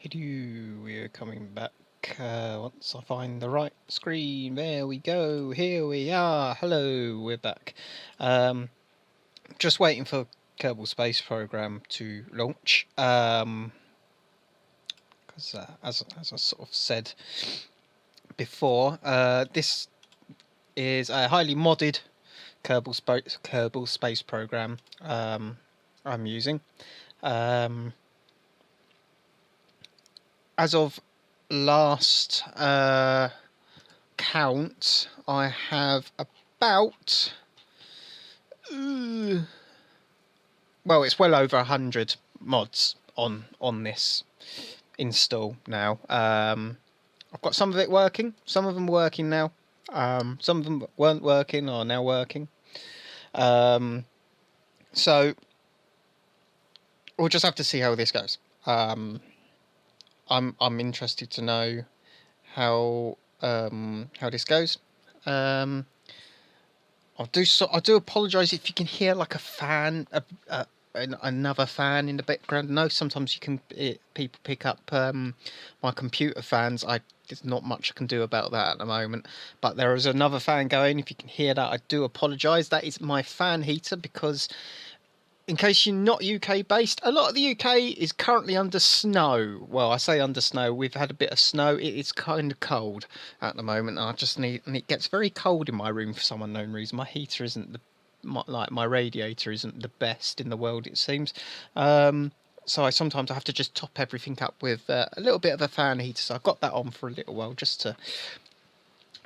Hello, we're coming back once I find the right screen. There we go. Here we are. Hello, we're back. Just waiting for Kerbal Space Program to launch. Because as I sort of said before, this is a highly modded Kerbal Space Program I'm using. As of last count, I have about well, it's well over 100 mods on this install now. I've got some of it working, some of them working now. Some of them weren't working, are now working. So we'll just have to see how this goes. I'm interested to know how this goes. I do apologise if you can hear like a fan, another fan in the background. No, sometimes people pick up my computer fans. There's not much I can do about that at the moment. But there is another fan going. If you can hear that, I do apologise. That is my fan heater because, in case you're not UK based, a lot of the UK is currently under snow. Well, I say under snow. We've had a bit of snow. It is kind of cold at the moment. And it gets very cold in my room for some unknown reason. My heater isn't my radiator isn't the best in the world, it seems. So sometimes I have to just top everything up with a little bit of a fan heater. So I've got that on for a little while just to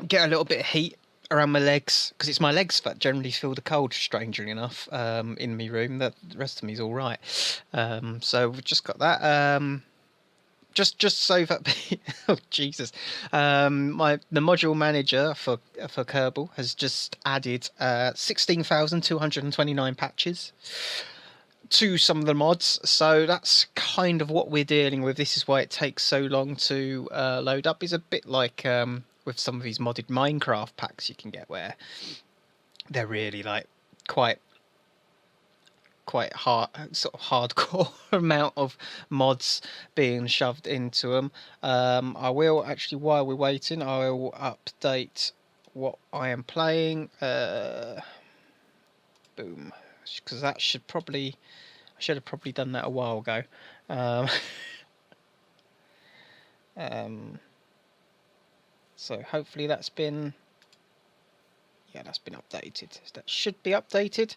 get a little bit of heat around my legs, because it's my legs that generally feel the cold, strangely enough, in my room. The rest of me's all right. So we've just got that. Just so that oh Jesus, the module manager for Kerbal has just added 16,229 patches to some of the mods, so that's kind of what we're dealing with. This is why it takes so long to load up. It's a bit like with some of these modded Minecraft packs you can get, where they're really like quite hard, sort of hardcore amount of mods being shoved into them. I will actually, while we're waiting, I will update what I am playing. Boom, because I should have probably done that a while ago. So hopefully that's been updated. That should be updated.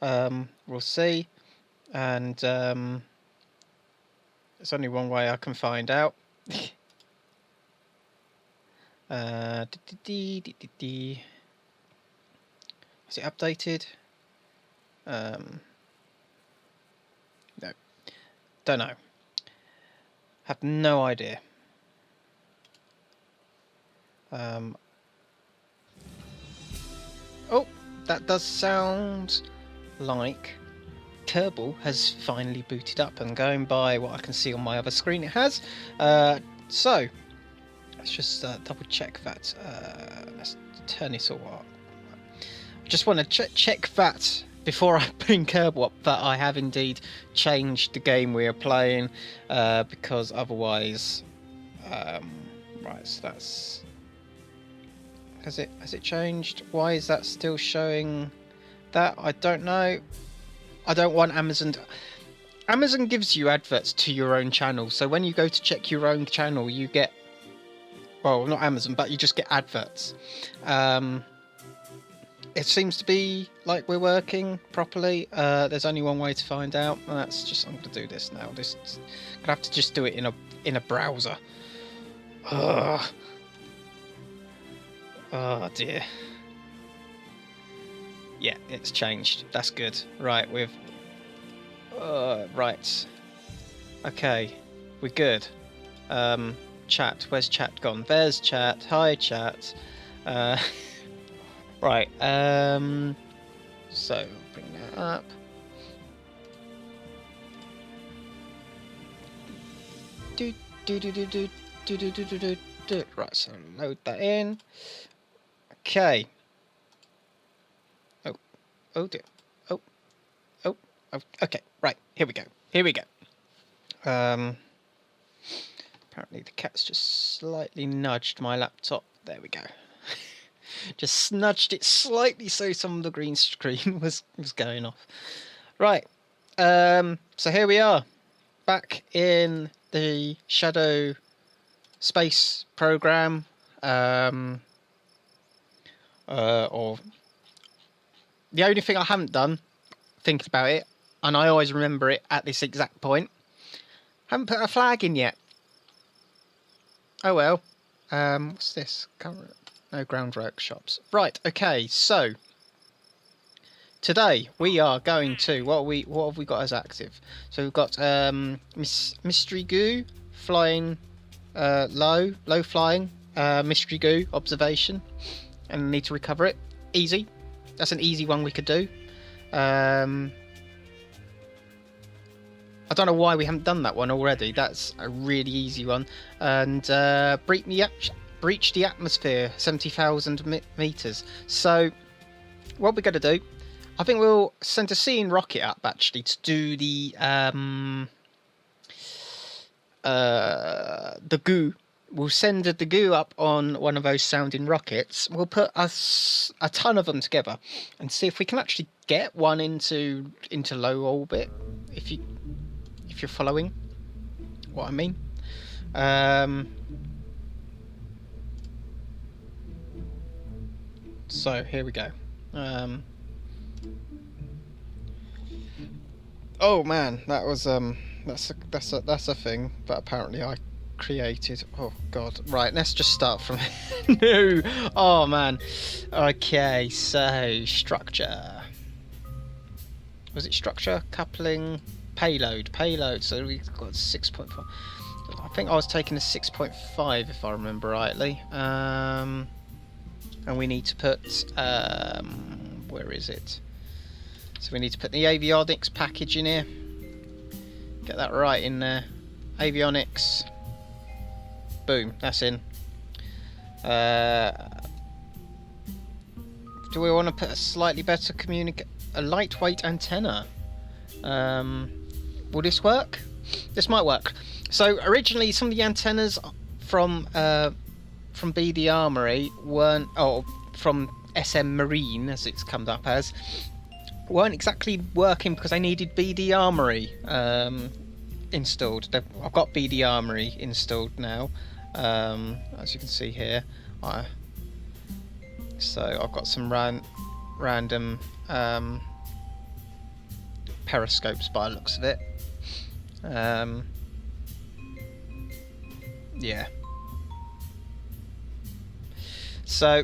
We'll see. And there's only one way I can find out. Is it updated? No. Don't know. Have no idea. Oh, that does sound like Kerbal has finally booted up, and going by what I can see on my other screen, it has. So let's just double check that. Let's turn this all up. I just want to check that before I bring Kerbal up, that I have indeed changed the game we are playing, because otherwise, right, so that's. Has it changed? Why is that still showing that? I don't know. I don't want Amazon. Amazon gives you adverts to your own channel, so when you go to check your own channel, you get, well, not Amazon, but you just get adverts. It seems to be like we're working properly. There's only one way to find out, and that's just, I'm gonna do this now. I'm gonna have to just do it in a browser. Ugh. Oh dear. Yeah, it's changed. That's good. Right, right. Okay, we're good. Chat. Where's chat gone? There's chat. Hi, chat. Right. So bring that up. Right. So load that in. Okay. Oh dear. Oh. Okay. Right. Here we go. Apparently the cat's just slightly nudged my laptop. There we go. Just nudged it slightly so some of the green screen was going off. Right. So here we are, back in the Shadow Space program. Or the only thing I haven't done, thinking about it, and I always remember it at this exact point, haven't put a flag in yet. Oh well. What's this? No ground workshops. Right. Okay. So today we are going to what have we got as active? So we've got mystery goo flying, low flying, mystery goo observation, and we need to recover it. Easy. That's an easy one we could do. I don't know why we haven't done that one already. That's a really easy one. And breach the atmosphere, 70,000 meters. So what we're going to do, I think we'll send a Seeing rocket up actually to do the goo. We'll send the goo up on one of those sounding rockets. We'll put a ton of them together and see if we can actually get one into low orbit. If you're following what I mean. So here we go. Oh man, that was that's a thing that apparently I created. Oh god. Right, let's just start from no. Oh man. Okay, so structure. Was it structure? Coupling, payload. So we've got 6.5. I think I was taking a 6.5 if I remember rightly. And we need to put where is it? So we need to put the avionics package in here. Get that right in there. Avionics. Boom, that's in. Do we want to put a slightly better a lightweight antenna? Will this work? This might work. So originally some of the antennas from BD Armory weren't, from SM Marine as it's come up as, weren't exactly working because I needed BD Armory installed. I've got BD Armory installed now, as you can see here. So I've got some random periscopes by the looks of it. Yeah. So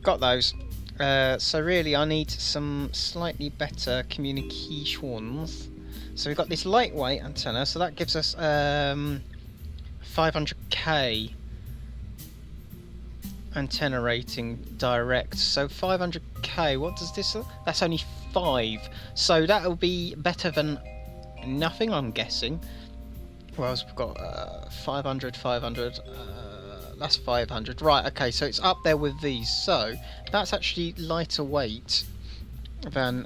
got those. So really I need some slightly better communications. So we've got this lightweight antenna, so that gives us 500k antenna rating direct. So 500k, what does this look? That's only 5, so that'll be better than nothing, I'm guessing. Well, we've got 500, that's 500. Right, okay, so it's up there with these. So that's actually lighter weight than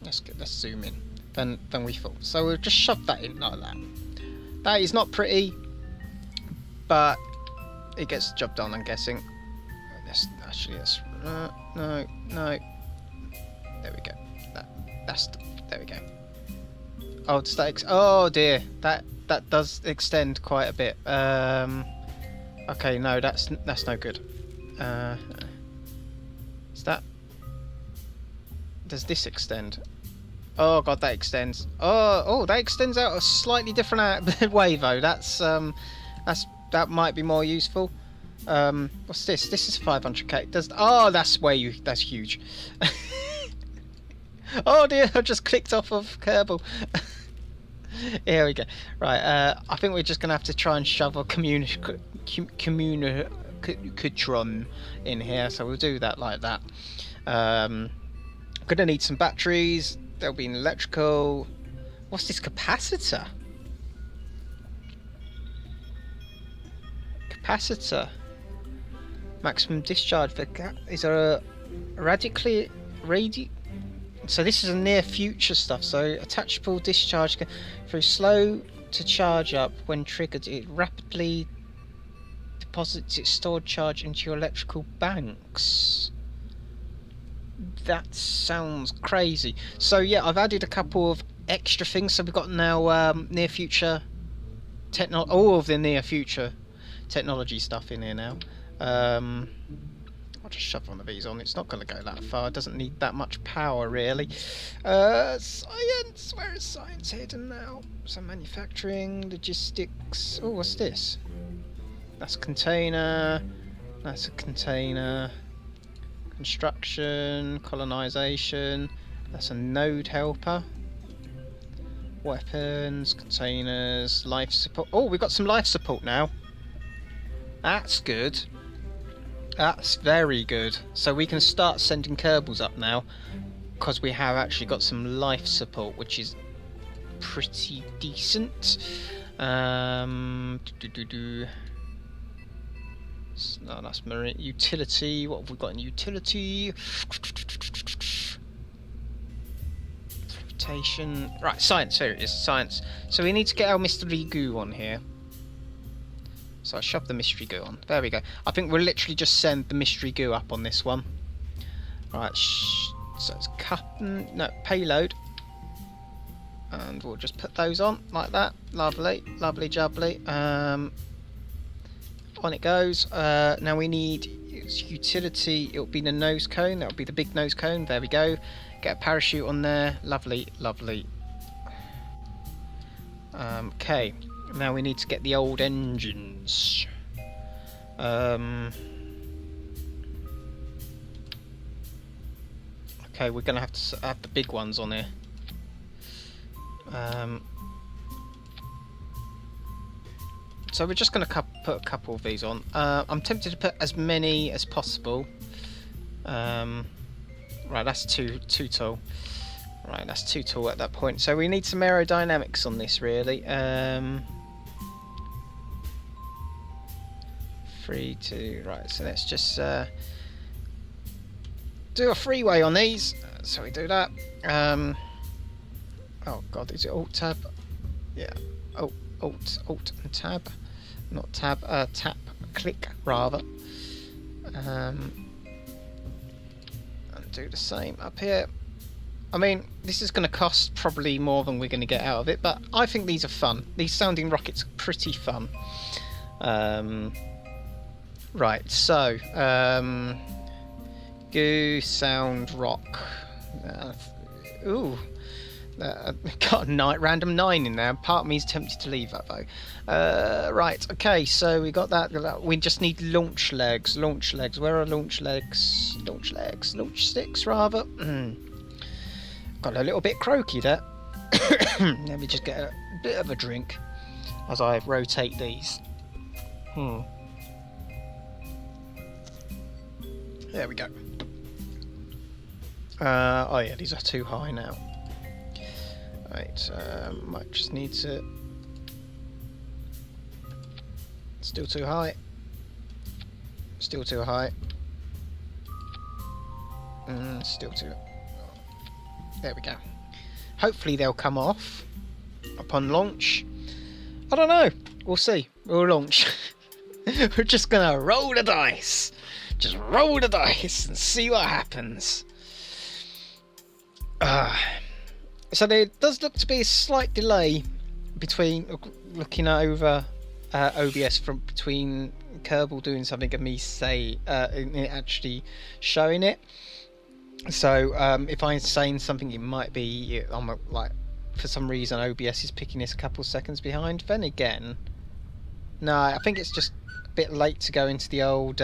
let's zoom in than we thought. So we'll just shove that in like that. That is not pretty, but it gets the job done, I'm guessing. Let's no. There we go. There we go. Oh, does that oh dear, that does extend quite a bit. Okay, no, that's no good. Is that? Does this extend? Oh god, that extends. Oh, that extends out a slightly different way though. That might be more useful. What's this? This is 500k. That's huge. Oh dear, I just clicked off of Kerbal. Here we go. Right, I think we're just gonna have to try and shove a communicatron in here, so we'll do that like that. Gonna need some batteries. There'll be an electrical. What's this capacitor? Maximum discharge for is there a so this is a near future stuff. So attachable discharge through slow to charge up when triggered. It rapidly deposits its stored charge into your electrical banks. That sounds crazy. So yeah, I've added a couple of extra things. So we've got now near future all of the near future technology stuff in here now. I'll just shove one of these on. It's not going to go that far. It doesn't need that much power, really. Science! Where is science hidden now? So manufacturing, logistics... Oh, what's this? That's a container. That's a container. Construction, colonisation. That's a node helper. Weapons, containers, life support. Oh, we've got some life support now. That's good. That's very good. So we can start sending Kerbals up now, because we have actually got some life support, which is pretty decent. No, that's marine utility. What have we got in utility? Flotation. Right, science. Here it is. Science. So we need to get our mystery goo on here. So I shoved the mystery goo on. There we go. I think we'll literally just send the mystery goo up on this one. Right, so it's payload. And we'll just put those on like that. Lovely, lovely jubbly. On it goes. Now we need utility. It'll be the nose cone. That'll be the big nose cone. There we go. Get a parachute on there. Lovely, lovely. Okay. Now we need to get the old engines. Okay, we're going to have to add the big ones on here. So we're just going to put a couple of these on. I'm tempted to put as many as possible. Right, that's too tall. Right, that's too tall at that point. So we need some aerodynamics on this, really. 3, 2, right, so let's just do a freeway on these. So we do that. Oh god, is it Alt Tab? Yeah, Alt and Tab, not Tab. Tap, click rather. And do the same up here. I mean, this is going to cost probably more than we're going to get out of it, but I think these are fun. These sounding rockets are pretty fun. Right, so goo, sound, rock. Got a random 9 in there. Part of me is tempted to leave that though. Right, okay, so we got that. We just need launch legs. Launch legs. Where are launch legs? Launch legs. Launch sticks, rather. Got a little bit croaky there. Let me just get a bit of a drink as I rotate these. There we go. Oh yeah, these are too high now. Right, might just need to... Still too high. Still too high. Still too... There we go. Hopefully they'll come off upon launch. I don't know. We'll see. We'll launch. We're just gonna roll the dice. Just roll the dice and see what happens. So there does look to be a slight delay between looking over OBS from between Kerbal doing something and me actually showing it. So if I'm saying something, it might be like for some reason OBS is picking this a couple seconds behind. Then again, no, I think it's just a bit late to go into the old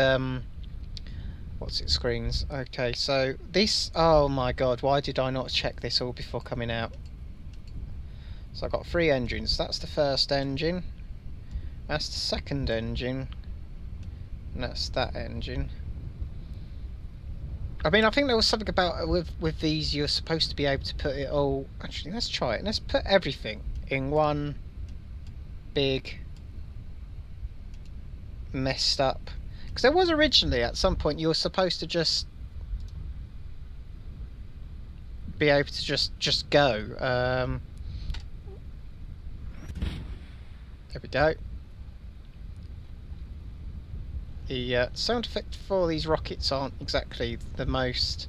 what's it screens. Okay, so this, oh my god, why did I not check this all before coming out? So I've got 3 engines. That's the first engine, that's the second engine, and that's that engine. I mean, I think there was something about with these, you're supposed to be able to put it all... Actually, let's try it. Let's put everything in one big messed up... Because there was originally, at some point, you were supposed to just be able to just go. There we go. The sound effect for these rockets aren't exactly the most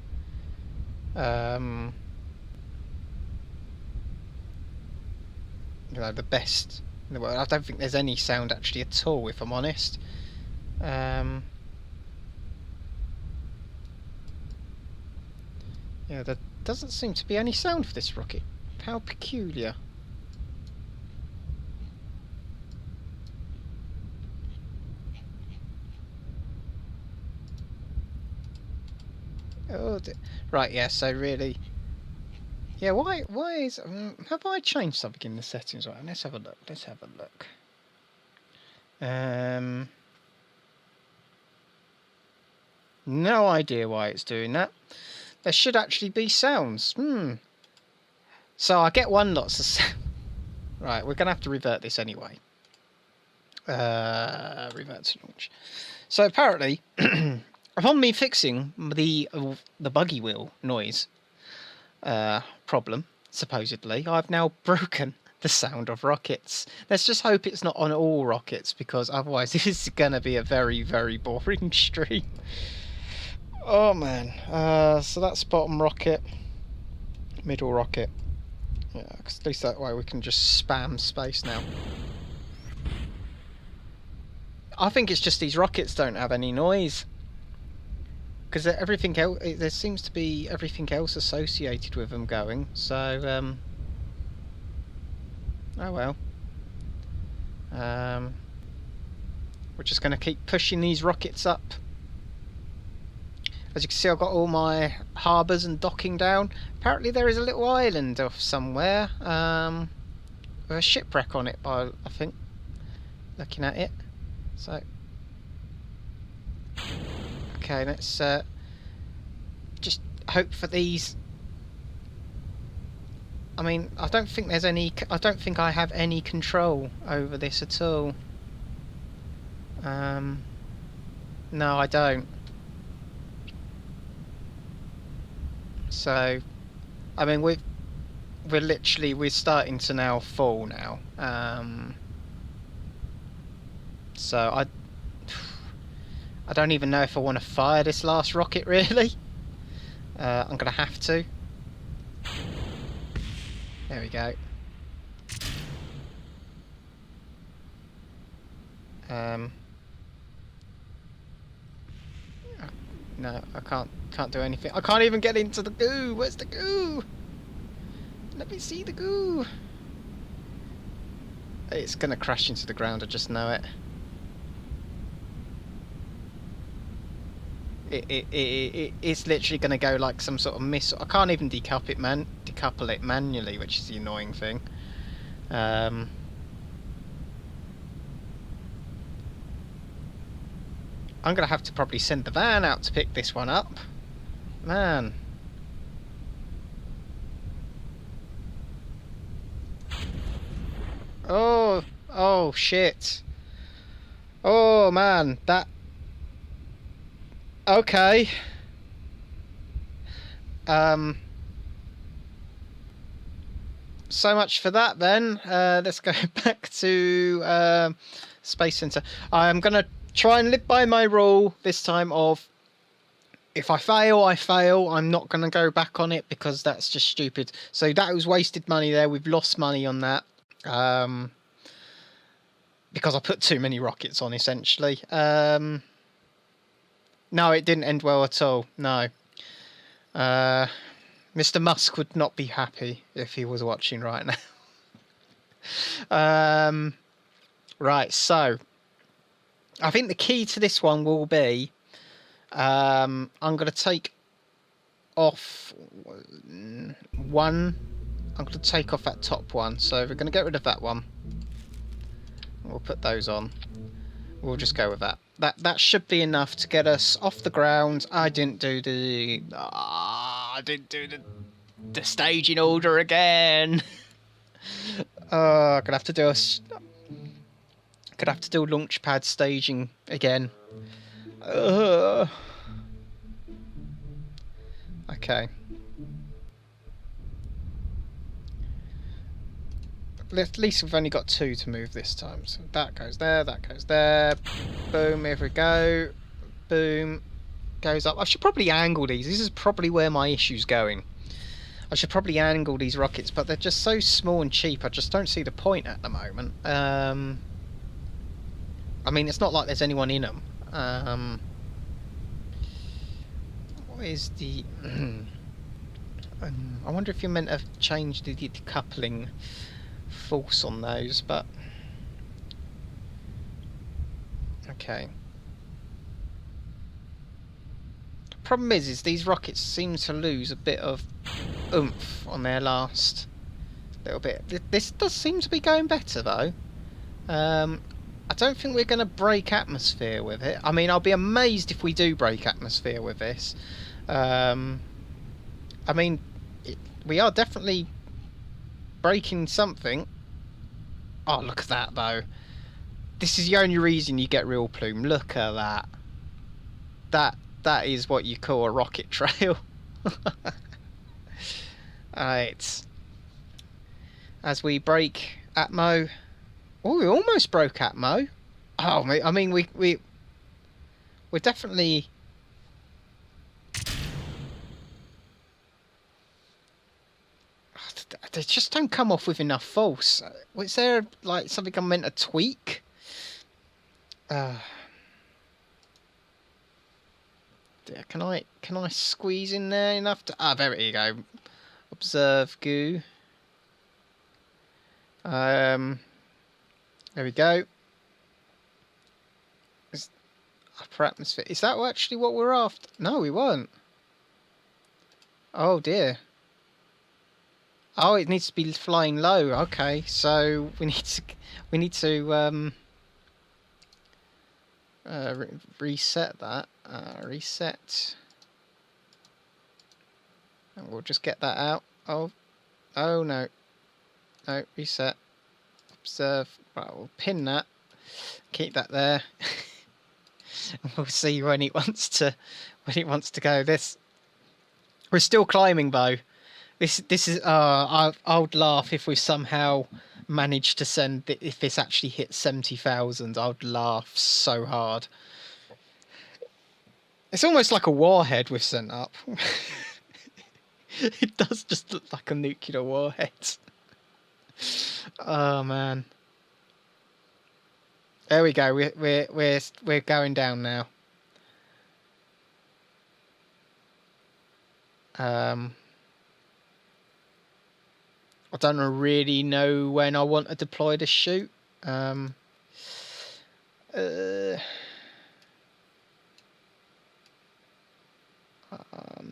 you know, the best in the world. I don't think there's any sound actually at all, if I'm honest. Yeah, there doesn't seem to be any sound for this rocket. How peculiar. Oh, right, yeah, so really... Yeah, why is... have I changed something in the settings? Right, let's have a look, no idea why it's doing that. There should actually be sounds. So I get lots of sound. Right, we're going to have to revert this anyway. Revert to launch. So apparently, upon me fixing the buggy wheel noise problem, supposedly, I've now broken the sound of rockets. Let's just hope it's not on all rockets, because otherwise this is going to be a very, very boring stream. Oh man. So that's bottom rocket, middle rocket. Yeah, 'cause at least that way we can just spam space now. I think it's just these rockets don't have any noise, because everything else, there seems to be everything else associated with them going. So oh well. We're just going to keep pushing these rockets up. As you can see, I've got all my harbours and docking down. Apparently there is a little island off somewhere, with a shipwreck on it, I think, looking at it. So, okay, let's just hope for these. I mean, I don't think there's any... I don't think I have any control over this at all. No, I don't. So, I mean, we're starting to now fall now. So I don't even know if I want to fire this last rocket, really. I'm gonna have to. There we go. No, I can't do anything. I can't even get into the goo. Where's the goo? Let me see the goo. It's gonna crash into the ground, I just know it. It's literally gonna go like some sort of missile. I can't even decouple it manually, which is the annoying thing. I'm gonna have to probably send the van out to pick this one up. Man. Oh shit. Oh man, that... Okay. So much for that then. Let's go back to Space Center. I'm gonna try and live by my rule this time of, if I fail, I fail. I'm not going to go back on it, because that's just stupid. So that was wasted money there. We've lost money on that. Because I put too many rockets on, essentially. No, it didn't end well at all. No. Mr. Musk would not be happy if he was watching right now. Right, so I think the key to this one will be, I'm going to take off one. I'm going to take off that top one. So we're going to get rid of that one. We'll put those on. We'll just go with that. That should be enough to get us off the ground. I didn't do the the staging order again. Gonna have to do could have to do launch pad staging again. Okay. At least we've only got 2 to move this time. So that goes there, that goes there. Boom, here we go. Boom. Goes up. I should probably angle these. This is probably where my issue's going. I should probably angle these rockets, but they're just so small and cheap. I just don't see the point at the moment. I mean, it's not like there's anyone in them. What is the... I wonder if you're meant to change the decoupling force on those, but... Okay. The problem is these rockets seem to lose a bit of oomph on their last little bit. This does seem to be going better, though. I don't think we're going to break atmosphere with it. I mean, I'll be amazed if we do break atmosphere with this. I mean, we are definitely breaking something. Oh, look at that, though. This is the only reason you get real plume. Look at that. That is what you call a rocket trail. Alright. As we break Atmo. Oh, we almost broke Atmo. Oh, I mean, we're definitely... They just don't come off with enough force. Was there, like, something I'm meant to tweak? Can I squeeze in there enough to... Ah, there you go. Observe goo. There we go. Upper atmosphere. Is that actually what we're after? No, we weren't. Oh dear. Oh, it needs to be flying low. Okay, so we need to reset that. Reset. And we'll just get that out. Oh no. No, reset. Observe. Right, we'll pin that. Keep that there. And we'll see when it wants to go. We're still climbing though. This is I would laugh if we somehow managed to send if this actually hit 70,000. I would laugh so hard. It's almost like a warhead we've sent up. It does just look like a nuclear warhead. Oh man. There we go. We're going down now. I don't really know when I want to deploy the chute.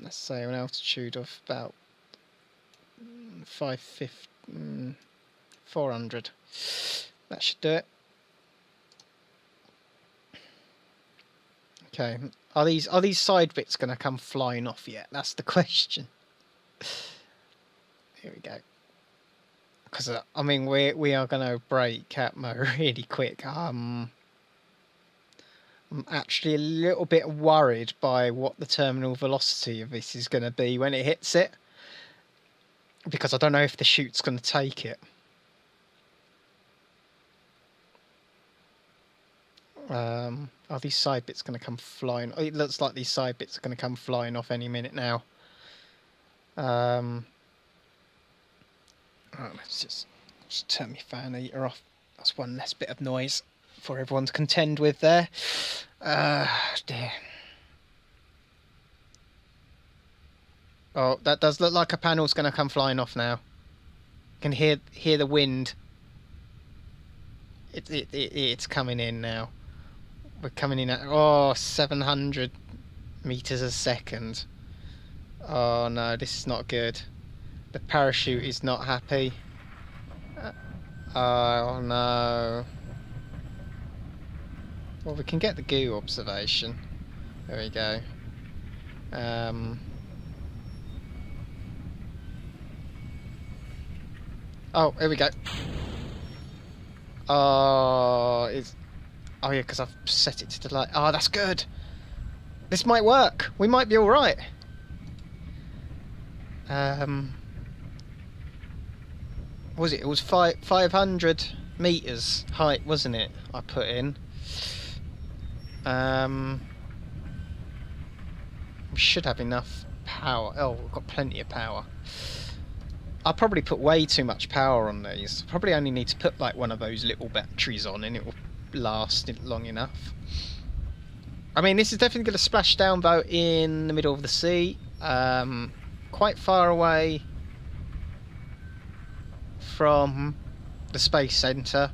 Let's say an altitude of about 400. That should do it. Okay. Are these side bits going to come flying off yet? That's the question. Here we go. Because I mean we are going to break Atmo really quick. I'm actually a little bit worried by what the terminal velocity of this is going to be when it hits it, because I don't know if the chute's going to take it. Are these side bits going to come flying? Oh, it looks like these side bits are going to come flying off any minute now. Let's just turn my fan heater off. That's one less bit of noise for everyone to contend with there. Dear. Oh, that does look like a panel's going to come flying off now. You can hear the wind. It's coming in now. We're coming in at 700 meters a second. Oh no, this is not good. The parachute is not happy. Oh no. Well, we can get the goo observation. There we go. Oh, here we go. Oh, yeah, because I've set it to delay. Oh, that's good. This might work. We might be all right. was it? It was 500 meters height, wasn't it? I put in. We should have enough power. Oh, we've got plenty of power. I'll probably put way too much power on these. Probably only need to put like one of those little batteries on and it will last long enough. I mean, this is definitely going to splash down though in the middle of the sea. Quite far away from the space centre.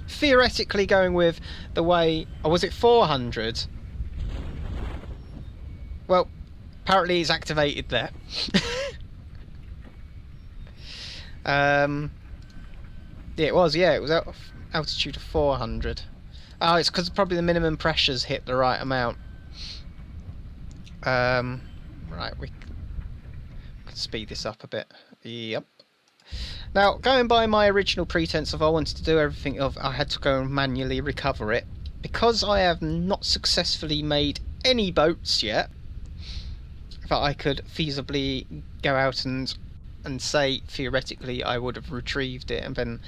Theoretically going with the way... or was it 400? Well, apparently it's activated there. Yeah, it was. Yeah, it was altitude of 400. Oh, it's because probably the minimum pressures hit the right amount. Right, we can speed this up a bit. Yep. Now, going by my original pretense of I wanted to do everything of I had to go and manually recover it, because I have not successfully made any boats yet that I could feasibly go out and say theoretically I would have retrieved it and then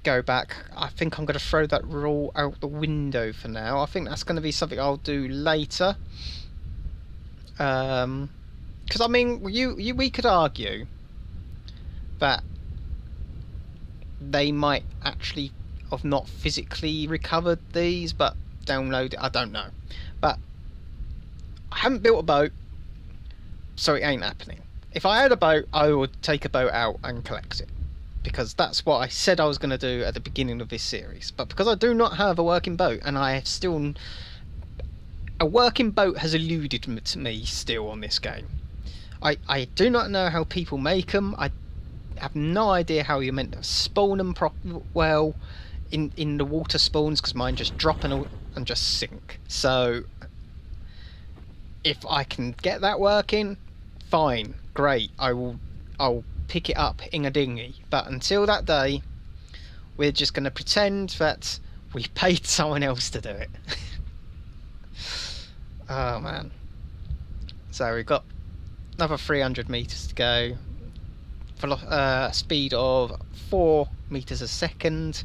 go back. I think I'm going to throw that rule out the window for now. I think that's going to be something I'll do later. Because I mean, we could argue that they might actually have not physically recovered these, but download it. I don't know. But I haven't built a boat, so it ain't happening. If I had a boat, I would take a boat out and collect it, because that's what I said I was going to do at the beginning of this series. But because I do not have a working boat, and I have still... a working boat has eluded to me still on this game. I do not know how people make them. I have no idea how you're meant to spawn them well in the water spawns, because mine just drop and just sink. So if I can get that working, fine, great. I'll pick it up in a dinghy. But until that day, we're just going to pretend that we paid someone else to do it. Oh man. So we've got another 300 meters to go. Speed of 4 meters a second.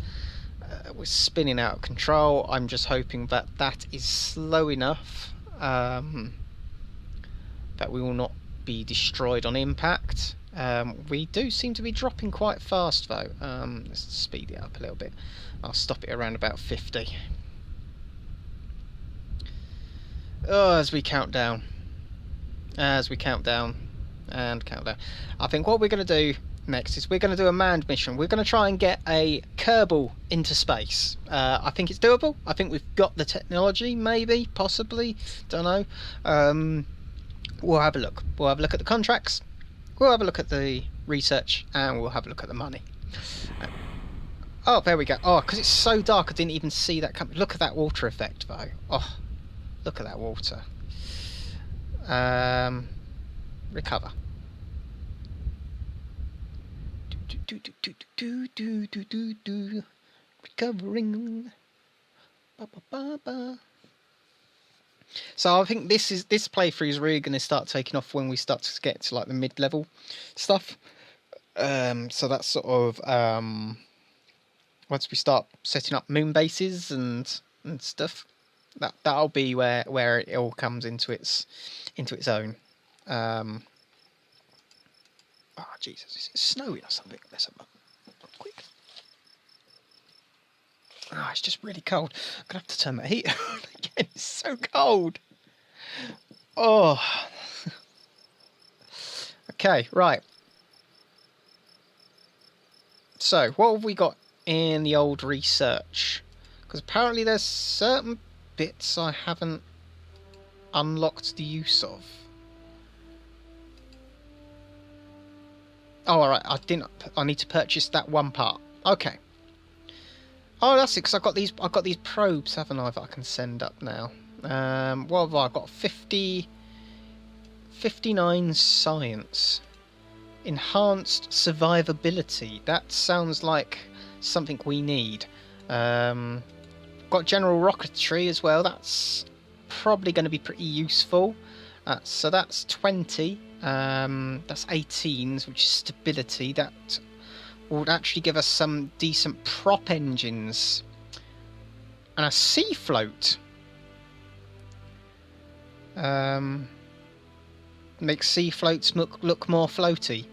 We're spinning out of control. I'm just hoping that that is slow enough that we will not be destroyed on impact. We do seem to be dropping quite fast though. Let's speed it up a little bit. I'll stop it around about 50. Oh, as we count down. As we count down and count down. I think what we're going to do next is we're going to do a manned mission. We're going to try and get a Kerbal into space. I think it's doable. I think we've got the technology, maybe, possibly, don't know. We'll have a look. We'll have a look at the contracts. We'll have a look at the research, and we'll have a look at the money. Oh, there we go. Oh, because it's so dark, I didn't even see that coming. Look at that water effect, though. Oh, look at that water. Recover. Recovering. Ba, ba, ba, ba. So I think this playthrough is really going to start taking off when we start to get to like the mid-level stuff. So that's sort of once we start setting up moon bases and stuff. That'll be where it all comes into its own. Oh Jesus! Is it snowing or something? Let's have a look. Quick. Oh, it's just really cold. I'm gonna have to turn my heater on again. It's so cold. Oh. Okay, right. So, what have we got in the old research? Because apparently there's certain bits I haven't unlocked the use of. Oh, alright, I need to purchase that one part. Okay. Oh, that's it, because I've got these probes, haven't I, that I can send up now. What have I got? 59 science. Enhanced survivability. That sounds like something we need. Got general rocketry as well. That's probably going to be pretty useful. So that's 20. That's 18, which is stability. That would actually give us some decent prop engines. And a sea float. Makes sea floats look more floaty.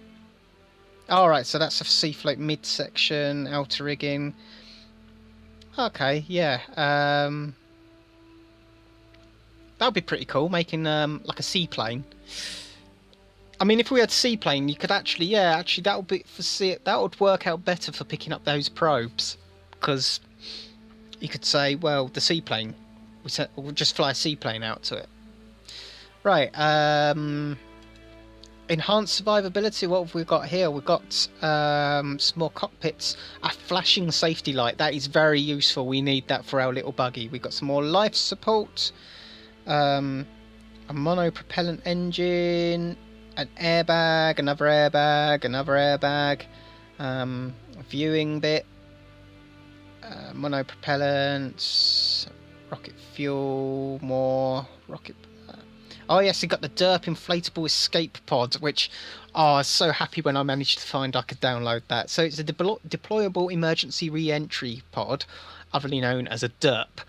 Alright, so that's a sea float midsection, outer rigging. Okay, yeah. That would be pretty cool, making like a seaplane. I mean, if we had a seaplane, you could actually, yeah, actually that would be that would work out better for picking up those probes, because you could say, well, the seaplane, we'll just fly a seaplane out to it. Right. Enhanced survivability. What have we got here? We've got some more cockpits. A flashing safety light. That is very useful. We need that for our little buggy. We've got some more life support. A monopropellant engine. An airbag. Another airbag. Another airbag. A viewing bit. Monopropellant. Rocket fuel. More rocket. Oh yes, we got the derp inflatable escape pod, which I was so happy when I managed to find I could download that. So it's a deployable emergency re-entry pod, otherly known as a derp.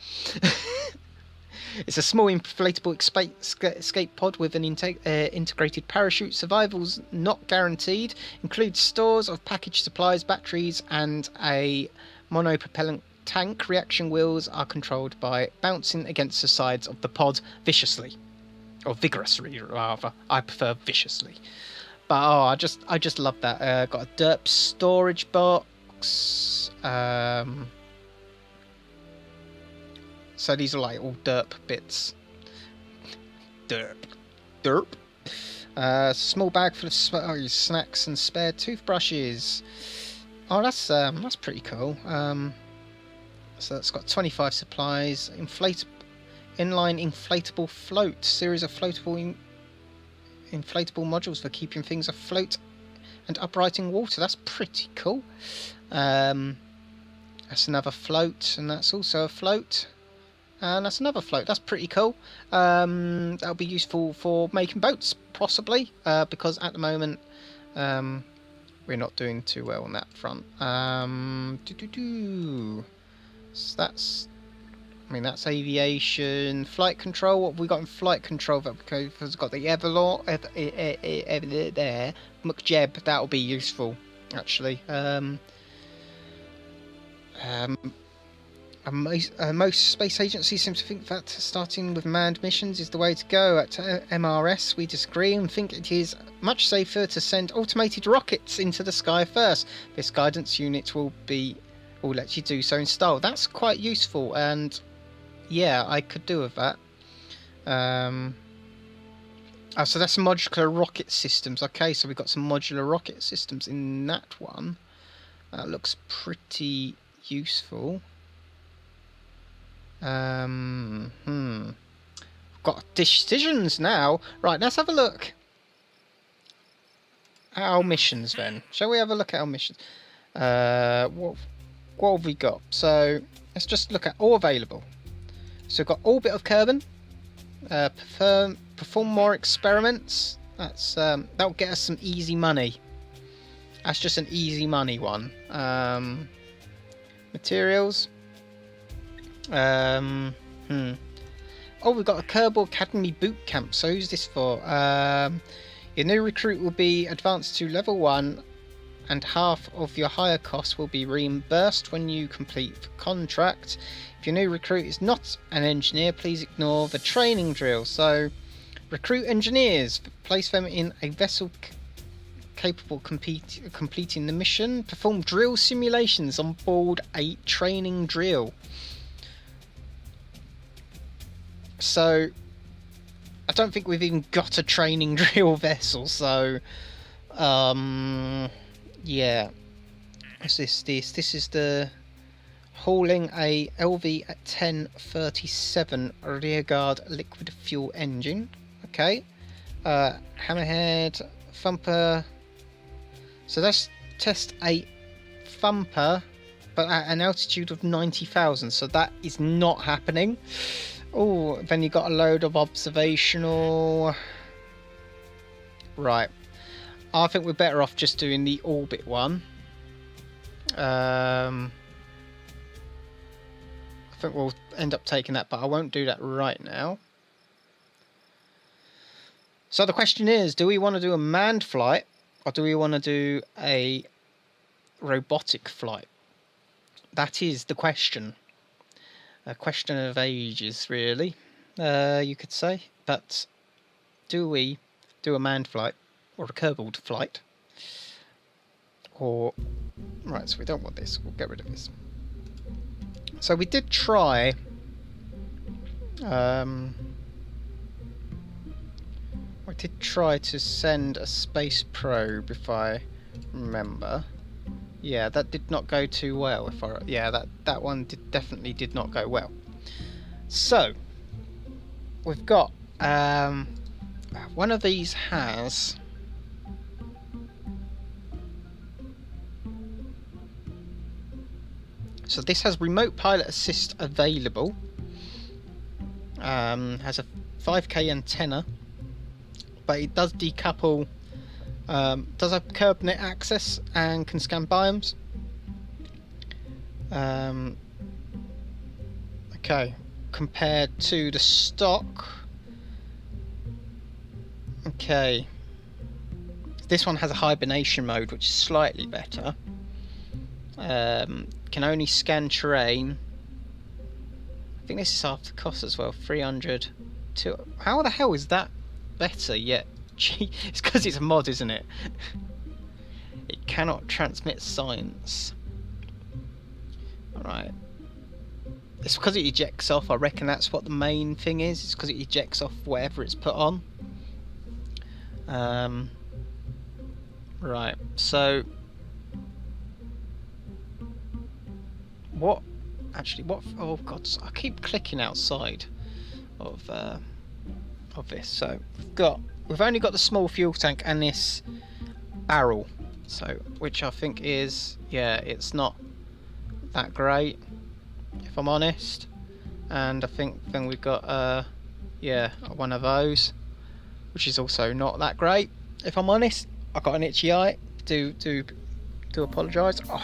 It's a small inflatable escape pod with an integrated parachute. Survival's not guaranteed. Includes stores of packaged supplies, batteries, and a monopropellant tank. Reaction wheels are controlled by bouncing against the sides of the pod viciously. Or vigorously, rather. I prefer viciously. But oh, I just love that. Got a derp storage box. So these are like all derp bits. Derp. Small bag full of snacks and spare toothbrushes. Oh, that's pretty cool. So that's got 25 supplies. Inline inflatable float. Series of floatable inflatable modules for keeping things afloat and upright in water. That's pretty cool. That's another float, and that's also a float. And that's another float. That's pretty cool. That'll be useful for making boats, possibly, because at the moment we're not doing too well on that front. So that's, I mean, that's aviation. Flight control. What have we got in flight control? We've got the Everlord there. McJeb. That'll be useful, actually. Most space agencies seem to think that starting with manned missions is the way to go. At MRS, we disagree and think it is much safer to send automated rockets into the sky first. This guidance unit will let you do so in style. That's quite useful, and yeah, I could do with that. So that's modular rocket systems. Okay, so we've got some modular rocket systems in that one. That looks pretty useful. Got decisions now. Right, let's have a look at our missions then. Shall we have a look at our missions? What have we got? So let's just look at all available. So we've got Orbit of Kerbal. Perform more experiments. That's that'll get us some easy money. That's just an easy money one. Materials. Oh, we've got a Kerbal Academy boot camp. So who's this for? Your new recruit will be advanced to level 1, and half of your higher costs will be reimbursed when you complete the contract. If your new recruit is not an engineer, please ignore the training drill. So, recruit engineers. Place them in a vessel capable of completing the mission. Perform drill simulations on board a training drill. So, I don't think we've even got a training drill vessel, so, yeah. What's this? This is the hauling a LV at 1037 rearguard liquid fuel engine. Okay. Hammerhead, thumper. So let's test a thumper, but at an altitude of 90,000, so that is not happening. Oh, then you got a load of observational. Right. I think we're better off just doing the orbit one. I think we'll end up taking that, but I won't do that right now. So the question is, do we want to do a manned flight, or do we want to do a robotic flight? That is the question. A question of ages, really, you could say. But do we do a manned flight or a Kerbal flight? Or, right, so we don't want this. We'll get rid of this. So we did try. We did try to send a space probe, if I remember. Yeah, that did not go too well. That one definitely did not go well. So we've got one of these has this has remote pilot assist available. Has a 5K antenna, but it does decouple. Does have curb net access and can scan biomes. Okay, compared to the stock. Okay, this one has a hibernation mode, which is slightly better. Can only scan terrain. I think this is half the cost as well. 300 to. How the hell is that better yet? Gee, it's because it's a mod, isn't it? It cannot transmit science. Alright. It's because it ejects off. I reckon that's what the main thing is. It's because it ejects off whatever it's put on. Right. So what? Actually, what? Oh god! I keep clicking outside of this. So we've only got the small fuel tank and this barrel. So which I think is, yeah, it's not that great, if I'm honest. And I think then we've got yeah, one of those, which is also not that great, if I'm honest. I got an itchy eye. Do apologise. Oh.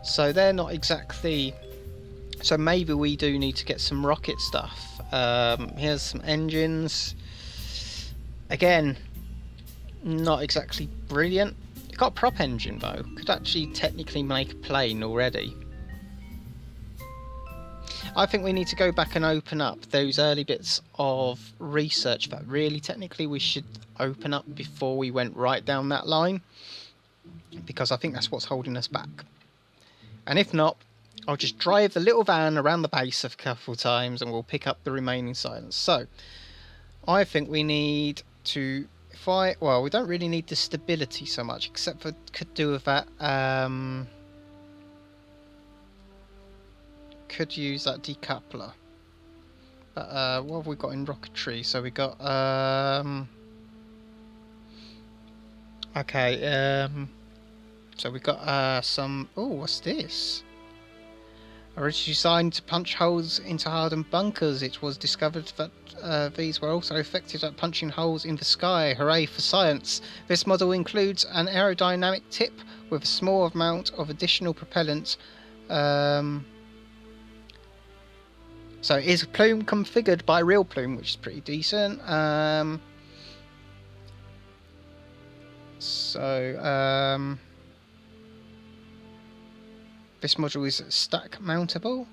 So they're not exactly. So maybe we do need to get some rocket stuff. Here's some engines. Again, not exactly brilliant. It's got a prop engine though. Could actually technically make a plane already. I think we need to go back and open up those early bits of research that really technically we should open up before we went right down that line, because I think that's what's holding us back. And if not, I'll just drive the little van around the base a couple of times and we'll pick up the remaining silence. So I think we need to well, we don't really need the stability so much, except for could do with that could use that decoupler. But what have we got in Rocketry? So we got okay, so we got some. Oh, what's this? Originally designed to punch holes into hardened bunkers, it was discovered that these were also effective at punching holes in the sky. Hooray for science! This model includes an aerodynamic tip with a small amount of additional propellant. So it is a plume configured by Real Plume, which is pretty decent. This module is stack mountable.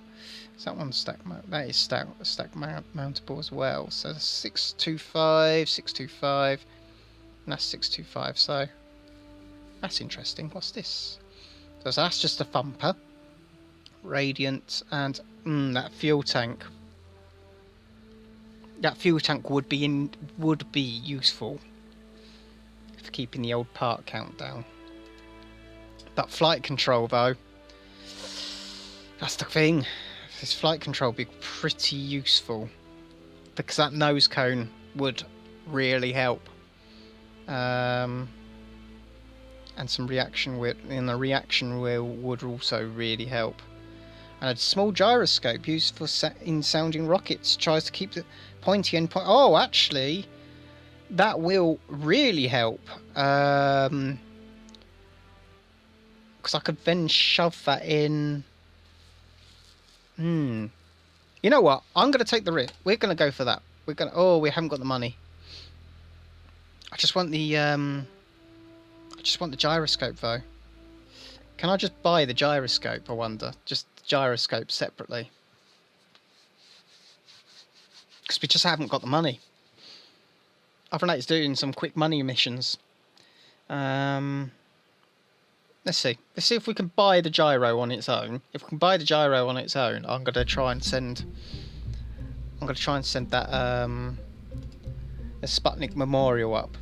Is that one stack mount? That is stack mountable as well. So 625, 625, and that's 625. So that's interesting. What's this? So that's just a thumper, radiant, and that fuel tank. That fuel tank would be useful for keeping the old part count down. That flight control though. That's the thing. This flight control would be pretty useful, because that nose cone would really help. And some reaction wheel, and the reaction wheel would also really help. And a small gyroscope used for in sounding rockets tries to keep the pointy end point. Oh, actually, That will really help. Because I could then shove that in. You know what? I'm going to take the risk. We're going to go for that. We're going to... Oh, we haven't got the money. I just want the gyroscope, though. Can I just buy the gyroscope, I wonder? Just the gyroscope separately. Because we just haven't got the money. Other than that, it's doing some quick money missions. Let's see. Let's see if we can buy the gyro on its own. If we can buy the gyro on its own, I'm gonna try and send that a Sputnik memorial up.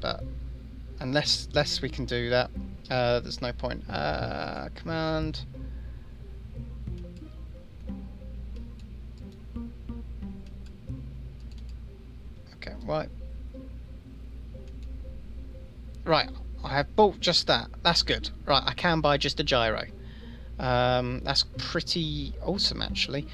But unless we can do that, there's no point. Command. Okay, right. Right, I have bought just that. That's good. Right, I can buy just a gyro. That's pretty awesome, actually.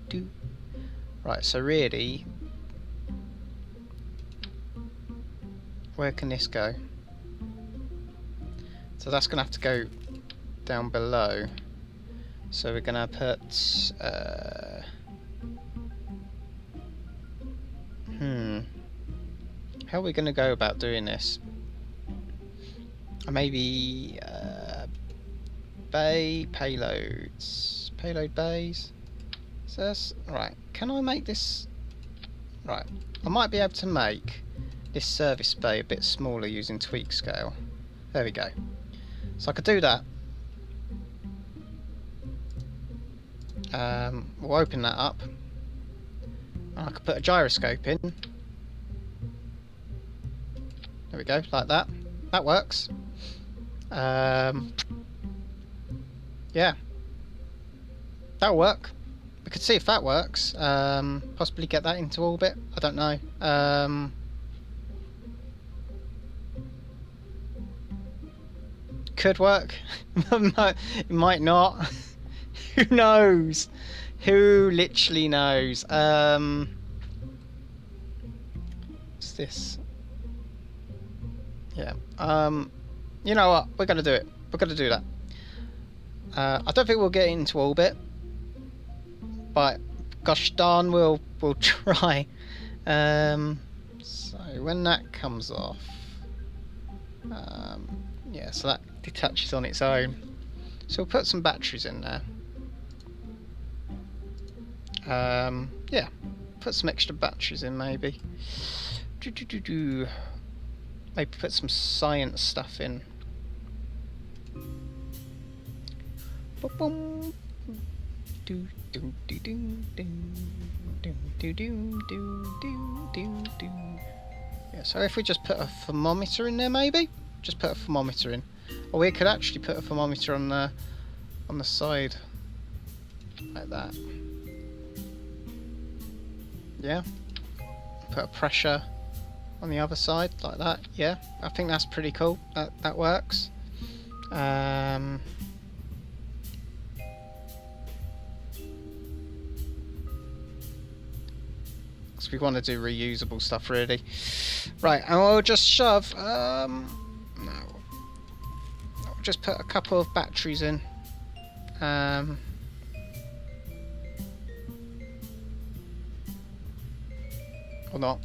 Do. Right, so really, where can this go? So that's gonna have to go down below. So we're gonna put how are we gonna go about doing this? Maybe bay payloads, payload bays. So that's right. Can I make this right? I might be able to make this service bay a bit smaller using tweak scale. There we go. So I could do that. We'll open that up. And I could put a gyroscope in. There we go, like that. That works. Yeah. That'll work. We could see if that works. Possibly get that into orbit. I don't know. Could work. It might not. Who knows? Who literally knows? What's this? Yeah. You know what? We're gonna do it. We're gonna do that. I don't think we'll get into orbit, but gosh darn, we'll try. So when that comes off, yeah. So that detaches on its own. So we'll put some batteries in there. Yeah, put some extra batteries in maybe. Maybe put some science stuff in. Yeah, so if we just put a thermometer in there, maybe just put a thermometer in, or we could actually put a thermometer on the side like that. Yeah, put a pressure on the other side like that. Yeah, I think that's pretty cool. That works. Because we want to do reusable stuff, really. Right, and we'll just shove. No, I'll just put a couple of batteries in. Or not.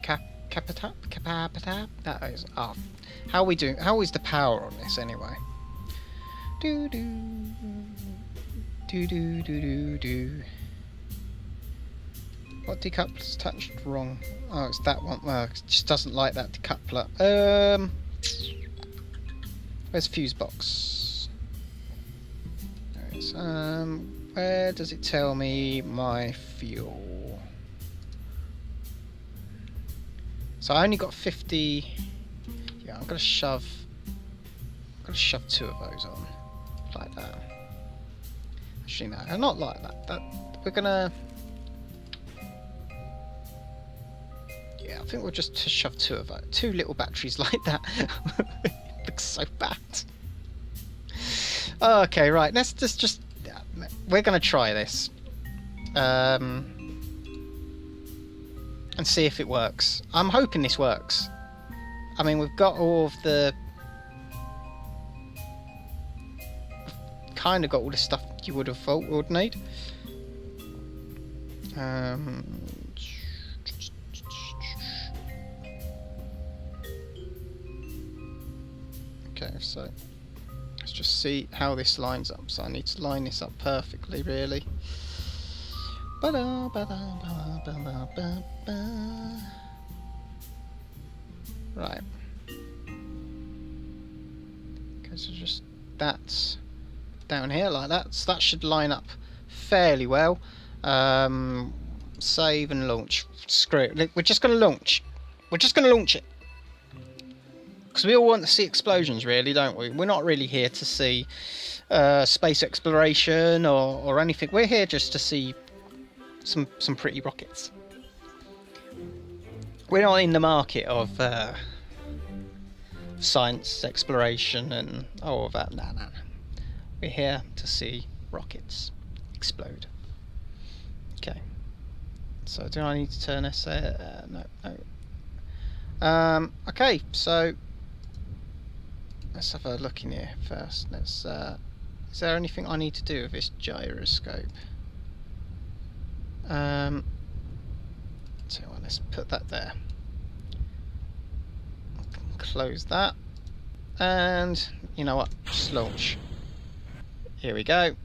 Capitap. That is. Oh, how we do? How is the power on this anyway? Do. What decoupler's touched wrong? Oh, it's that one. Well, it just doesn't like that decoupler. Where's fuse box? There it is. Where does it tell me my fuel? So I only got 50. Yeah, I'm gonna shove two of those on, like that. Actually, no, not like that. We're gonna think we'll just shove two little batteries like that. It looks so bad. Okay, right. Let's just we're gonna try this, and see if it works. I'm hoping this works. I mean, we've got all of the kind of got all the stuff you would have thought we would need. Okay, so let's just see how this lines up. So I need to line this up perfectly, really. Right. Okay, so just that's down here like that. So that should line up fairly well. Save and launch. Screw it. We're just going to launch. We're just going to launch it. Because we all want to see explosions, really, don't we? We're not really here to see space exploration or anything. We're here just to see some pretty rockets. We're not in the market of science exploration and all of that. No. We're here to see rockets explode. Okay. So do I need to turn this? No. Okay. So let's have a look in here first. Let's. Is there anything I need to do with this gyroscope? So let's put that there. Close that, and you know what? Just launch. Here we go.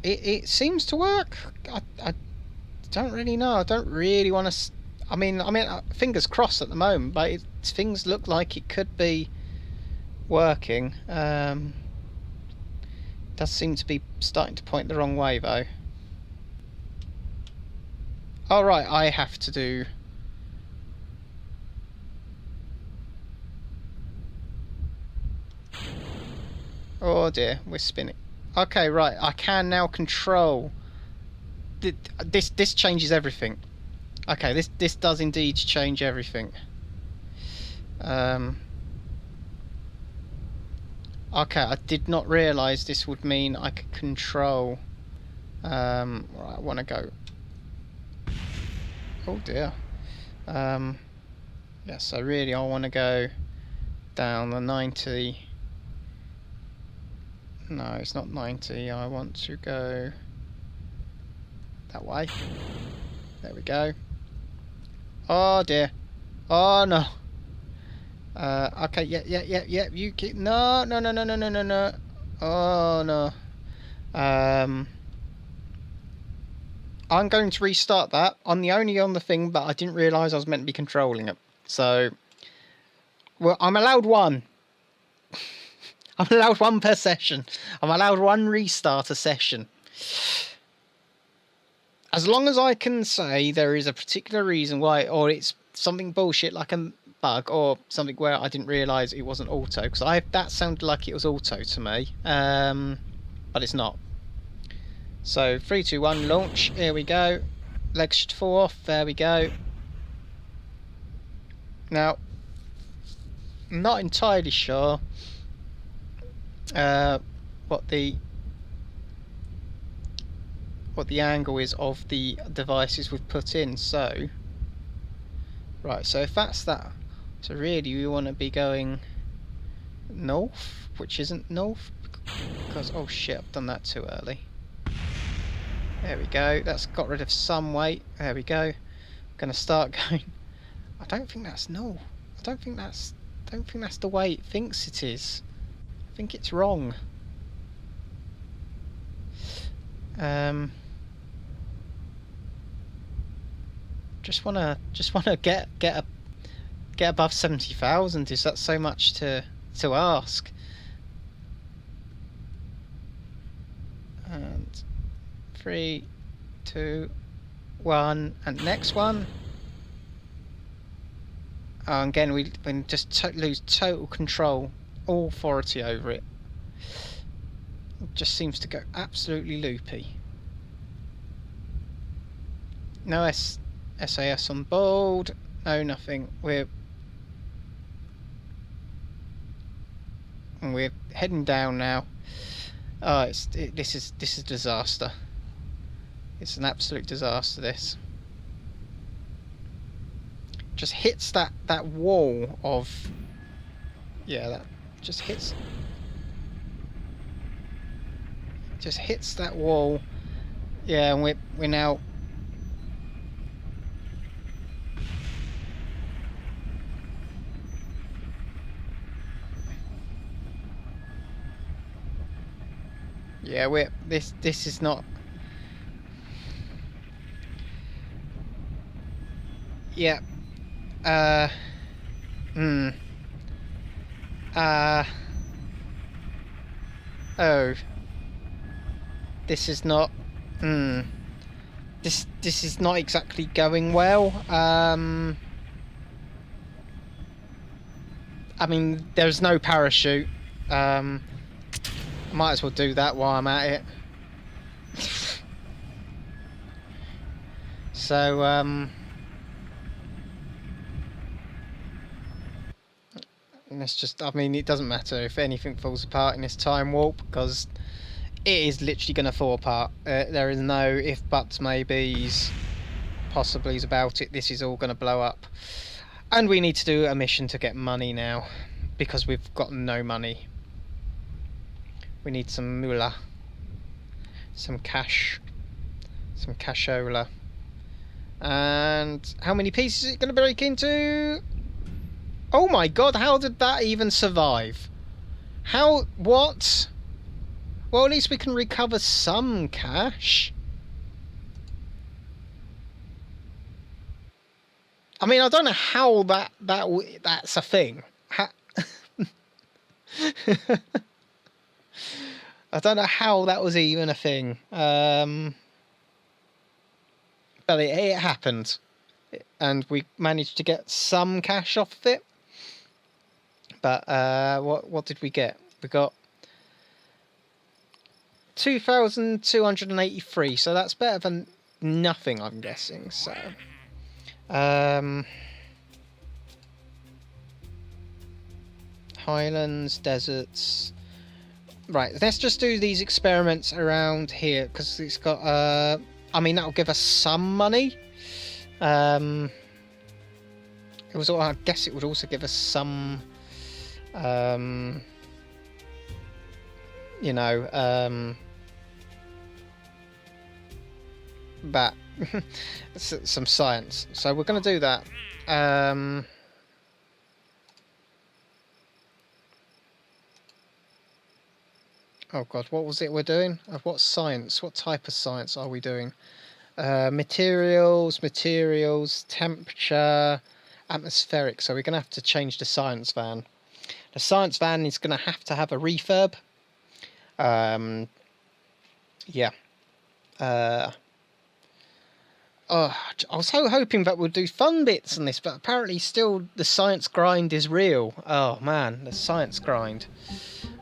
It seems to work. I don't really know. I don't really want to. I mean, fingers crossed at the moment, but things look like it could be working. Does seem to be starting to point the wrong way, though. All right, I have to do. Oh dear, we're spinning. Okay, right. I can now control. This changes everything. Okay, this does indeed change everything. Okay, I did not realise this would mean I could control. Right, I want to go. Oh dear. Yeah, so really I want to go down the 90. No, it's not 90. I want to go that way. There we go. Oh dear. Oh no. Okay, yeah. You keep. No. Oh no. I'm going to restart that. I'm only on the thing, but I didn't realise I was meant to be controlling it. So, well, I'm allowed one. I'm allowed one per session. I'm allowed one restart a session. As long as I can say there is a particular reason why, or it's something bullshit like a bug, or something where I didn't realise it wasn't auto, because that sounded like it was auto to me, but it's not. So 3, 2, 1, launch. Here we go. Legs should fall off. There we go. Now, I'm not entirely sure what the angle is of the devices we've put in. So right, so if that's that, so really we want to be going north, which isn't north, because oh shit, I've done that too early. There we go. That's got rid of some weight. There we go. I'm gonna start going. I don't think that's north. I don't think that's the way it thinks it is. I think it's wrong. Just wanna get above 70,000. Is that so much to ask? And 3, 2, 1, and next one. Oh, again, we just lose total control, all authority over it. It just seems to go absolutely loopy. No SAS on board. No, nothing. We're heading down now. Oh, this is a disaster. It's an absolute disaster. This just hits that wall of, yeah, that just hits that wall. Yeah, and we're now. Yeah, this is not. Yeah. Oh. This is not. This is not exactly going well. I mean, there's no parachute. I might as well do that while I'm at it. So, let's just, I mean, it doesn't matter if anything falls apart in this time warp, because it is literally going to fall apart. There is no if, buts, maybes, possiblies about it. This is all going to blow up. And we need to do a mission to get money now, because we've got no money. We need some moolah, some cash, some cashola. And how many pieces is it going to break into? Oh my god, how did that even survive? How? What? Well, at least we can recover some cash. I mean, I don't know how that's a thing. I don't know how that was even a thing. But it happened. And we managed to get some cash off of it. But what did we get? We got 2,283, so that's better than nothing, I'm guessing. So highlands, deserts. Right, let's just do these experiments around here, because it's got I mean, that'll give us some money. I guess it would also give us some you know, but some science. So we're going to do that. Oh god, what was it we're doing? What science? What type of science are we doing? Materials, temperature, atmospheric. So we're going to have to change the science van. The science van is going to have a refurb. Yeah. Oh, I was so hoping that we'll do fun bits on this, but apparently still the science grind is real. Oh man, the science grind.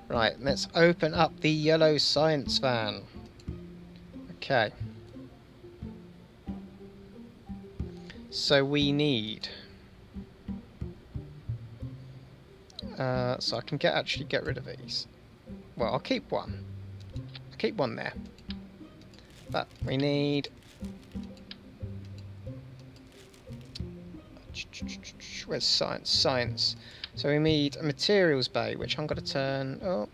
Right, let's open up the yellow science van. Okay. So we need... so I can actually get rid of these. Well, I'll keep one. I'll keep one there. But we need... Where's science? Science. So we need a materials bay, which I'm going to turn... Oh.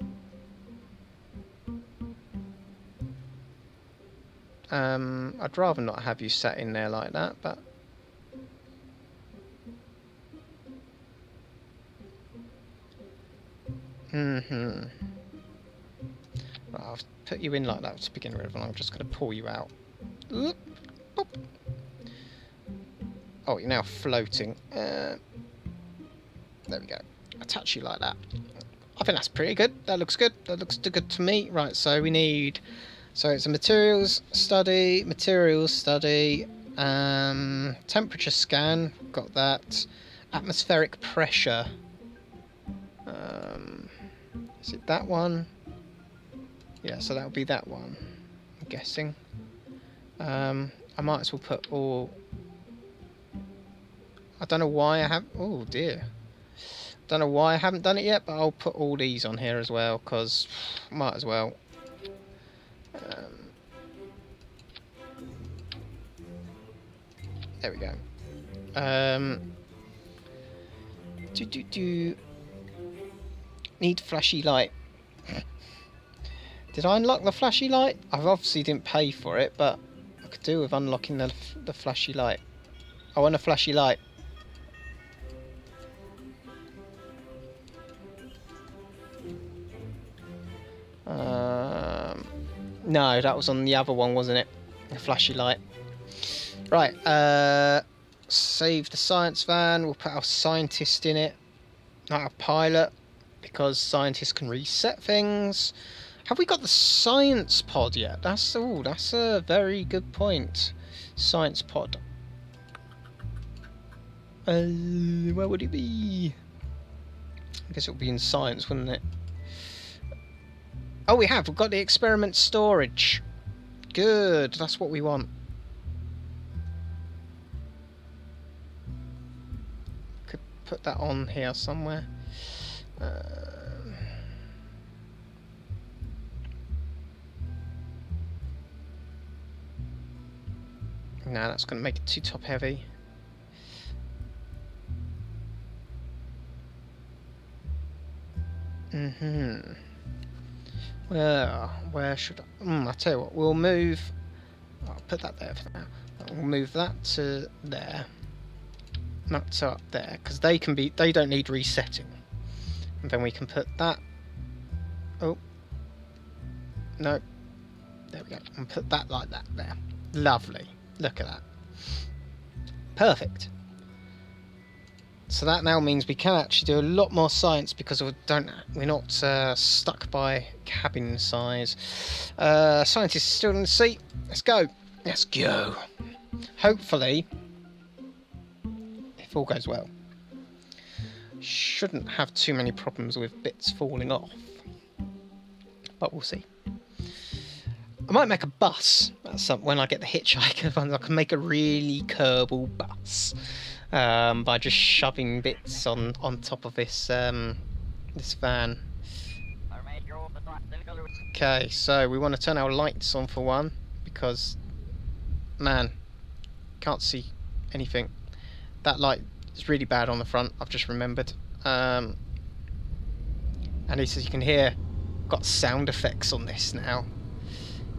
I'd rather not have you sat in there like that, but... Right, I'll put you in like that to begin with, and I'm just going to pull you out. Oop, boop. Oh, you're now floating. There we go. Attach you like that. I think that's pretty good. That looks good. That looks good to me. Right, so we need... So it's a materials study, temperature scan, got that. Atmospheric pressure. Is it that one? Yeah, so that'll be that one, I'm guessing. I might as well put all... I don't know why I have... Oh dear. Don't know why I haven't done it yet, but I'll put all these on here as well, because might as well. There we go. Need flashy light. Did I unlock the flashy light? I obviously didn't pay for it, but I could do with unlocking the flashy light. I want a flashy light. No, that was on the other one, wasn't it? The flashy light. Right, save the science van. We'll put our scientist in it, not our pilot, because scientists can reset things. Have we got the science pod yet? That's a very good point. Science pod. Where would it be? I guess it would be in science, wouldn't it? Oh, we've got the experiment storage. Good, that's what we want. Could put that on here somewhere. No, that's going to make it too top heavy. Well, where should I... I'll tell you what, we'll move... I'll put that there for now. We'll move that to there. That to up there, because they don't need resetting. And then we can put that... Oh. No. There we go. And put that like that there. Lovely. Look at that. Perfect. So that now means we can actually do a lot more science because we're not stuck by cabin size. Scientists still in the seat. Let's go. Let's go. Hopefully, if all goes well, shouldn't have too many problems with bits falling off. But we'll see. I might make a bus. When I get the hitchhiker, I can make a really Kerbal bus. By just shoving bits on top of this this van. Okay, so we want to turn our lights on for one, because man, can't see anything. That light is really bad on the front, I've just remembered. And as you can hear, got sound effects on this now.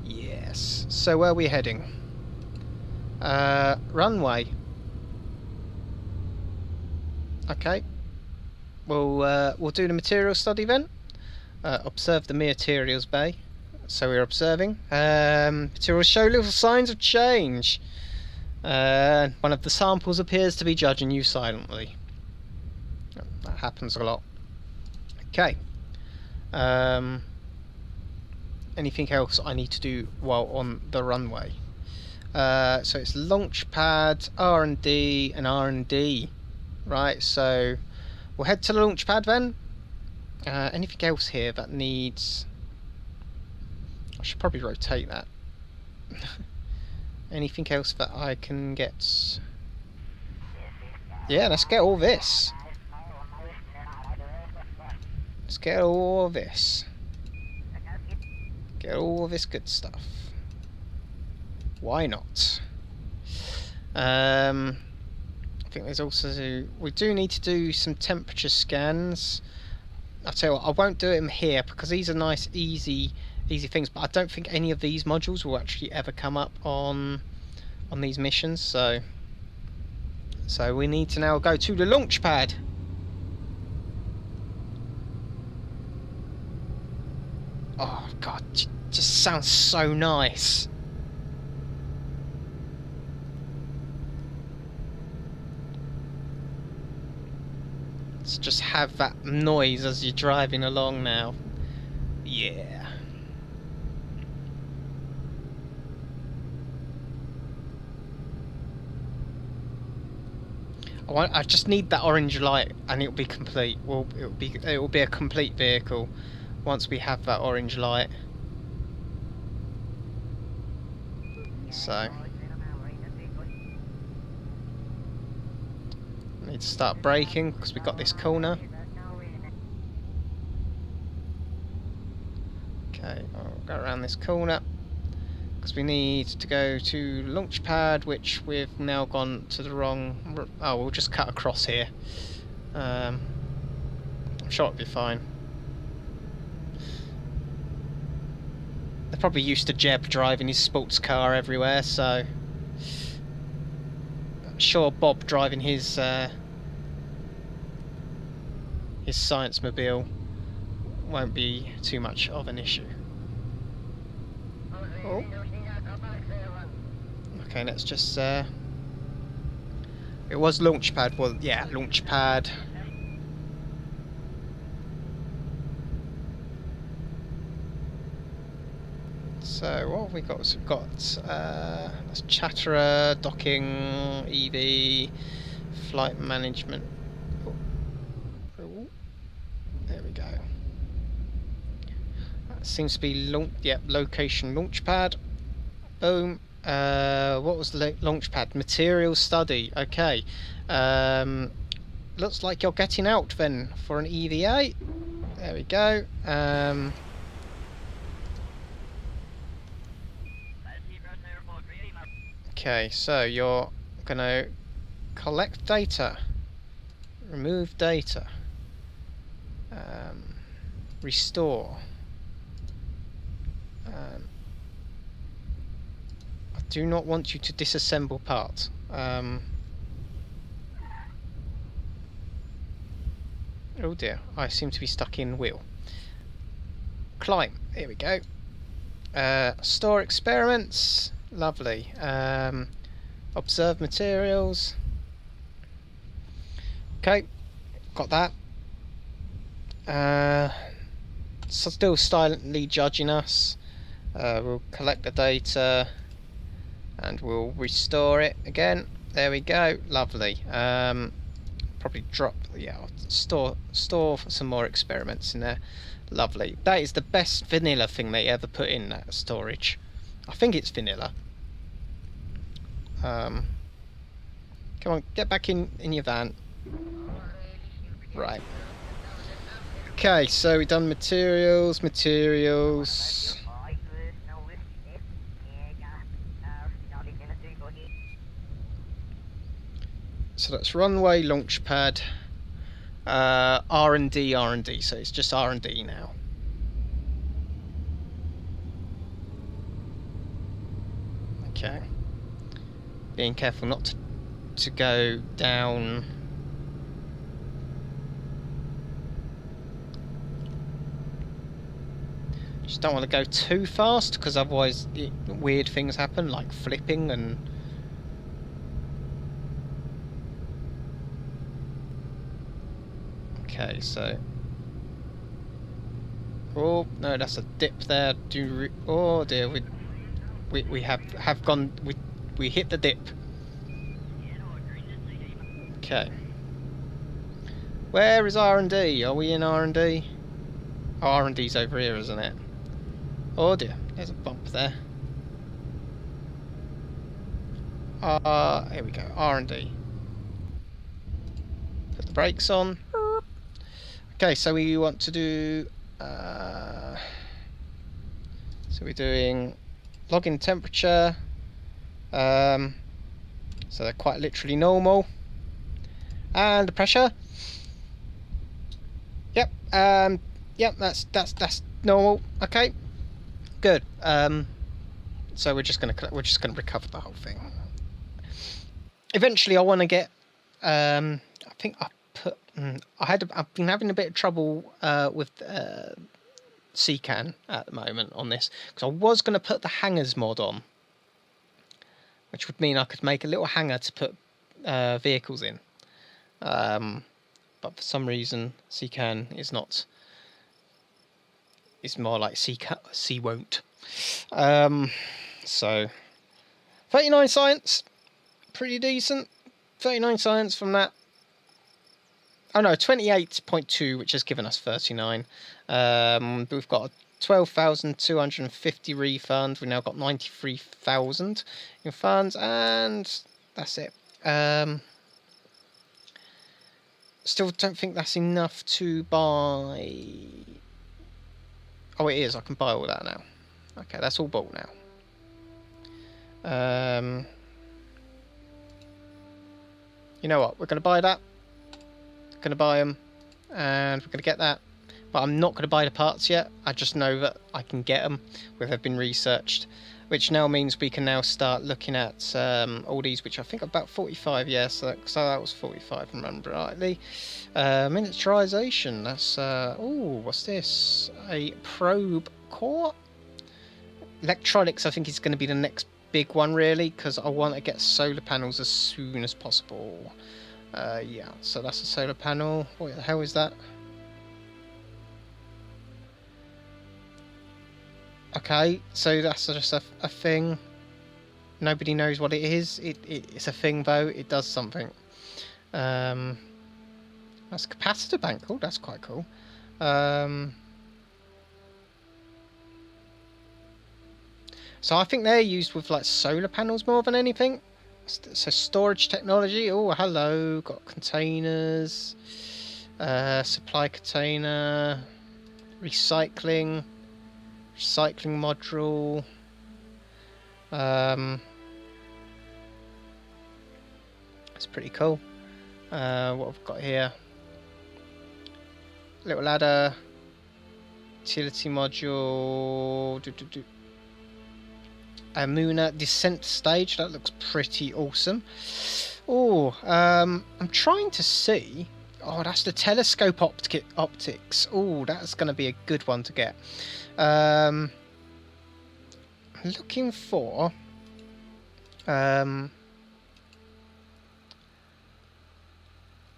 Yes. So where are we heading? Runway. Okay, we'll do the materials study then. Observe the materials bay. So we're observing. Materials show little signs of change. One of the samples appears to be judging you silently. That happens a lot. Okay. Anything else I need to do while on the runway? So it's launch pad, R&D, and R&D. Right, so we'll head to the launch pad then. Anything else here that needs... I should probably rotate that. Anything else that I can get? Yeah, let's get all this. Let's get all this. Get all this good stuff. Why not? I think there's also... We do need to do some temperature scans. I'll tell you what, I won't do it in here because these are nice, easy things, but I don't think any of these modules will actually ever come up on these missions, so we need to now go to the launch pad. Oh god, just sounds so nice. Let's just have that noise as you're driving along now. Yeah. I just need that orange light and it'll be complete. Well, it'll be a complete vehicle once we have that orange light. So need to start braking because we've got this corner. Okay, I'll go around this corner because we need to go to launch pad, which we've now gone to the wrong. Oh, we'll just cut across here. I'm sure it'll be fine. They're probably used to Jeb driving his sports car everywhere, so I'm sure Bob driving his Science-mobile won't be too much of an issue. Oh. Okay, let's just it was launch pad. Well, yeah, launch pad. So what have we got? So we've got that's Chatterer, docking, EV, flight management. Oh. There we go. That seems to be location launch pad. Boom. What was the launch pad? Material study. Okay. Looks like you're getting out then for an EVA. There we go. Okay, so you're gonna collect data, remove data, restore. I do not want you to disassemble parts. Oh dear, I seem to be stuck in wheel. Climb, here we go. Store experiments, lovely. Observe materials. Okay, got that. Still silently judging us. We'll collect the data and we'll restore it again. There we go, lovely. Probably drop, yeah, I'll store some more experiments in there. Lovely. That is the best vanilla thing they ever put in that storage. I think it's vanilla. Come on, get back in your van. Right. Okay, so we've done materials. So that's runway, launch pad, R&D, so it's just R&D now. Okay. Being careful not to go down. Just don't want to go too fast because otherwise weird things happen like flipping and... Okay, so... Oh, no, that's a dip there. Oh dear, we have gone... We hit the dip. Okay. Where is R&D? Are we in R&D? Oh, R&D's over here, isn't it? Oh dear, there's a bump there. Here we go, R&D. Put the brakes on. Okay, so we want to do... so we're doing login temperature. So they're quite literally normal. And the pressure. Yep. Yep. That's normal. Okay. Good. So we're just gonna recover the whole thing. Eventually, I want to get. I think I put. I've been having a bit of trouble with CCAN at the moment on this because I was going to put the hangars mod on, which would mean I could make a little hangar to put vehicles in. But for some reason, CCAN is not. It's more like C won't. So 39 science, pretty decent. 39 science from that. Oh no, 28.2, which has given us 39. We've got 12,250 refunds. We've now got 93,000 in funds, and that's it. Still don't think that's enough to buy. Oh, it is. I can buy all that now. Okay, that's all bought now. You know what? We're going to buy that. Going to buy them, and we're going to get that. But I'm not going to buy the parts yet. I just know that I can get them, where they've been researched, which now means we can now start looking at all these, which I think are about 45. Yeah, so that was 45, remember rightly. Miniaturization. That's oh, what's this? A probe core. Electronics. I think is going to be the next big one, really, because I want to get solar panels as soon as possible. Yeah, so that's a solar panel. What the hell is that? Okay, so that's just a thing. Nobody knows what it is. It's a thing, though. It does something. That's a capacitor bank. Oh, that's quite cool. So I think they're used with like solar panels more than anything. So storage technology. Oh, hello. Got containers. Supply container. Recycling module. That's pretty cool. What I've got here. Little ladder. Utility module. Amuna descent stage. That looks pretty awesome. Oh, I'm trying to see. Oh, that's the telescope optics. Oh, that's going to be a good one to get. Looking for. I'm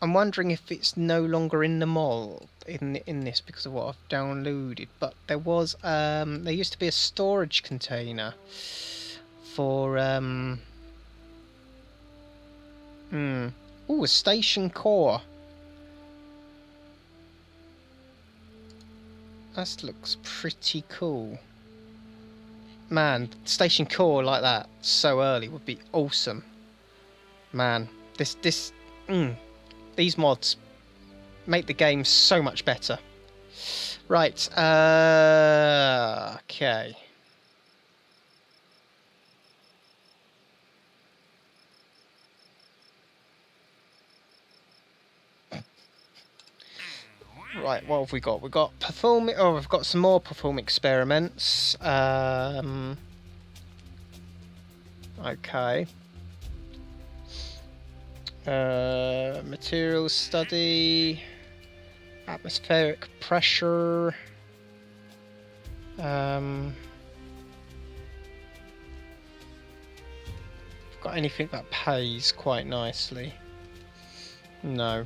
wondering if it's no longer in the mall in this because of what I've downloaded. But there was there used to be a storage container for a station core. That looks pretty cool. Man, station core like that so early would be awesome. Man, these mods make the game so much better. Right, okay. Right, what have we got? We've got performing. Oh, we've got some more perform experiments. Okay. Materials study. Atmospheric pressure. Got anything that pays quite nicely? No.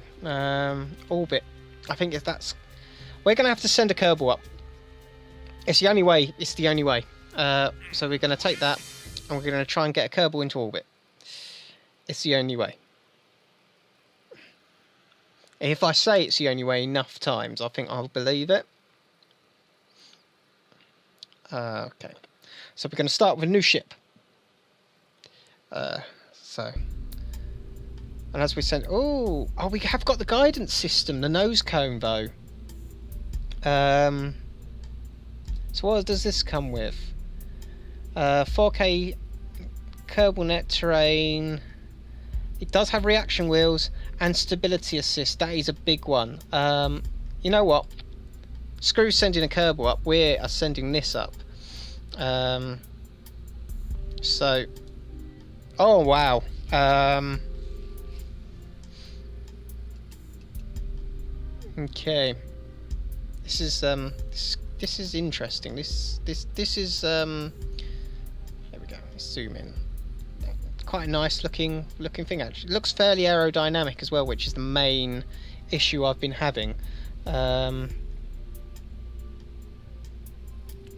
Orbit. I think if that's... We're going to have to send a Kerbal up. It's the only way. It's the only way. So we're going to take that and we're going to try and get a Kerbal into orbit. It's the only way. If I say it's the only way enough times, I think I'll believe it. Okay. So we're going to start with a new ship. And as we said, oh, we have got the guidance system, the nose cone though. So what does this come with? 4K Kerbal net terrain. It does have reaction wheels and stability assist. That is a big one. You know what? Screw sending a Kerbal up. We are sending this up. So, oh wow. Okay, this is this is interesting. This is there we go. Let's zoom in. Quite a nice looking thing actually. It looks fairly aerodynamic as well, which is the main issue I've been having.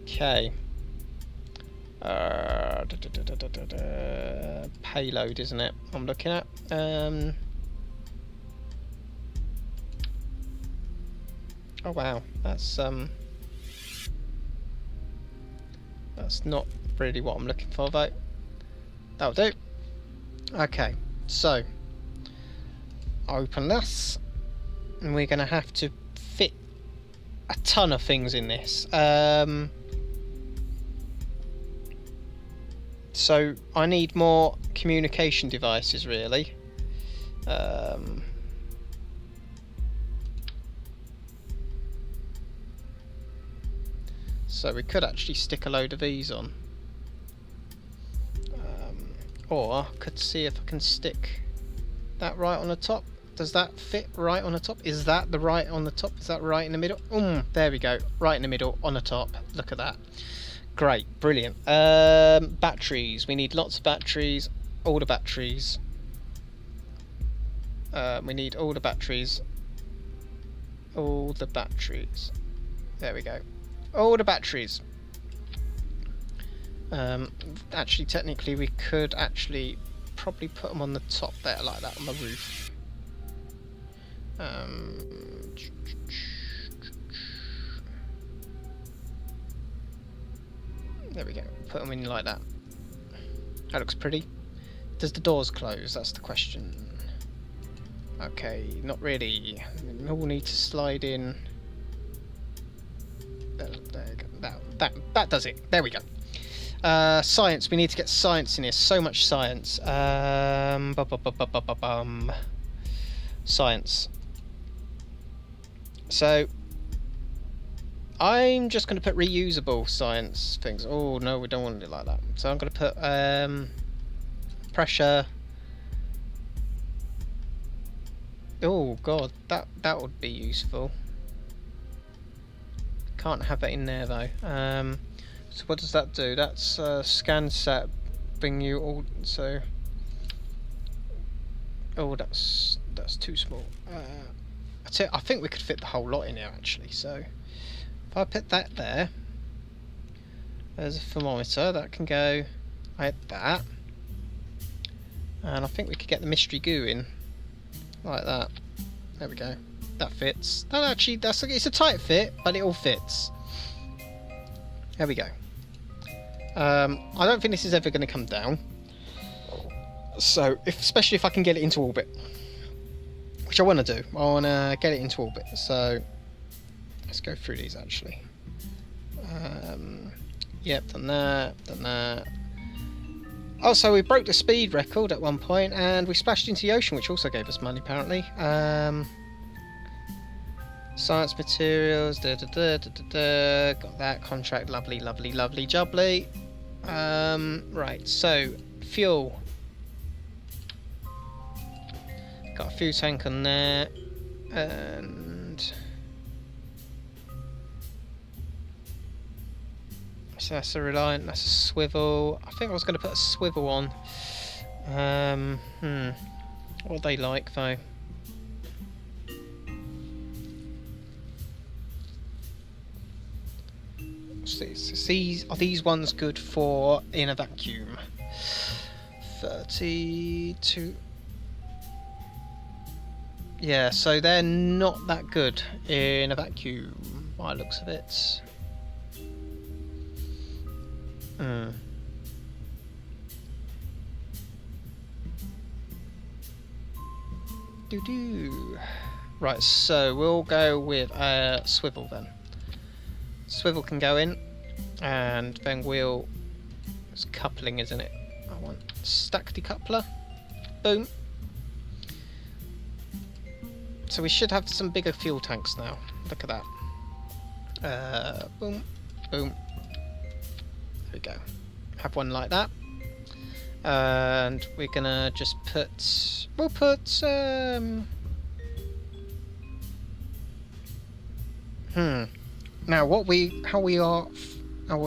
Okay. Payload, isn't it? I'm looking at. Oh wow, that's That's not really what I'm looking for though. That'll do. Okay, so open this, and we're going to have to fit a ton of things in this. So I need more communication devices, really. So we could actually stick a load of these on. Or I could see if I can stick that right on the top. Does that fit right on the top? Is that the right on the top? Is that right in the middle? There we go. Right in the middle on the top. Look at that. Great. Brilliant. Batteries. We need lots of batteries. All the batteries. We need all the batteries. All the batteries. There we go. All the batteries. Actually, technically, we could actually probably put them on the top there, like that, on the roof. There we go. Put them in like that. That looks pretty. Does the doors close? That's the question. Okay, not really. We all need to slide in. There you go. That does it. There we go. Science. We need to get science in here. So much science. Science. So I'm just going to put reusable science things. Oh no, we don't want it like that. So I'm going to put pressure. Oh god, that would be useful. Can't have it in there though. So what does that do? That's scan set, bring you all. So oh, that's too small. I think we could fit the whole lot in here actually. So if I put that there, there's a thermometer that can go. I had that, and I think we could get the mystery goo in like that. There we go. That fits. That actually, it's a tight fit, but it all fits. There we go. I don't think this is ever going to come down. So, especially if I can get it into orbit, which I want to do. I want to get it into orbit. So, let's go through these actually. Yep, done that. Also, we broke the speed record at one point, and we splashed into the ocean, which also gave us money apparently. Science materials, got that contract, lovely, jubbly. Right, so fuel. Got a fuel tank on there, and so that's a Reliant, that's a swivel. I think I was going to put a swivel on. What they like though. Are these ones good for in a vacuum? 32. Yeah, so they're not that good in a vacuum by the looks of it. Right, so we'll go with a swivel then. Swivel can go in, and then we'll. It's coupling, isn't it? I want stack decoupler. Boom. So we should have some bigger fuel tanks now. Look at that. Boom, boom. There we go. Have one like that. And we're gonna just put. We'll put. Now, how we are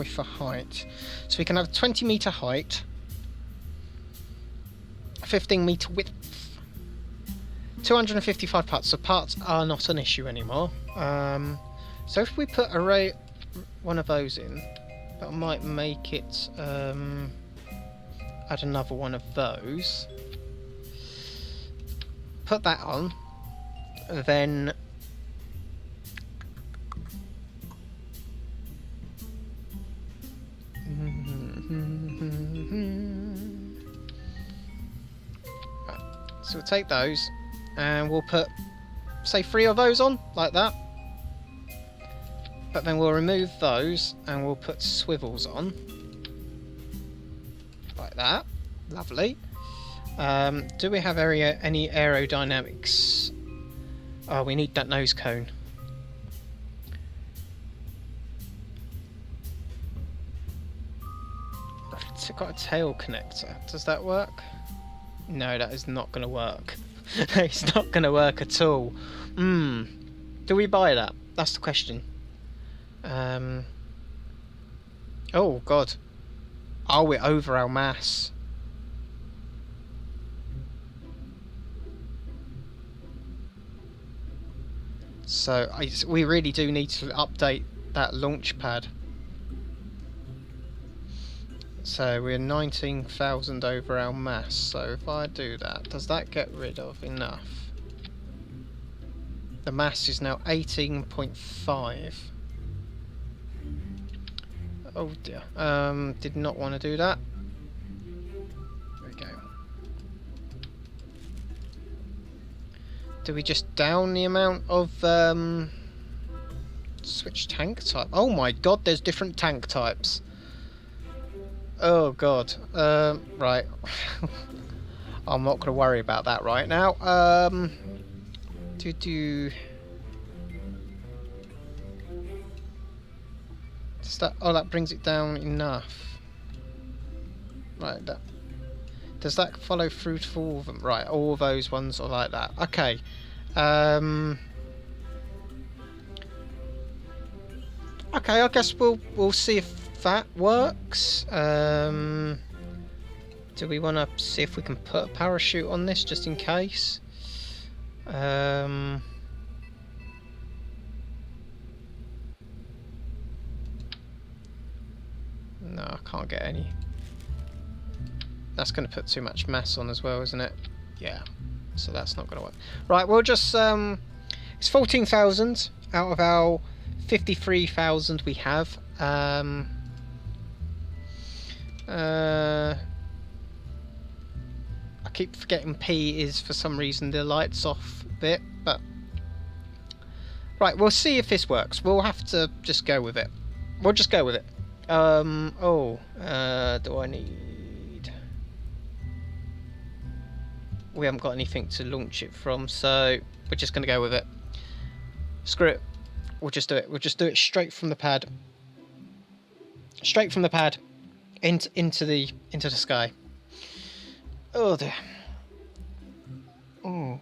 for height? So we can have 20-meter height, 15-meter width, 255 parts. So parts are not an issue anymore. So if we put one of those in, that might make it. Add another one of those. Put that on, then. So we'll take those and we'll put, say, 3 of those on, like that. But then we'll remove those and we'll put swivels on. Like that. Lovely. Do we have any aerodynamics? Oh, we need that nose cone. I've got a tail connector. Does that work? No, that is not going to work. It's not going to work at all. Do we buy that? That's the question. Oh, God. Are we over our mass? So we really do need to update that launch pad. So we're 19,000 over our mass. So if I do that, does that get rid of enough? The mass is now 18.5. Oh dear. Did not want to do that. There we go. Do we just down the amount of switch tank type? Oh my god, there's different tank types. Oh god. Right. I'm not going to worry about that right now. That brings it down enough. Right, does that follow through to all of them? Right, all of those ones are like that. Okay. Okay, I guess we'll see if that works. Do we want to see if we can put a parachute on this just in case? No, I can't get any. That's going to put too much mass on as well, isn't it? Yeah. So that's not going to work. Right, we'll just... it's 14,000 out of our 53,000 we have. I keep forgetting P is, for some reason, the lights off bit, but... Right, we'll see if this works. We'll have to just go with it. We'll just go with it. Do I need... We haven't got anything to launch it from, so we're just going to go with it. Screw it. We'll just do it. We'll just do it straight from the pad. Straight from the pad into the sky. Oh dear. Oh.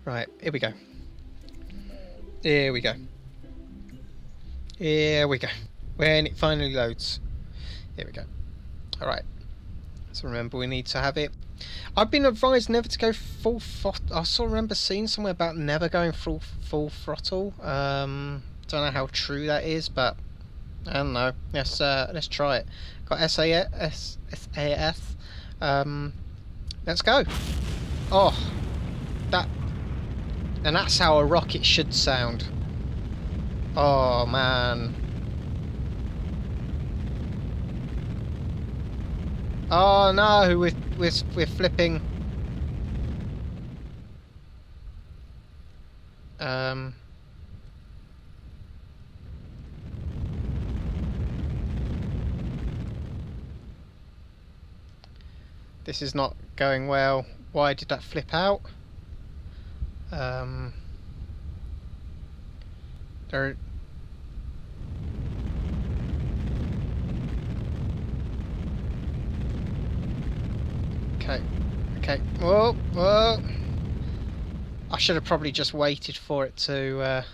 Right, here we go. Here we go. Here we go. When it finally loads. Here we go. Alright. So remember, we need to have it. I've been advised never to go full throttle. I still remember seeing somewhere about never going full throttle. Don't know how true that is, but I don't know. Let's try it. Got SAS. Let's go. Oh, and that's how a rocket should sound. Oh man. Oh no, we're flipping. This is not going well. Why did that flip out? There. Okay. Whoa. I should have probably just waited for it to.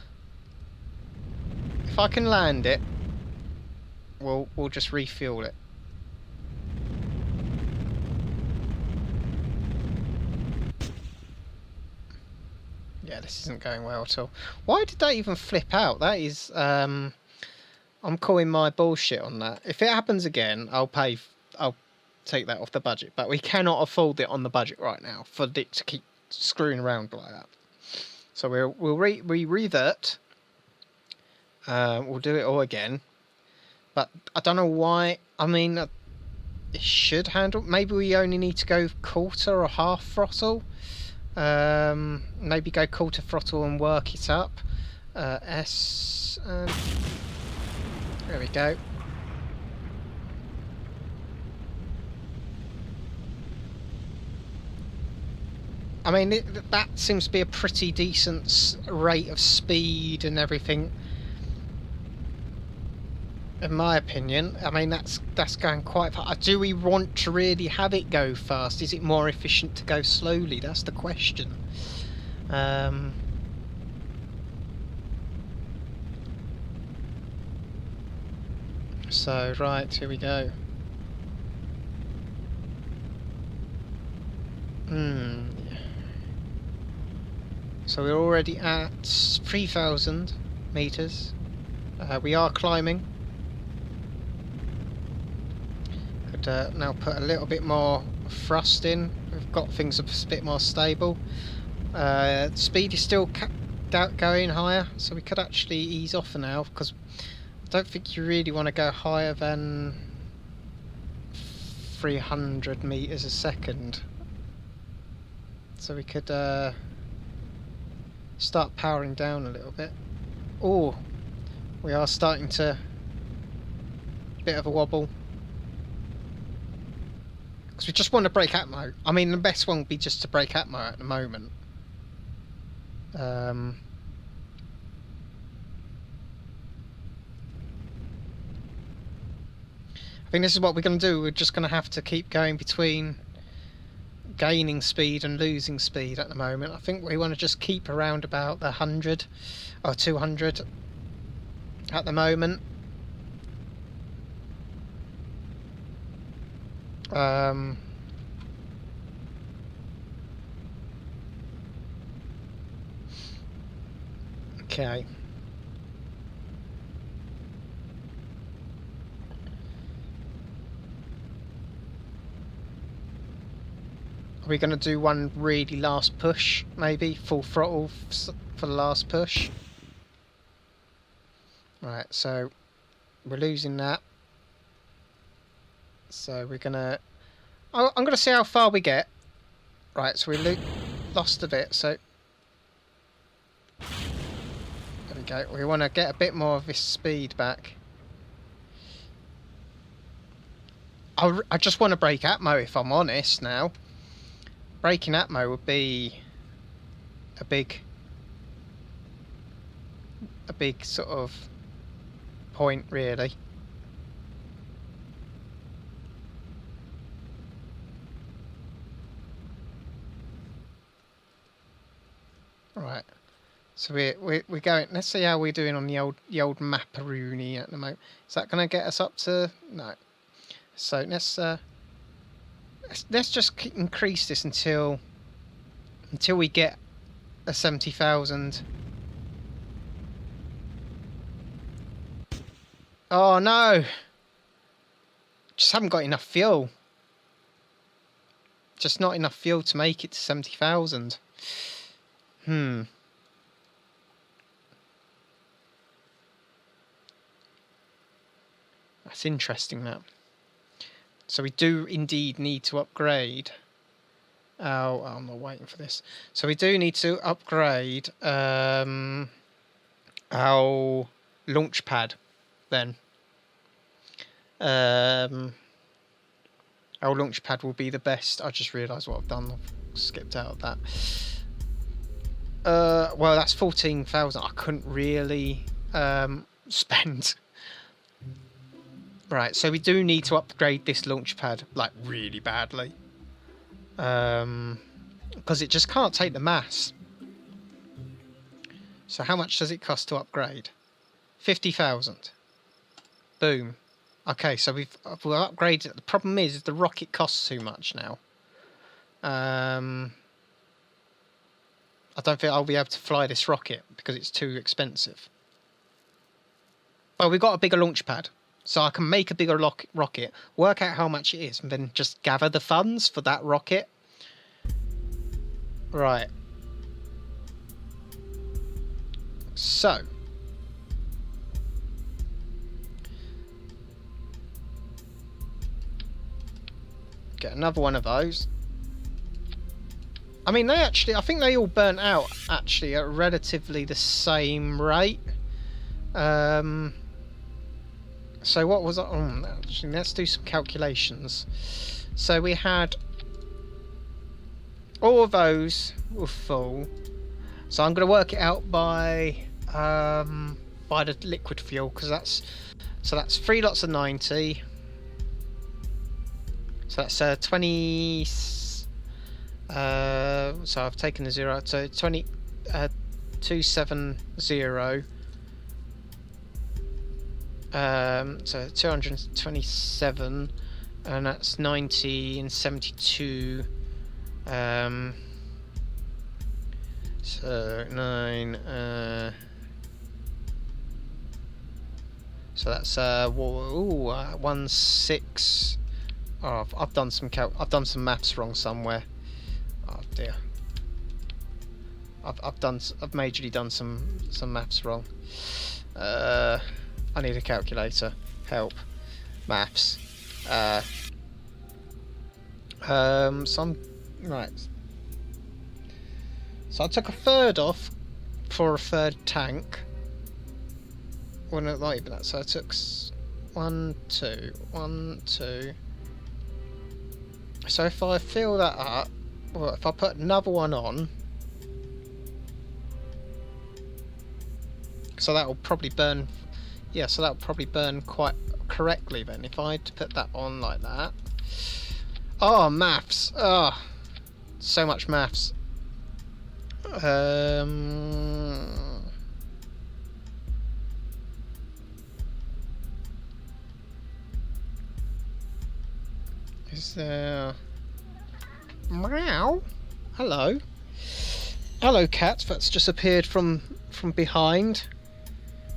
If I can land it, we'll just refuel it. Yeah, this isn't going well at all. Why did that even flip out? That is, I'm calling my bullshit on that. If it happens again, I'll take that off the budget. But we cannot afford it on the budget right now for it to keep screwing around like that. So we'll revert. We'll do it all again. But I don't know why. I mean, it should handle. Maybe we only need to go quarter or half throttle. Maybe go quarter throttle and work it up. S. There we go. I mean, that seems to be a pretty decent rate of speed and everything, in my opinion. I mean, that's going quite fast. Do we want to really have it go fast? Is it more efficient to go slowly? That's the question. So, right, here we go. So we're already at 3,000 meters. We are climbing. Could now put a little bit more thrust in. We've got things a bit more stable. Speed is still going higher, so we could actually ease off now, because I don't think you really want to go higher than 300 meters a second. So we could start powering down a little bit. Oh, we are starting to bit of a wobble, because we just want to break atmo. I mean, the best one would be just to break atmo at the moment. I think this is what we're going to do. We're just going to have to keep going between gaining speed and losing speed at the moment. I think we want to just keep around about the 100 or 200 at the moment. Okay. Are we going to do one really last push, maybe? Full throttle for the last push? Right, so we're losing that. So we're going to... I'm going to see how far we get. Right, so we lost a bit, so... There we go. We want to get a bit more of this speed back. I just want to break atmo, if I'm honest, now. Breaking atmo would be a big sort of point, really. Right, so we're going. Let's see how we're doing on the old Maparoonie at the moment. Is that going to get us up to? No. So let's just increase this until we get a 70,000. Oh no! Just haven't got enough fuel. Just not enough fuel to make it to 70,000. That's interesting, that. So we do indeed need to upgrade. Oh, I'm not waiting for this. So we do need to upgrade our launch pad then. Our launch pad will be the best. I just realised what I've done. I've skipped out of that. Well, that's 14,000. I couldn't really spend. Right, so we do need to upgrade this launch pad, like, really badly. Because it just can't take the mass. So how much does it cost to upgrade? 50,000. Boom. Okay, so we've upgraded it. The problem is the rocket costs too much now. I don't think I'll be able to fly this rocket because it's too expensive. Well, we've got a bigger launch pad. So I can make a bigger rocket, work out how much it is, and then just gather the funds for that rocket. Right. So. Get another one of those. I mean, I think they all burnt out actually at relatively the same rate. So what was it? Actually, let's do some calculations. So we had all of those were full. So I'm going to work it out by the liquid fuel, because that's 3 lots of 90. So that's 20. So I've taken the 0. So 20. 270. So 227, and that's 90 and 72. So 9. So that's 16. Oh, I've done some maths wrong somewhere. Oh dear. I've majorly done some maths wrong. I need a calculator. Help. Maths. So I'm right. So I took a third off for a third tank. Well, not even that. So I took 1, 2, 1, 2. So if I fill that up, well, if I put another one on, so that will probably burn. Yeah, so that will probably burn quite correctly then. If I had to put that on like that. Oh, maths. Oh, so much maths. Is there... Meow? Hello. Hello, cat. That's just appeared from behind.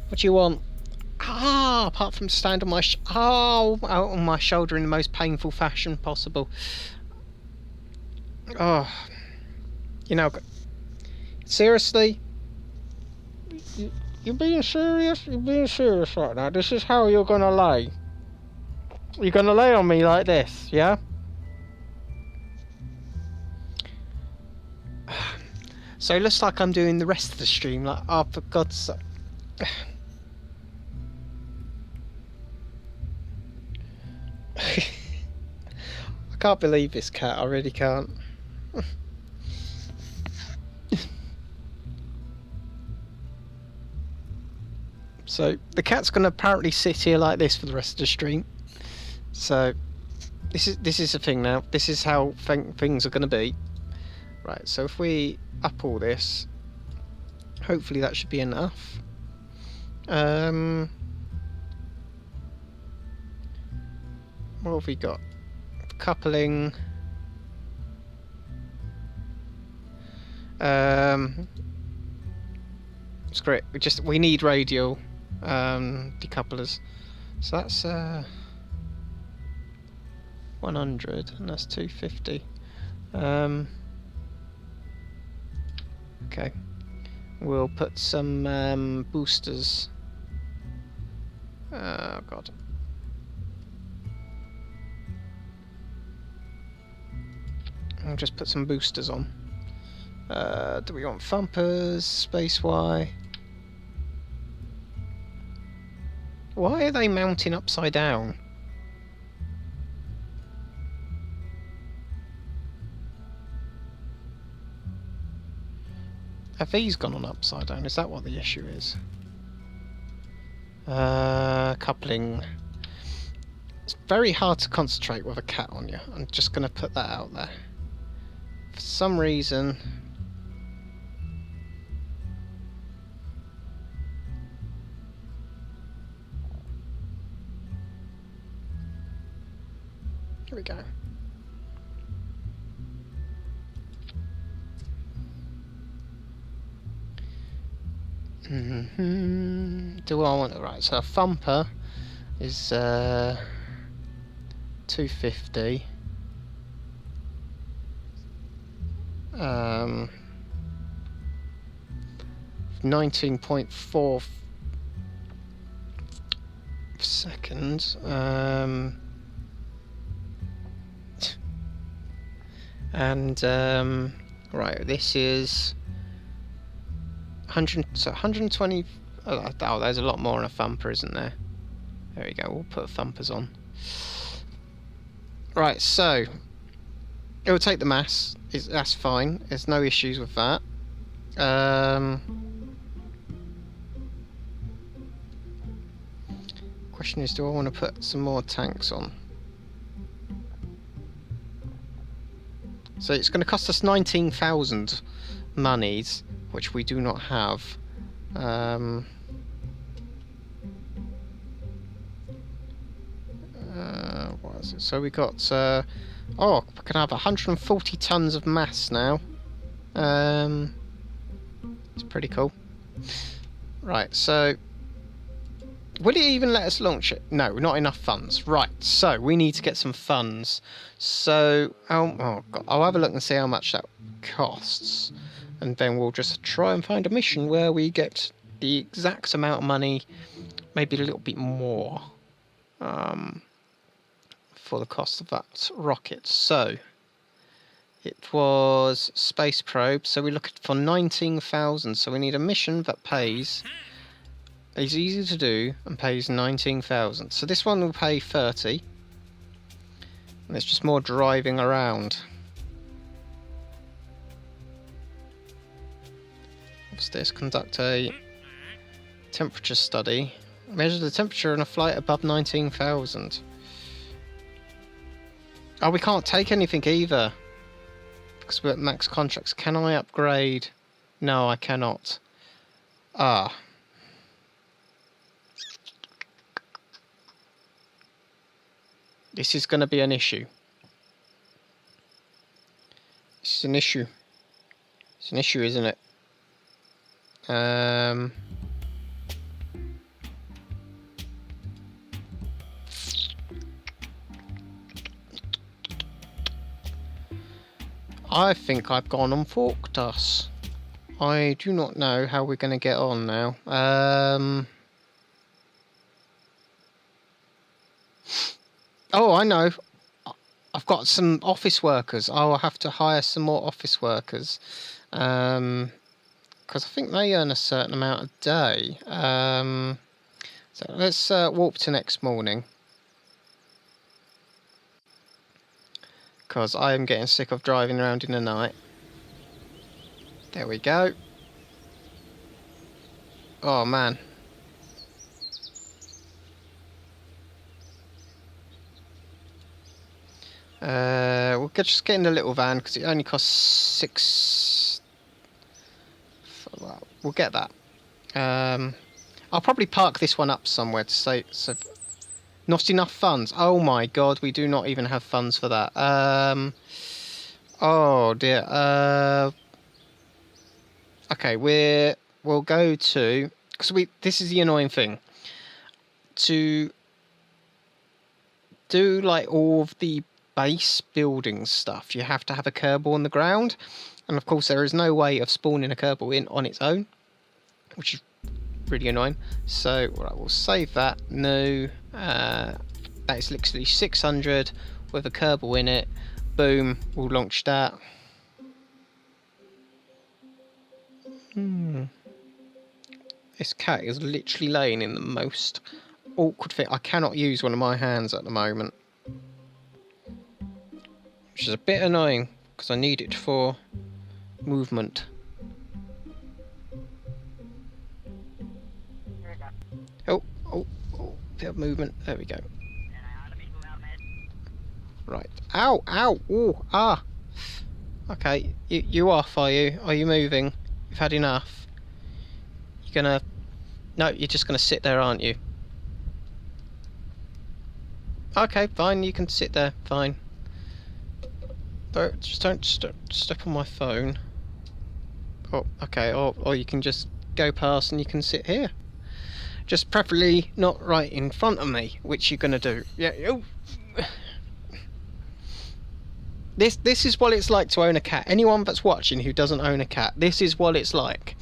What do you want? Ah, apart from stand on my out on my shoulder in the most painful fashion possible. Oh, you know, seriously? You're being serious? You're being serious right now? This is how you're gonna lay? You're gonna lay on me like this, yeah? So it looks like I'm doing the rest of the stream like, oh, for God's sake. I can't believe this cat, I really can't. So the cat's gonna apparently sit here like this for the rest of the stream. So this is the thing now. This is how things are gonna be. Right, so if we up all this, hopefully that should be enough. What have we got? Coupling. It's great. We need radial decouplers. So that's 100, and that's 250. Okay, we'll put some boosters. Oh God. I'll just put some boosters on. Do we want thumpers? Space Y? Why are they mounting upside down? Have these gone on upside down? Is that what the issue is? Coupling. It's very hard to concentrate with a cat on you. I'm just going to put that out there. For some reason... Here we go. Do I want it right? So a thumper is 250. 19.4 seconds. And right, this is 100. So 120. Oh, there's a lot more on a thumper, isn't there? There we go. We'll put thumpers on. Right, so it will take the mass. That's fine. There's no issues with that. Question is, do I want to put some more tanks on? So it's going to cost us 19,000 monies, which we do not have. What is it? So we got oh, we can have 140 tons of mass now. It's pretty cool. Right, so will it even let us launch it? No, not enough funds. Right, so we need to get some funds. So oh God, I'll have a look and see how much that costs, and then we'll just try and find a mission where we get the exact amount of money, maybe a little bit more, for the cost of that rocket. So it was space probe, so we're looking for 19,000. So we need a mission that pays, is easy to do and pays 19,000. So this one will pay 30. And it's just more driving around. What's this? Conduct a temperature study. Measure the temperature in a flight above 19,000. Oh, we can't take anything either, because we're at max contracts. Can I upgrade? No, I cannot. Ah. This is going to be an issue. This is an issue. It's an issue, isn't it? I think I've gone and forked us. I do not know how we're going to get on now. Oh, I know. I've got some office workers. I'll have to hire some more office workers. Because I think they earn a certain amount a day. So let's warp to next morning. Because I am getting sick of driving around in the night. There we go. Oh man. We'll just get in the little van because it only costs 6. Well, we'll get that. I'll probably park this one up somewhere to say. So, not enough funds. Oh my god, we do not even have funds for that. Oh dear. Okay, we'll go to, because this is the annoying thing. To do like all of the base building stuff, you have to have a Kerbal on the ground, and of course there is no way of spawning a Kerbal in on its own, which is really annoying. So right, we'll save that. No, that is literally 600 with a Kerbal in it. Boom, we'll launch that. This cat is literally laying in the most awkward thing. I cannot use one of my hands at the moment, which is a bit annoying because I need it for movement. Oh, bit of movement. There we go. Right. Ow, ow, ooh, ah. Okay, you off, are you? Are you moving? You've had enough. You're gonna... No, you're just gonna sit there, aren't you? Okay, fine, you can sit there, fine. Just don't step on my phone. Oh, okay, or you can just go past and you can sit here. Just preferably not right in front of me, which you're gonna do. Yeah. Oh. This is what it's like to own a cat. Anyone that's watching who doesn't own a cat, this is what it's like.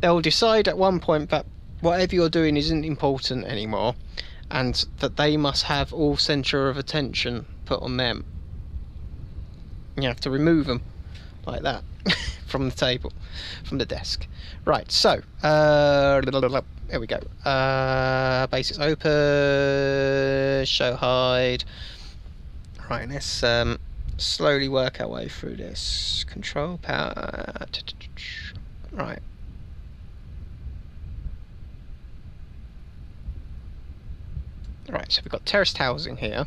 They'll decide at one point that whatever you're doing isn't important anymore, and that they must have all centre of attention put on them. You have to remove them like that from the table, from the desk. Right, so there we go. Basics open, show hide. Right, let's slowly work our way through this. Control power. Right. Right, so we've got terraced housing here.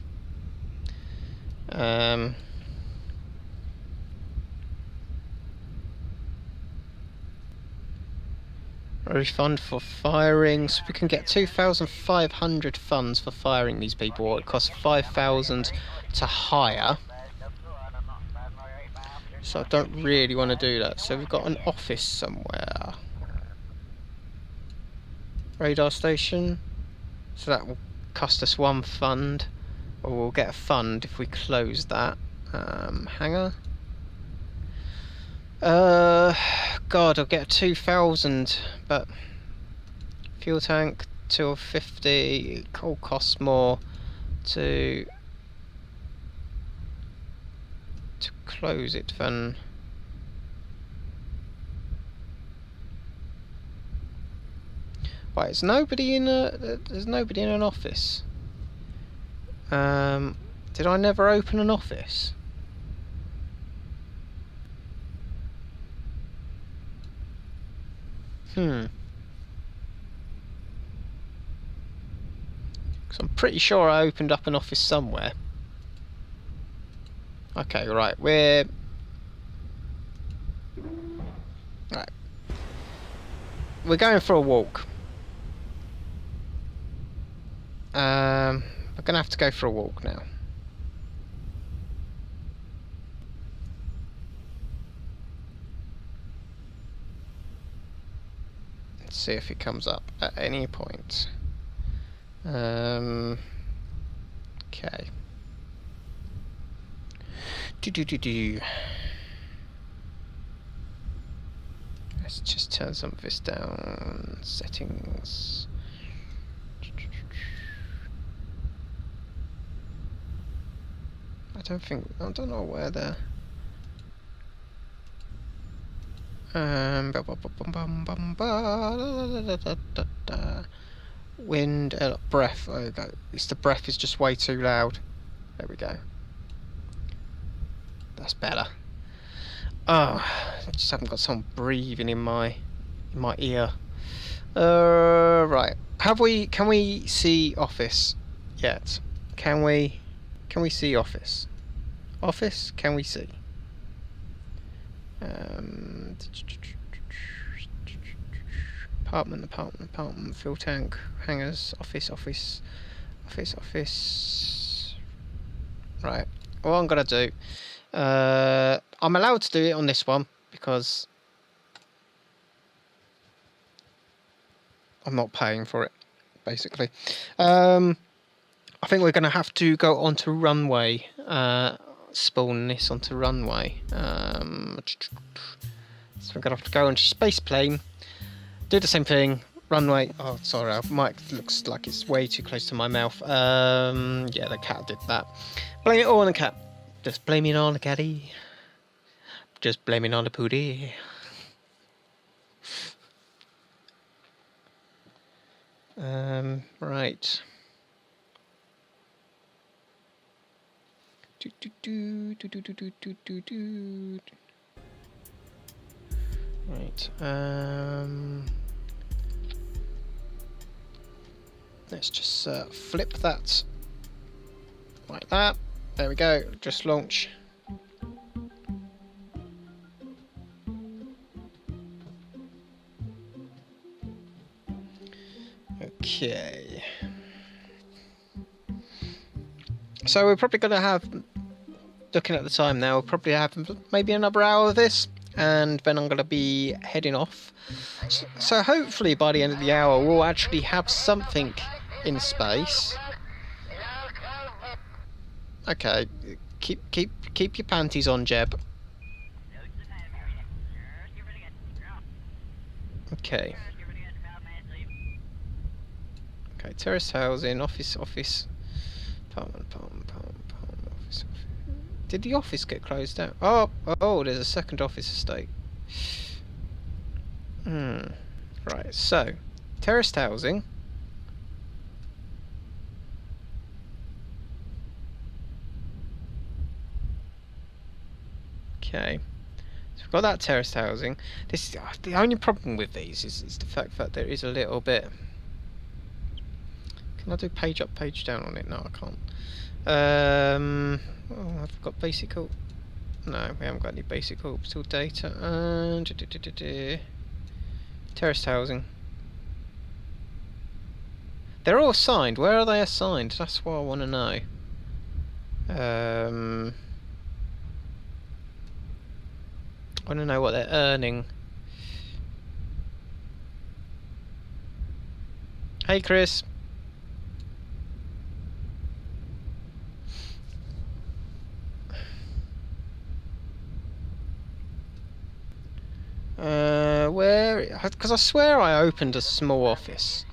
Refund for firing, so we can get 2,500 funds for firing these people, or it costs 5,000 to hire. So I don't really want to do that. So we've got an office somewhere. Radar station. So that will cost us 1 fund, or we'll get a fund if we close that. Hangar. God, I'll get 2,000, but fuel tank 250. It all costs more to close it than. Right, there's nobody in an office. Did I never open an office? Because I'm pretty sure I opened up an office somewhere. Okay, right, we're going for a walk. We're gonna have to go for a walk now. Let's see if it comes up at any point. Okay. Let's just turn some of this down. Settings. I don't know where the wind, breath. There we go. At least the breath is just way too loud. There we go. That's better. Oh, I just haven't got someone breathing in my ear. Right. Can we see office yet? Can we see office? Office, can we see? Apartment, fuel tank, hangars, office. Right. What I'm gonna do, I'm allowed to do it on this one because I'm not paying for it, basically. I think we're gonna have to go onto runway. Spawn this onto runway. So we're gonna have to go onto space plane, do the same thing. Runway. Oh, sorry, our mic looks like it's way too close to my mouth. Yeah, the cat did that. Blame it all on the cat. Just blame it on the catty. Just blame it on the pootie. Right. Right. Let's just flip that like that. There we go. Just launch. Okay. So we're probably going to have, looking at the time now, we'll probably have maybe another hour of this, and then I'm going to be heading off. So hopefully by the end of the hour we'll actually have something in space. Okay, keep your panties on, Jeb. Okay. Okay, terrace housing, office, apartment, office. Did the office get closed down? Oh, oh, there's a second office estate. Right, so terraced housing. Okay, so we've got that terraced housing. This the only problem with these is the fact that there is a little bit. Can I do page up, page down on it? No, I can't. Oh, I've got basic. No, we haven't got any basic orbital data. Terraced housing. They're all assigned. Where are they assigned? That's what I want to know. I want to know what they're earning. Hey, Chris. Where? Because I swear I opened a small office.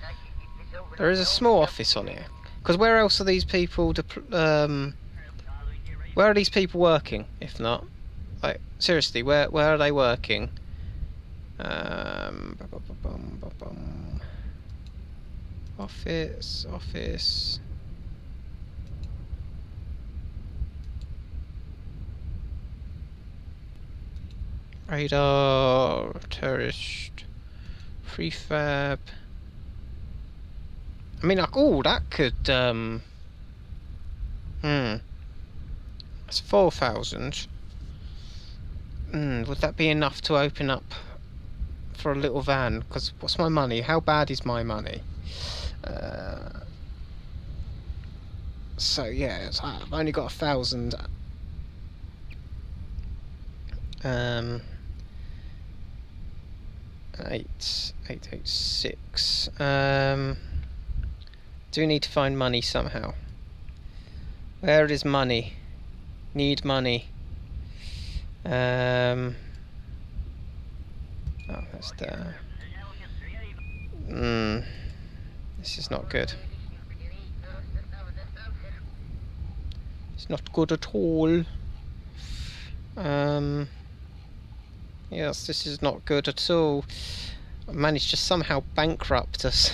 There is a small office on here. Because where else are these people? Where are these people working? If not, like seriously, where are they working? Office. Radar, terrorist, prefab. I mean, like, oh, that could, That's 4,000. Would that be enough to open up for a little van? Because what's my money? How bad is my money? So yeah, I've only got 1,000. 886. Do need to find money somehow. Where is money? Need money. Oh, that's there. This is not good. It's not good at all. Yes, this is not good at all. I managed to somehow bankrupt us.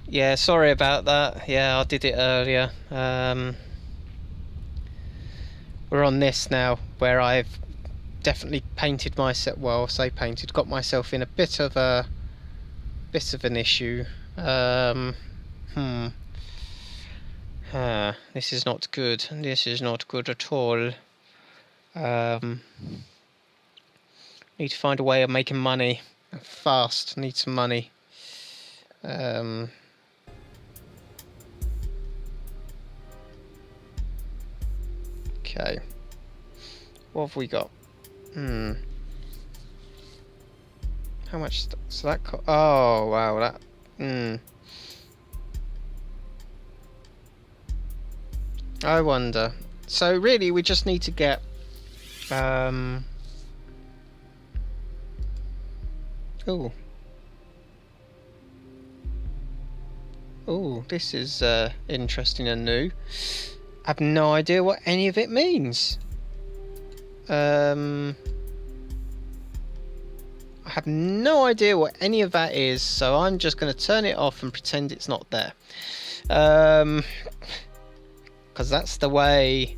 Yeah, sorry about that. Yeah, I did it earlier. We're on this now, where I've definitely painted myself. Well, I say painted, got myself in a bit of an issue. This is not good. This is not good at all. Need to find a way of making money. Fast. Need some money. Okay. What have we got? How much? So that. Oh wow, that. I wonder. So really, we just need to get. Oh. Oh, this is interesting and new. I have no idea what any of it means. I have no idea what any of that is, so I'm just going to turn it off and pretend it's not there. Because that's the way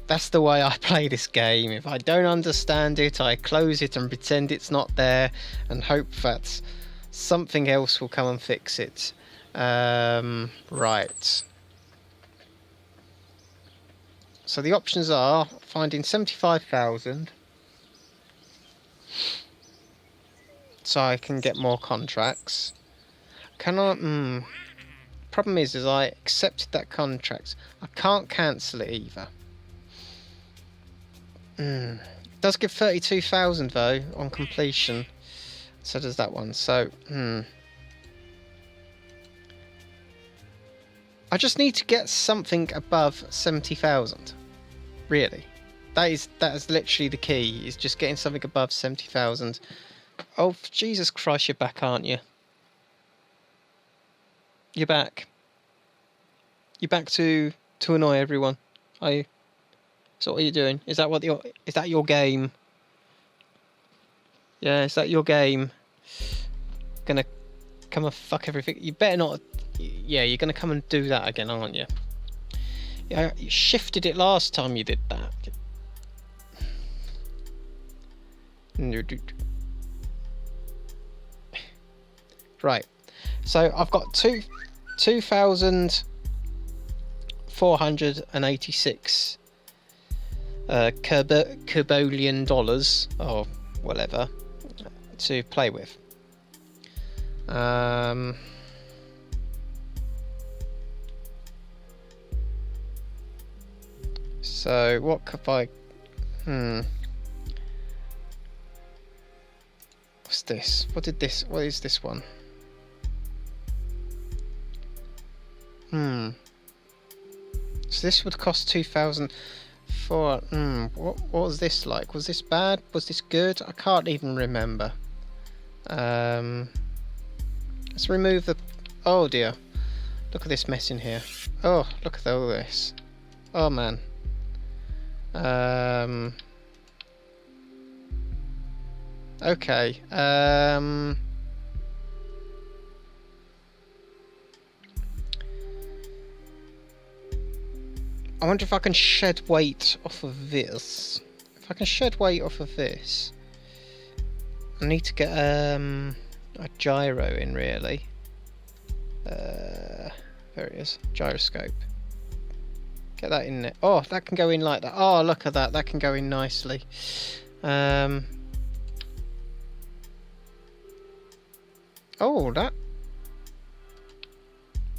I play this game. If I don't understand it, I close it and pretend it's not there and hope that something else will come and fix it. Right. So the options are finding 75,000 so I can get more contracts. Can I? Problem is I accepted that contract. I can't cancel it either. It does give 32,000 though on completion. So does that one. So I just need to get something above 70,000. Really, that is literally the key. Is just getting something above 70,000. Oh Jesus Christ, you're back, aren't you? You're back. You're back to annoy everyone. Are you? So what are you doing? Is that your game? Yeah, is that your game? Gonna come and fuck everything. You better not. Yeah, you're gonna come and do that again, aren't you? Yeah, you shifted it last time you did that. Right. So I've got 2,486 Kerbalian dollars or whatever to play with. So what could I? What's this? What is this one? So this would cost 2,000 for. What was this like? Was this bad? Was this good? I can't even remember. Let's remove the. Oh dear! Look at this mess in here. Oh, look at all this. Oh man. Okay. I wonder if I can shed weight off of this. If I can shed weight off of this, I need to get a gyro in, really. There it is, gyroscope. Get that in there. Oh, that can go in like that. Oh, look at that. That can go in nicely. Oh, that.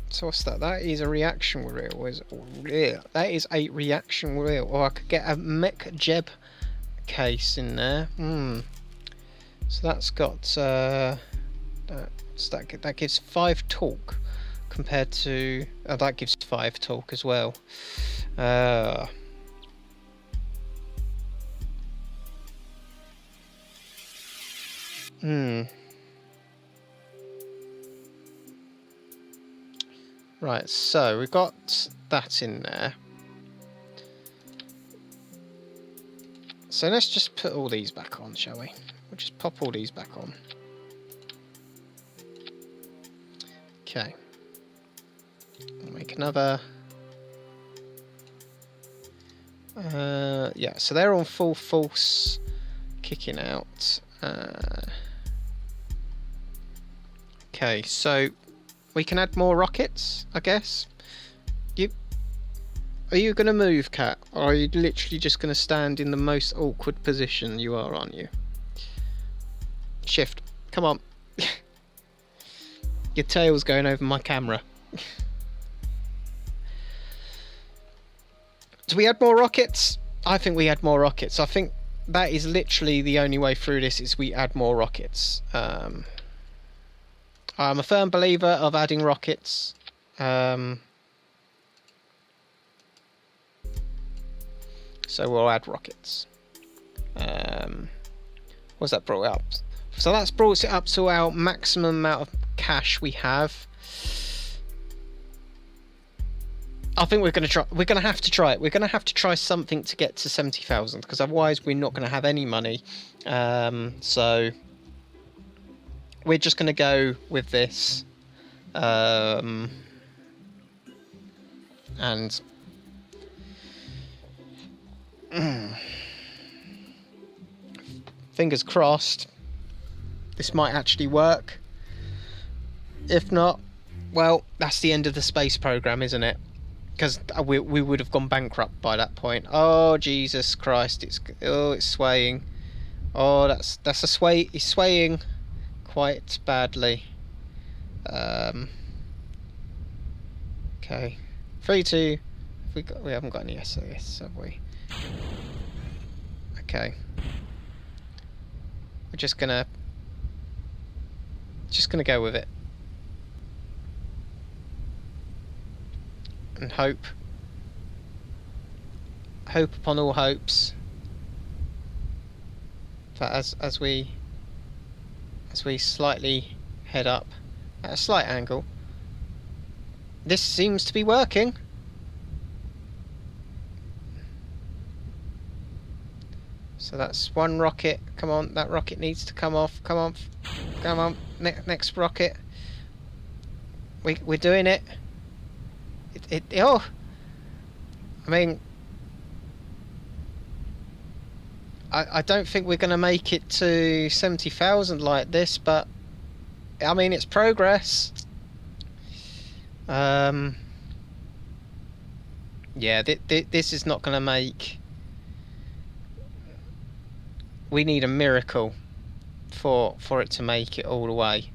So what's that? That is a reaction wheel. That is a reaction wheel. Or I could get a mech jeb case in there. So that's got that gives 5 torque compared to that gives 5 torque as well. Right, so we've got that in there. So let's just put all these back on, shall we? We'll just pop all these back on. Okay. I'll make another. Yeah, so they're on full force, kicking out. Okay, so we can add more rockets, I guess. Are you going to move, Cat? Or are you literally just going to stand in the most awkward position you are, aren't you? Shift. Come on. Your tail's going over my camera. Do we add more rockets? I think we add more rockets. I think that is literally the only way through this, is we add more rockets. I'm a firm believer of adding rockets. So we'll add rockets. What's that brought up? So that's brought it up to our maximum amount of cash we have. I think we're going to try. We're going to have to try it. We're going to have to try something to get to 70,000, because otherwise we're not going to have any money. So we're just going to go with this, and fingers crossed this might actually work. If not, well, that's the end of the space program, isn't it? Because we would have gone bankrupt by that point. Oh Jesus Christ! It's swaying. Oh, that's a sway. It's swaying quite badly. Okay, 3, 2. We haven't got any SAS, have we? Okay. We're just gonna go with it. And hope upon all hopes that as we slightly head up at a slight angle, This seems to be working. So that's one rocket. Come on, that rocket needs to come off. Come on, come on. Next rocket. We're doing it. Oh, I mean, I don't think we're going to make it to 70,000 like this, but I mean, it's progress. Yeah, this is not going to make. We need a miracle for it to make it all the way.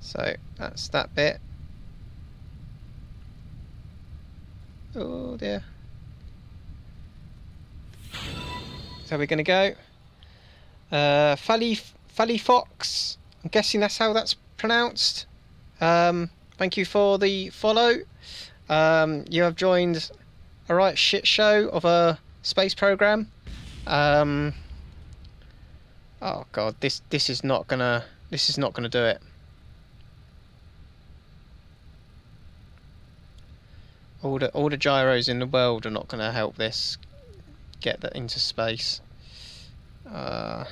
So that's that bit. Oh dear. So we're going to go. Fally Fox. I'm guessing that's how that's pronounced. Thank you for the follow. You have joined a right shit show of a space program. Oh god, this is not gonna do it. All the gyros in the world are not gonna help this get that into space. There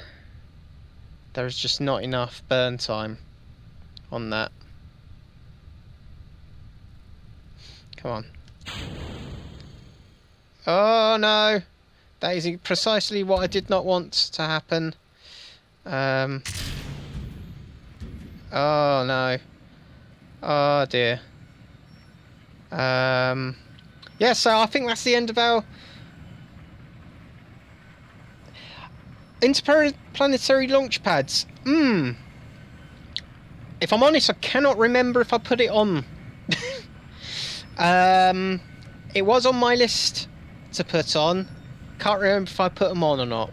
is just not enough burn time on that. Come on. Oh no! That is precisely what I did not want to happen. Oh no. Oh dear. Yeah, so I think that's the end of our interplanetary launch pads. If I'm honest, I cannot remember if I put it on. It was on my list to put on. Can't remember if I put them on or not.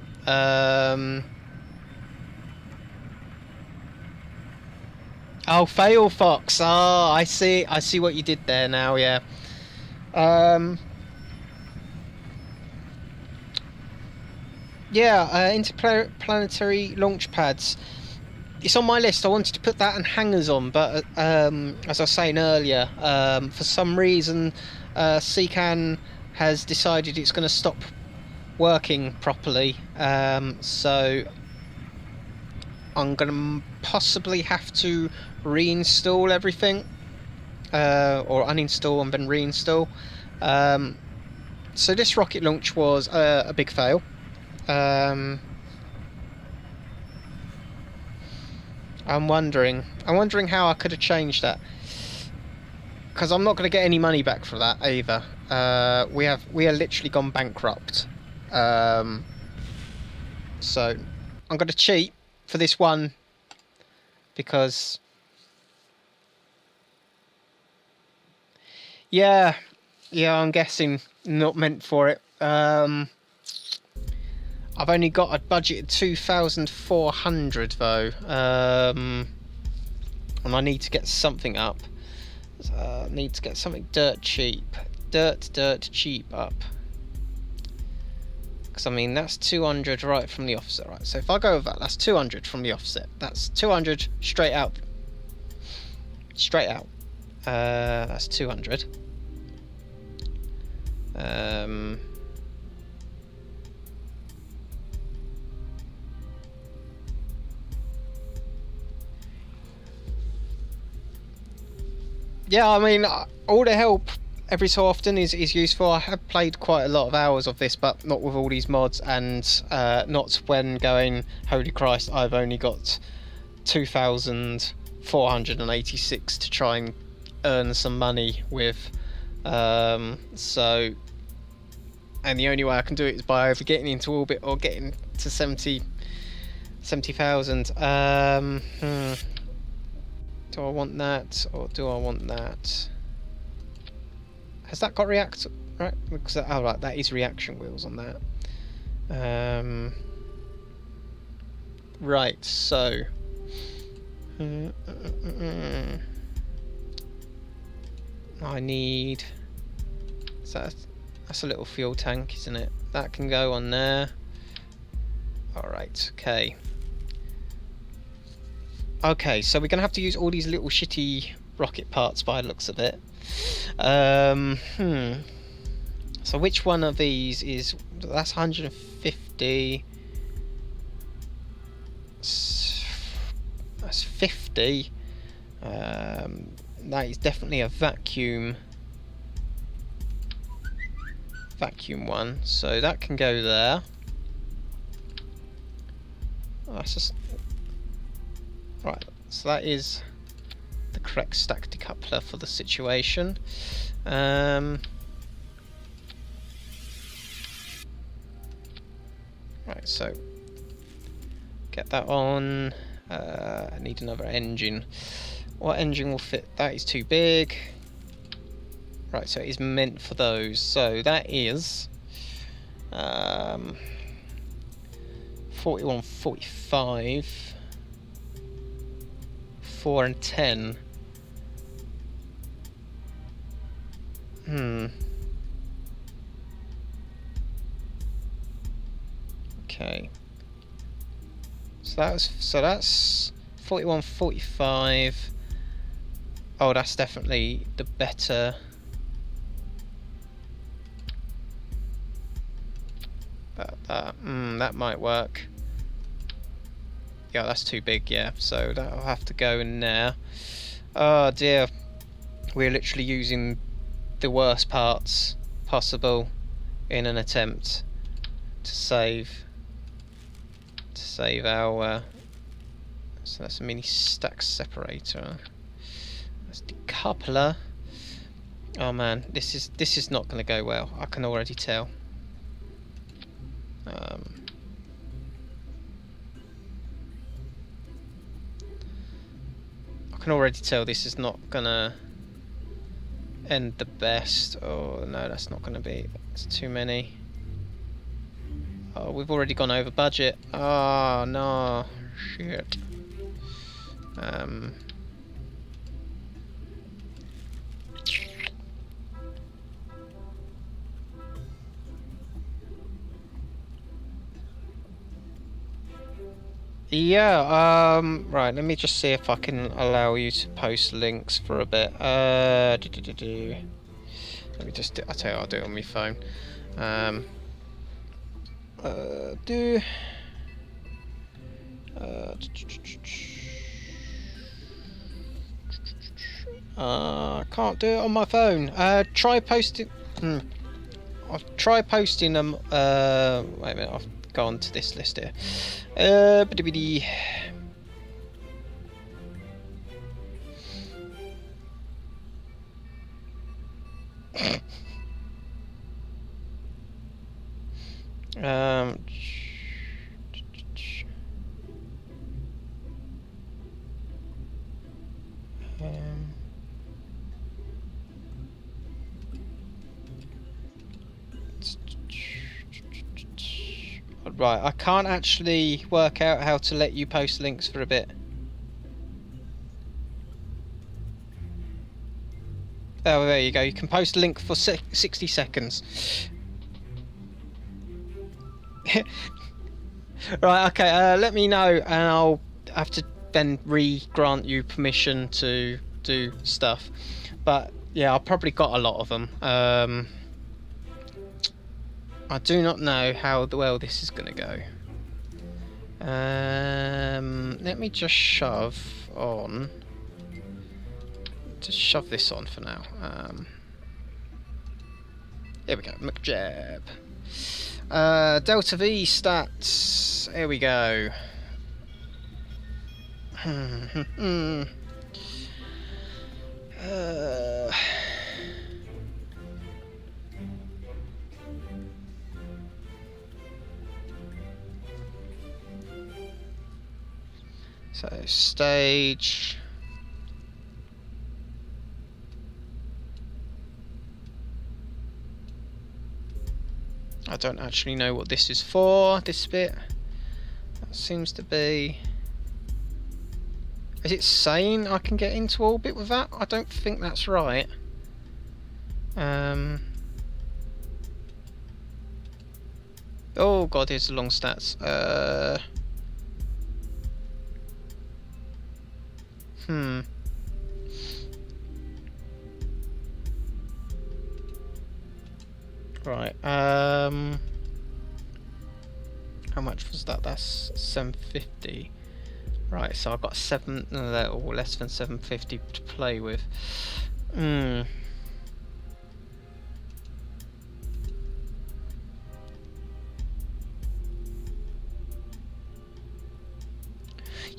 Oh, fail Fox. Oh, I see what you did there now, yeah. Yeah, interplanetary launch pads. It's on my list. I wanted to put that and hangers on, but as I was saying earlier, for some reason, CCAN has decided it's going to stop working properly. So I'm going to possibly have to reinstall everything, or uninstall and then reinstall. So this rocket launch was a big fail. I'm wondering how I could have changed that, because I'm not going to get any money back for that either. We are literally gone bankrupt. So I'm going to cheat for this one, because yeah, I'm guessing not meant for it. I've only got a budget of 2,400 though, and I need to get something up. I need to get something dirt cheap up. Because I mean, that's 200 right from the offset, right? So if I go with that, that's 200 from the offset. That's 200 straight out. That's 200. Yeah, I mean, all the help every so often is useful. I have played quite a lot of hours of this, but not with all these mods, and not when going, holy Christ, I've only got 2,486 to try and earn some money with. So, and the only way I can do it is by either getting into orbit or getting to 70,000. Do I want that, or do I want that? Has that got react? Right, because oh right, that is reaction wheels on that. Right, so I need. So that's a little fuel tank, isn't it? That can go on there. All right, okay. Okay, so we're gonna have to use all these little shitty rocket parts by the looks of it. So which one of these is... That's 150. That's 50. That is definitely a vacuum one, so that can go there. Oh, that's just... Right, so that is the correct stack decoupler for the situation. Right, so get that on. I need another engine. What engine will fit? That is too big. Right, so it is meant for those. So that is 41, 45, 4 and 10. Okay. So that's 41, 45. Oh, that's definitely the better. That might work. Yeah, that's too big, yeah. So that'll have to go in there. Oh dear. We're literally using the worst parts possible in an attempt to save our so that's a mini stack separator. That's decoupler. Oh man, this is not going to go well. I can already tell. I can already tell this is not gonna end the best. Oh no, that's not gonna be. It's too many. Oh, we've already gone over budget. Oh no, shit. Yeah, right, let me just see if I can allow you to post links for a bit. Let me just, I'll tell you, I'll do it on my phone. I can't do it on my phone. Try posting, I'll try posting them, wait a minute, I've gone to this list here. Right, I can't actually work out how to let you post links for a bit. Oh, there you go. You can post a link for 60 seconds. Right, okay, let me know and I'll have to then re-grant you permission to do stuff. But yeah, I've probably got a lot of them. I do not know how well this is going to go. Let me just shove on. Just shove this on for now. Here we go, McJab. Delta V stats. Here we go. So stage. I don't actually know what this is for, this bit. That seems to be... Is it saying I can get into orbit with that? I don't think that's right. Oh god, here's the long stats. Right. How much was that? That's 750. Right. So I've got or less than 750 to play with.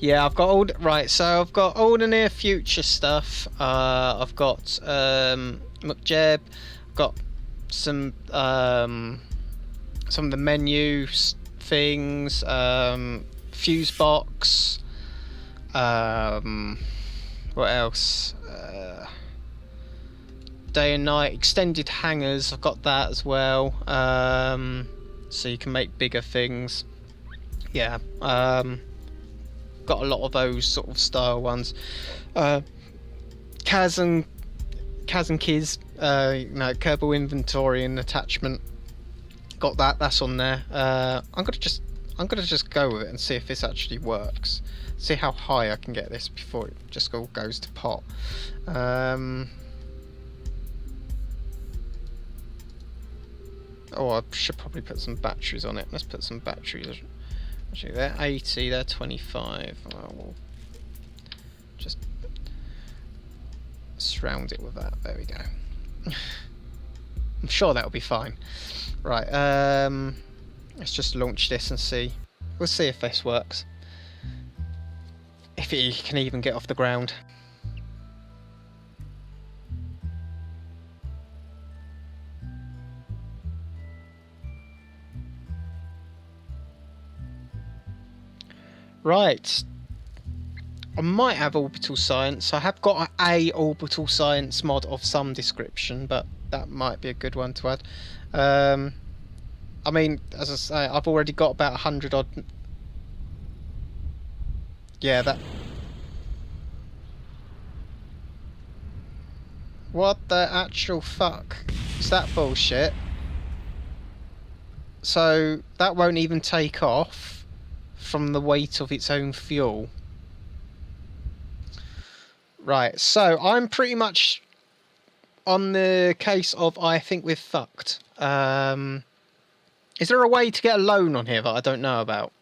Yeah, I've got so I've got all the near future stuff. I've got McJeb, I've got some of the menu things, fuse box, what else? Day and night extended hangers, I've got that as well. So you can make bigger things. Yeah. Got a lot of those sort of style ones. Kaz and Kiz, Kerbal inventory and attachment. Got that. That's on there. I'm gonna just go with it and see if this actually works. See how high I can get this before it just all goes to pot. Oh, I should probably put some batteries on it. Let's put some batteries. Actually, they're 80, they're 25. Well, we'll just surround it with that. There we go. I'm sure that'll be fine. Right, let's just launch this and see. We'll see if this works. If it can even get off the ground. Right, I might have orbital science. I have got a orbital science mod of some description, but that might be a good one to add. I mean, as I say, I've already got about 100 odd. Yeah, that. What the actual fuck is that bullshit? So that won't even take off from the weight of its own fuel. Right, so I'm pretty much on the case of I think we're fucked. Is there a way to get a loan on here that I don't know about?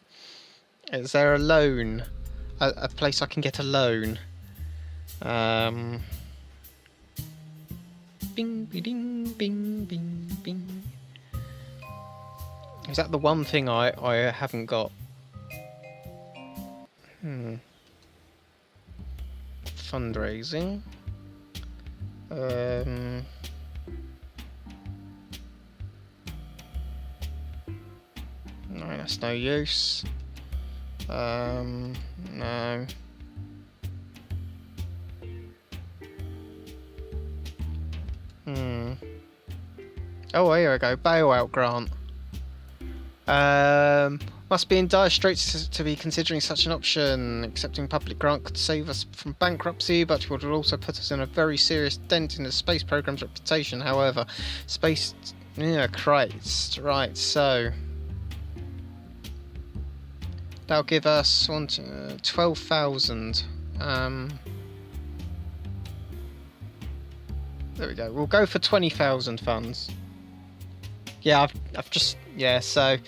Is there a loan? A place I can get a loan? Bing, bing, bing, bing, bing. Is that the one thing I haven't got? Fundraising. No, that's no use. No. Oh, here we go. Bailout grant. Must be in dire straits to be considering such an option. Accepting public grant could save us from bankruptcy, but it would also put us in a very serious dent in the space program's reputation. However, space... Yeah, Christ. Right, so... that'll give us 12,000. There we go. We'll go for 20,000 funds. Yeah, I've just... Yeah, so...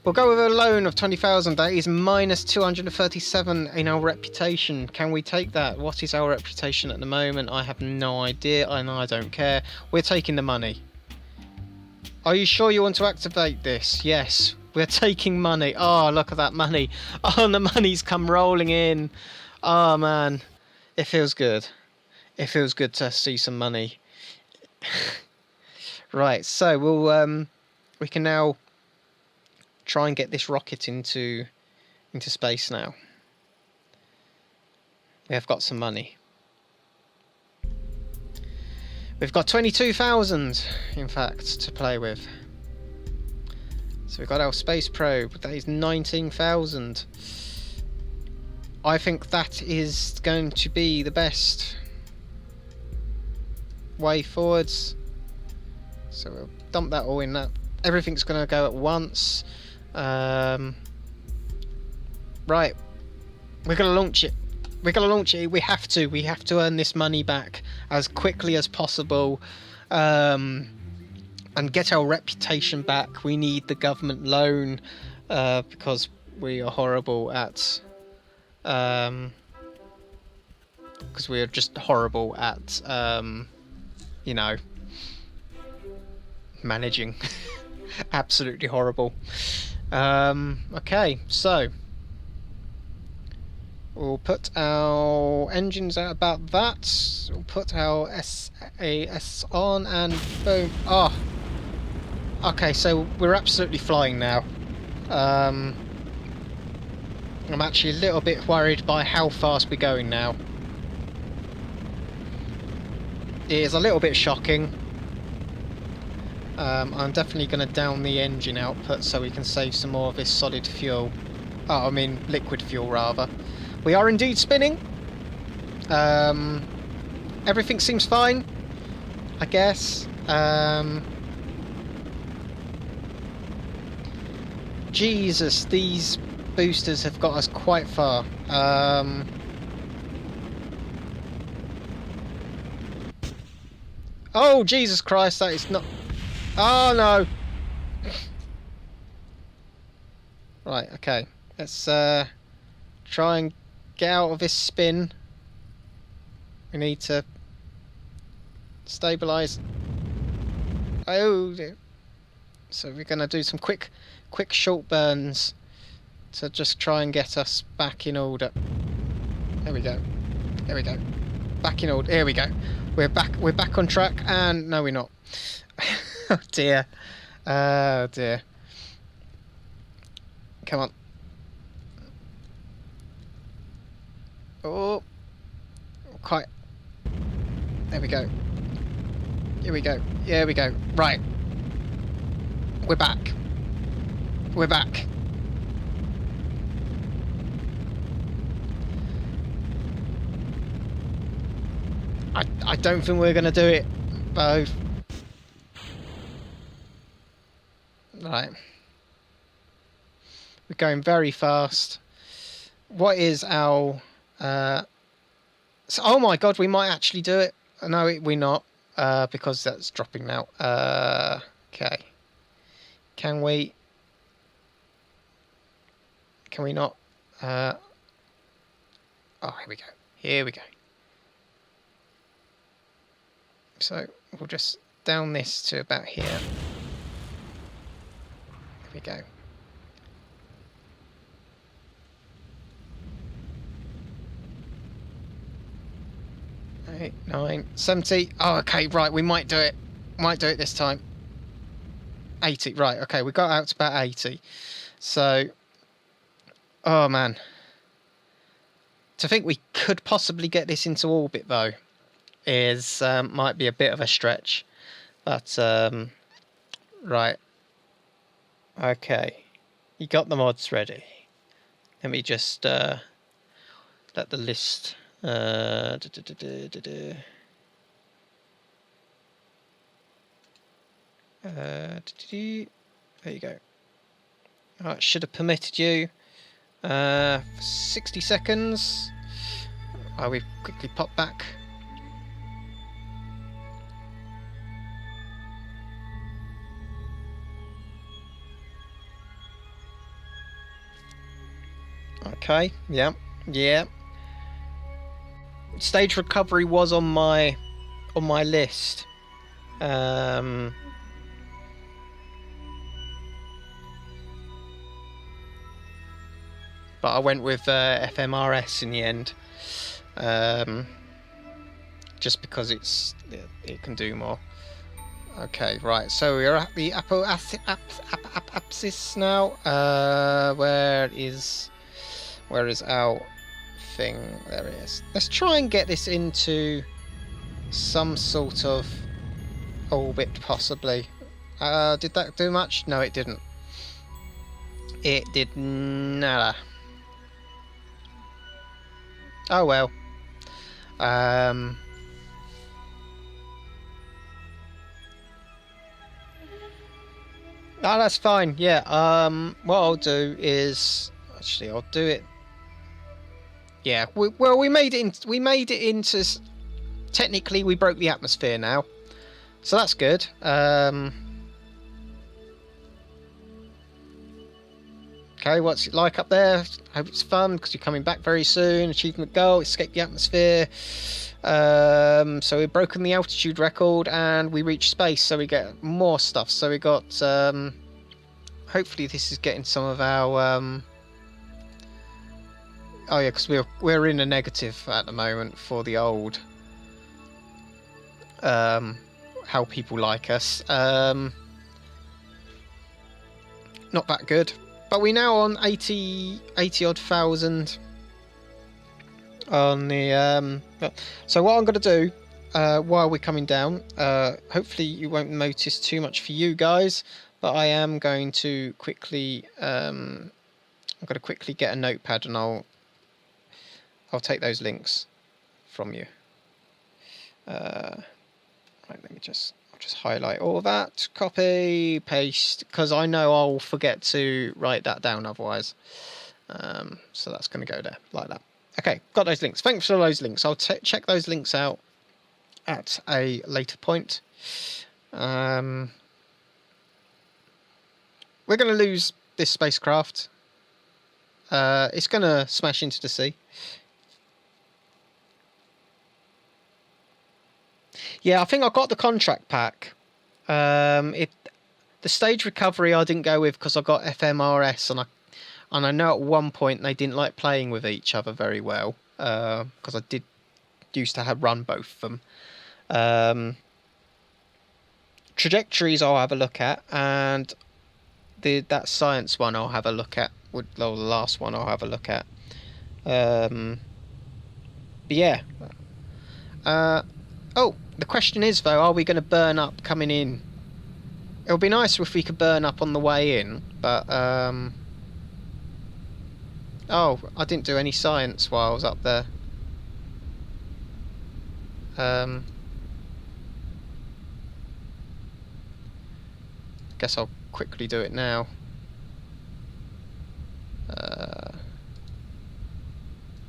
we'll go with a loan of 20,000. That is minus 237 in our reputation. Can we take that? What is our reputation at the moment? I have no idea, and I don't care. We're taking the money. Are you sure you want to activate this? Yes, we're taking money. Oh, look at that money. Oh, the money's come rolling in. Oh, man. It feels good. It feels good to see some money. Right, so we'll we can now try and get this rocket into space now. We have got some money. We've got 22,000, in fact, to play with. So we've got our space probe. That is 19,000. I think that is going to be the best way forwards. So we'll dump that all in that. Everything's going to go at once. Right. We're going to launch it. We're gonna launch it. We have to. We have to earn this money back as quickly as possible, and get our reputation back. We need the government loan because we are horrible at. Because we are just horrible at, you know, managing. Absolutely horrible. Okay, so we'll put our engines out about that. We'll put our SAS on and boom. Oh, okay, so we're absolutely flying now. I'm actually a little bit worried by how fast we're going now. It is a little bit shocking. I'm definitely going to down the engine output so we can save some more of this solid fuel. Oh, I mean liquid fuel rather. We are indeed spinning. Everything seems fine, I guess. Jesus, these boosters have got us quite far. Oh, Jesus Christ, that is not... Oh, no! Right, okay. Let's try and get out of this spin. We need to stabilise. Oh, dear. So we're going to do some quick short burns to just try and get us back in order. There we go. There we go. Back in order. Here we go. We're back on track, and no, we're not. Oh dear. Oh dear. Come on. Oh, quite. There we go. Here we go. Here we go. Right. We're back. We're back. I don't think we're going to do it both. Right. We're going very fast. What is our... So, oh my god, we might actually do it. No, we're not. Because that's dropping now. Okay. Can we... Can we not... Oh, here we go. Here we go. So we'll just down this to about here. There we go. 8, 9, 70. Oh, okay, right, we might do it. Might do it this time. 80, right, okay, we got out to about 80. So, oh man. To think we could possibly get this into orbit though is might be a bit of a stretch, but right, okay, you got the mods ready. Let me just let the list there you go. Alright, should have permitted you for 60 seconds. We've quickly popped back. Okay, yeah. Stage recovery was on my list. But I went with FMRS in the end, just because it can do more. Okay, right. So we're at the apsis now. Where is our thing? There it is. Let's try and get this into some sort of orbit, possibly. Did that do much? No, it didn't. It did nada. Oh well. No, that's fine. Yeah. What I'll do is actually I'll do it Yeah. We made it in. We made it into. Technically, we broke the atmosphere now, so that's good. Okay, what's it like up there? Hope it's fun because you're coming back very soon. Achievement goal: escape the atmosphere. So we've broken the altitude record and we reached space, so we get more stuff. So we got. Hopefully, this is getting some of our. Oh yeah, because we're in a negative at the moment for the old. How people like us. Not that good. But we're now on 80 odd thousand on the so what I'm going to do while we're coming down, hopefully you won't notice too much for you guys, but I am going to quickly I'm going to quickly get a notepad and I'll take those links from you. Right, let me just highlight all of that, copy, paste, because I know I'll forget to write that down otherwise. So that's going to go there, like that. Okay, got those links. Thanks for those links. I'll check those links out at a later point. We're going to lose this spacecraft. It's going to smash into the sea. Yeah, I think I got the contract pack. The stage recovery I didn't go with because I got FMRS, and I know at one point they didn't like playing with each other very well, because I used to run both of them. Trajectories I'll have a look at, and that science one I'll have a look at. The last one I'll have a look at. But yeah. Oh, the question is though, are we going to burn up coming in? It would be nice if we could burn up on the way in, but oh, I didn't do any science while I was up there. Guess I'll quickly do it now.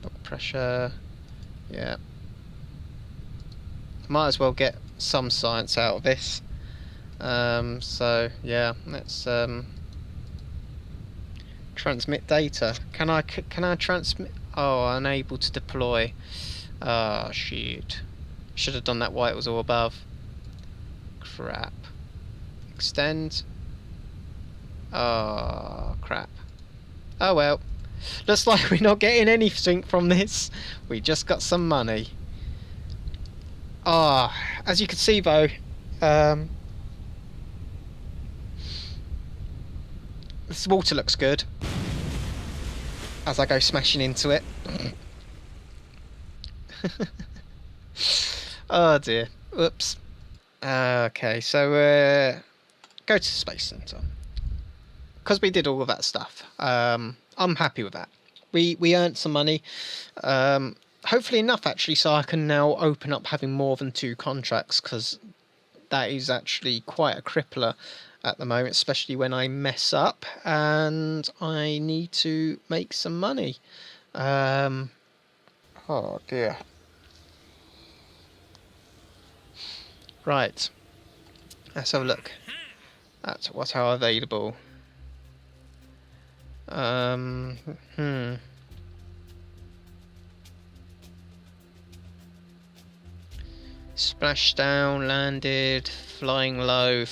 Block pressure. Yeah. Might as well get some science out of this. So yeah, let's transmit data. Can I transmit? Oh, unable to deploy. Ah, oh, shit. Should have done that while it was all above. Crap. Extend. Oh, crap. Oh well. Looks like we're not getting anything from this. We just got some money. Ah, as you can see though, this water looks good as I go smashing into it. Oh dear. Oops. Okay, so go to the Space Center. Because we did all of that stuff. I'm happy with that. We earned some money. Hopefully enough actually, so I can now open up having more than 2 contracts, because that is actually quite a crippler at the moment, especially when I mess up and I need to make some money. Oh dear. Right, let's have a look at what are available. Splashdown, landed, flying low,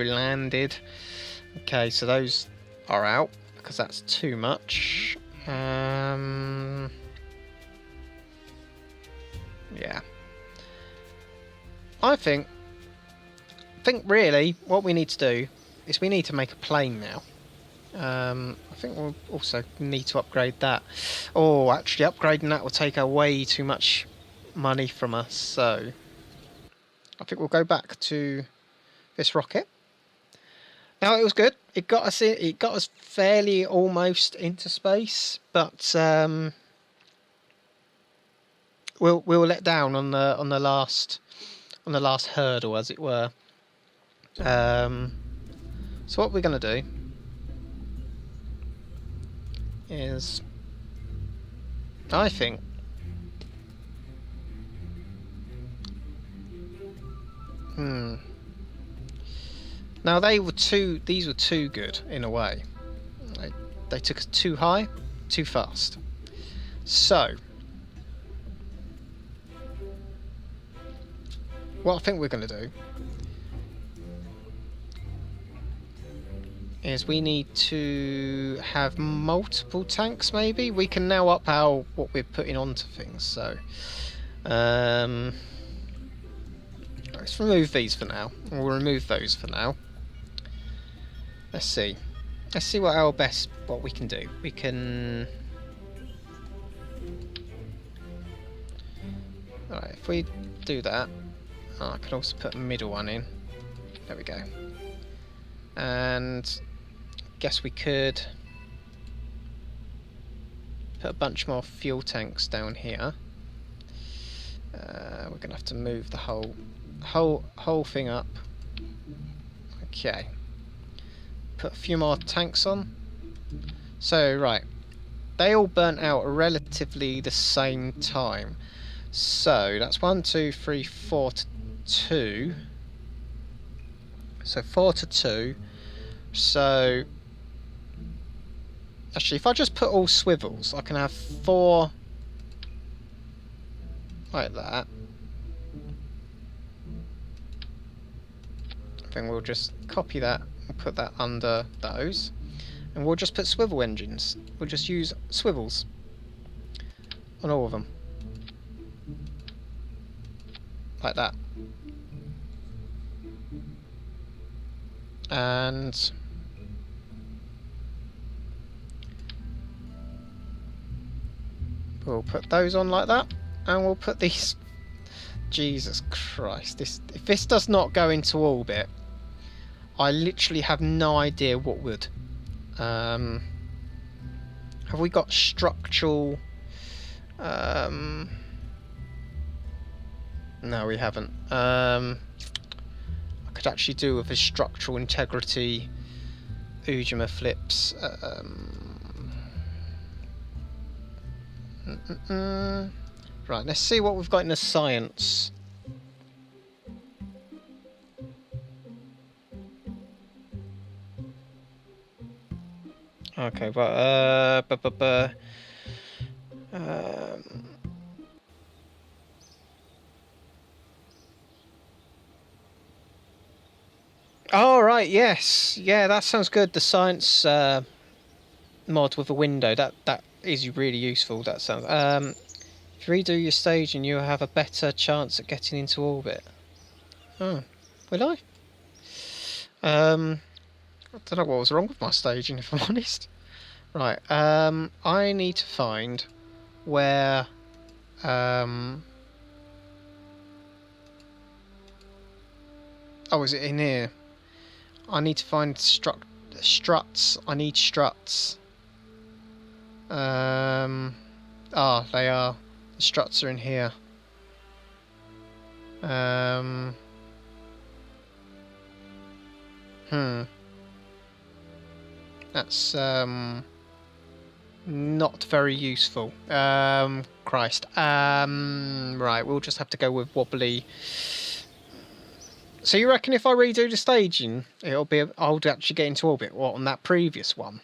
landed. Okay, so those are out because that's too much. Yeah. I think really what we need to do is we need to make a plane now. I think we'll also need to upgrade that. Oh, actually upgrading that will take away too much money from us, so I think we'll go back to this rocket. Now it was good. It got us in, it got us fairly almost into space, but we'll let down on the last hurdle, as it were. So what we're going to do is I think. Now these were too good in a way. They took us too high, too fast. So, what I think we're going to do is we need to have multiple tanks maybe. We can now up what we're putting onto things, so let's remove these for now. We'll remove those for now. Let's see what we can do. We can... Alright, if we do that, I can also put a middle one in. There we go. And guess we could put a bunch more fuel tanks down here. We're gonna have to move the whole thing up. Okay. Put a few more tanks on. So right, they all burnt out relatively the same time. So that's 1, 2, 3, 4 to 2. So 4 to 2. So actually, if I just put all swivels, I can have 4 like that. Then we'll just copy that and put that under those, and we'll just put swivel engines. We'll just use swivels on all of them, like that. And we'll put those on like that, and we'll put these... Jesus Christ, if this does not go into orbit, I literally have no idea what would. Have we got structural... No, we haven't. I could actually do with a structural integrity Ujima flips. Right, let's see what we've got in the science. Okay, well, oh, right, yes. Yeah, that sounds good. The science mod with a window, that is really useful. That sounds... if you redo your staging, you'll have a better chance at getting into orbit. Oh, will I? I don't know what was wrong with my staging, if I'm honest. Right, I need to find where... oh, is it in here? I need to find struts. I need struts. Ah, they are. The struts are in here. That's not very useful. Christ. Right, we'll just have to go with wobbly. So you reckon if I redo the staging, I'll actually get into orbit? What, on that previous one?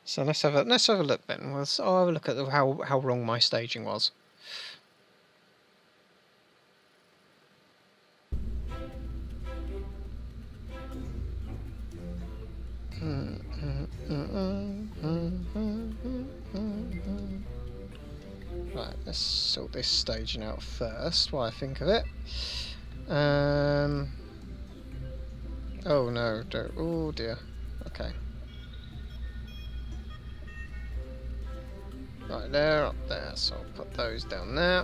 So let's have a look then. I'll have a look at how wrong my staging was. Right, let's sort this staging out first while I think of it. Oh no, don't. Oh dear. Okay. Right there, up there. So I'll put those down there.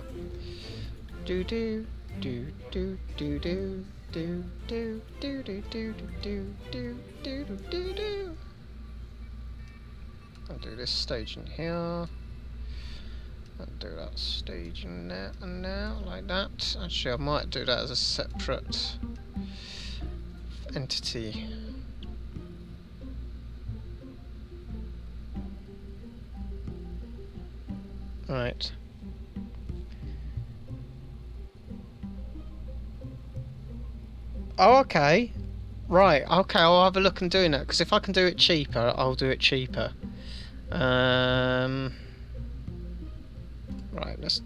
Do do do do do do do do do do do do do do do do. I'll do this staging here. I'll do that staging there and now, like that. Actually, I might do that as a separate entity. Right. Oh, okay. Right, okay, I'll have a look and doing that, because if I can do it cheaper, I'll do it cheaper. Right, let's...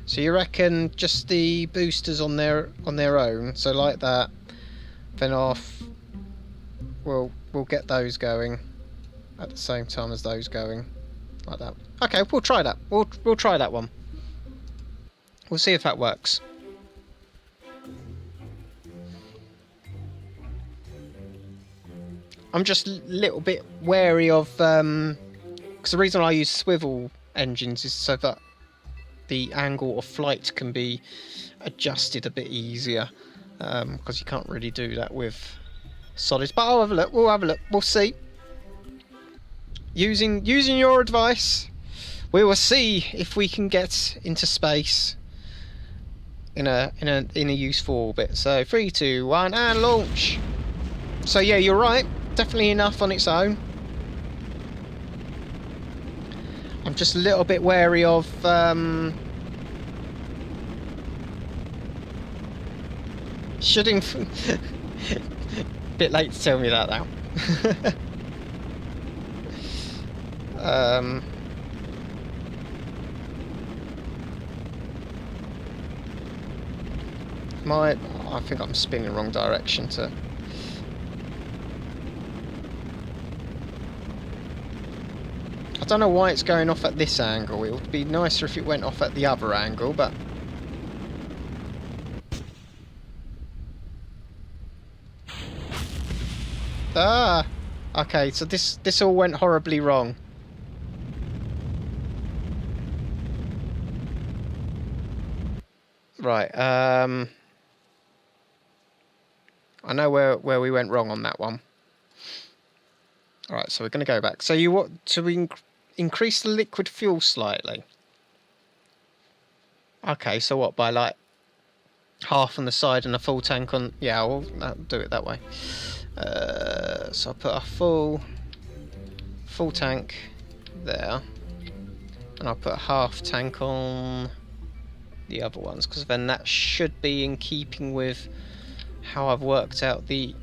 So you reckon just the boosters on their own, so like that, then off, we'll get those going at the same time as those going, like that. Okay, we'll try that. We'll try that one. We'll see if that works. I'm just a little bit wary of, because the reason I use swivel engines is so that the angle of flight can be adjusted a bit easier, because you can't really do that with solids. But I'll have a look. We'll have a look. We'll see. Using your advice, we will see if we can get into space in a useful orbit. So 3, 2, 1, and launch. So yeah, you're right. Definitely enough on its own. I'm just a little bit wary of shouldn't bit late to tell me that now. I think I'm spinning the wrong direction to... I don't know why it's going off at this angle. It would be nicer if it went off at the other angle, but... Ah! Okay, so this all went horribly wrong. Right, I know where we went wrong on that one. Alright, so we're going to go back. So you want to increase the liquid fuel slightly? Okay, so what, by like half on the side and a full tank on... Yeah, we'll do it that way. So I'll put a full tank there. And I'll put a half tank on the other ones, because then that should be in keeping with how I've worked out the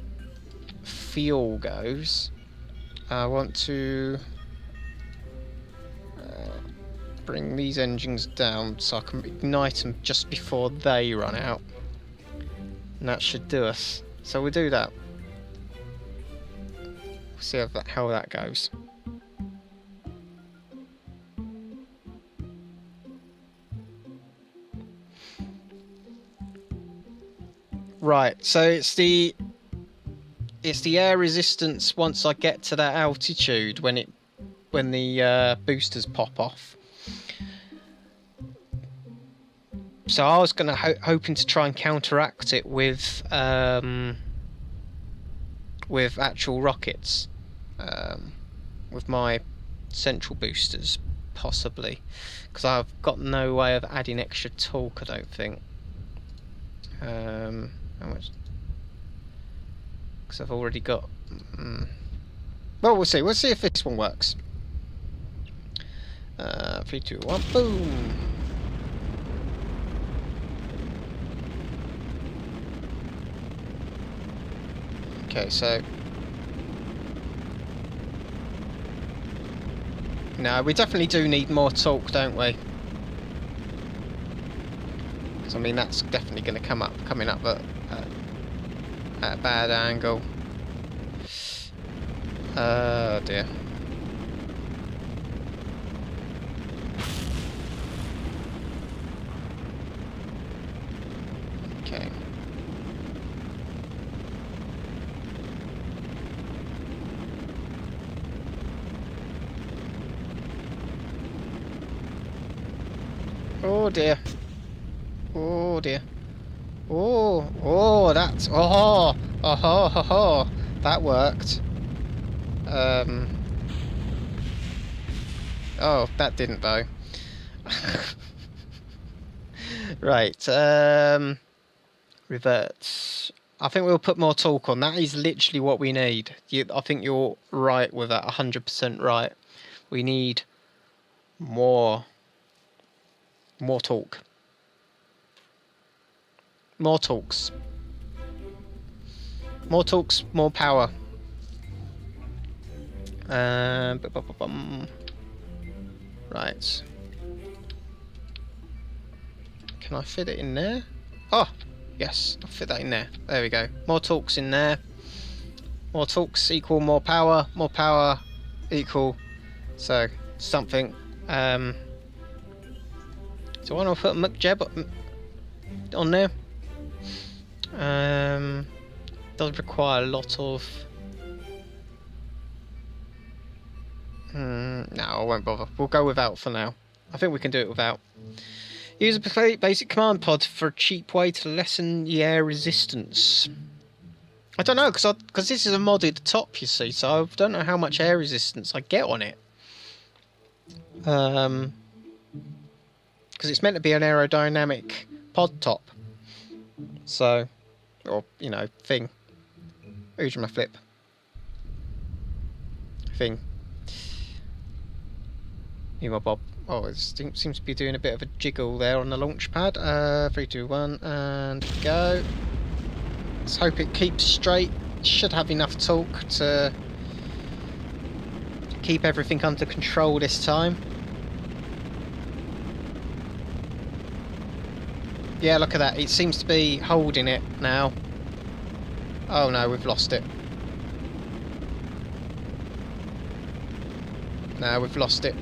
fuel goes. I want to bring these engines down so I can ignite them just before they run out, and that should do us. So we'll do that. We'll see how that goes. Right, so it's the air resistance once I get to that altitude when the boosters pop off. So I was going to hoping to try and counteract it with actual rockets, with my central boosters possibly, because I've got no way of adding extra torque, I don't think. How much? Because I've already got... Well, we'll see. We'll see if this one works. 3, 2, 1, boom! Okay, so... No, we definitely do need more torque, don't we? Because, I mean, that's definitely going to coming up at a bad angle. Oh dear. Okay. Oh dear. Oh dear. Oh, that's... Oh, that worked. Oh, that didn't though. Right, revert. I think we'll put more torque on. That is literally what we need. I think you're right with that, 100% right. We need more More talk. More talks. More talks, more power. Right. Can I fit it in there? Oh, yes, I'll fit that in there. There we go. More talks in there. More talks equal more power. More power equal. So, something. So why don't I put McJeb on there? Does require a lot of... no, I won't bother. We'll go without for now. I think we can do it without. Use a basic command pod for a cheap way to lessen the air resistance. I don't know, because this is a modded top, you see, so I don't know how much air resistance I get on it. Because it's meant to be an aerodynamic pod top. So, or, you know, thing. Who's my flip? Thing. You my bob. Oh, it seems to be doing a bit of a jiggle there on the launch pad. 3, 2, 1, and go. Let's hope it keeps straight. Should have enough torque to keep everything under control this time. Yeah, look at that. It seems to be holding it now. Oh no, we've lost it. No, we've lost it.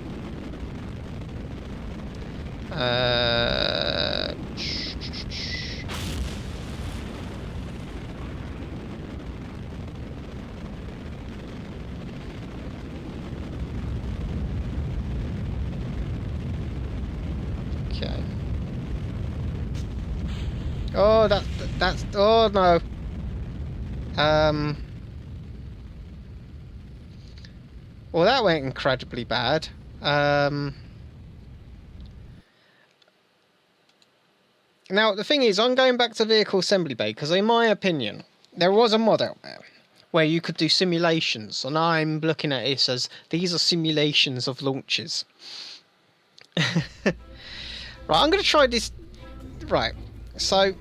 Okay. Oh, that's. Oh no. Well, that went incredibly bad. Now, the thing is, I'm going back to Vehicle Assembly Bay, because in my opinion, there was a mod out there where you could do simulations, and I'm looking at it as, these are simulations of launches. Right, I'm going to try this. Right, so...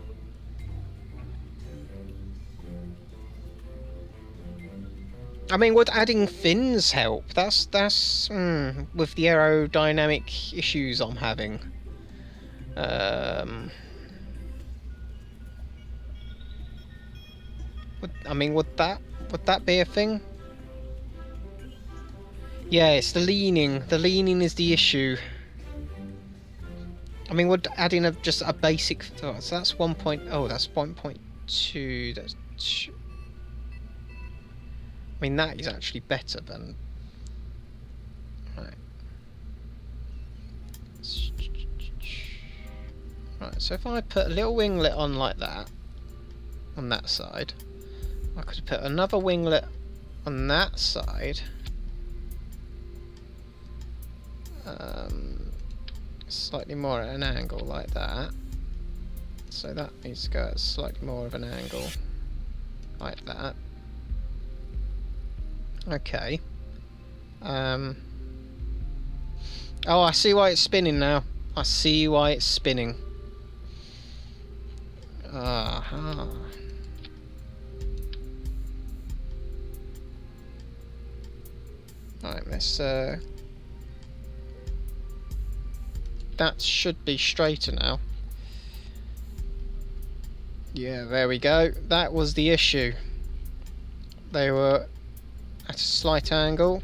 I mean, would adding fins help? That's with the aerodynamic issues I'm having. Would that be a thing? Yeah, it's the leaning. The leaning is the issue. I mean, would adding just a basic... Oh, so that's 1. Oh, that's 1.2. That's 2. I mean, that is actually better than... Right. Right, so if I put a little winglet on like that, on that side, I could put another winglet on that side. Slightly more at an angle like that. So that needs to go at slightly more of an angle like that. Okay. Oh, I see why it's spinning now. I see why it's spinning. Aha. Right, let's that should be straighter now. Yeah, there we go. That was the issue. They were at a slight angle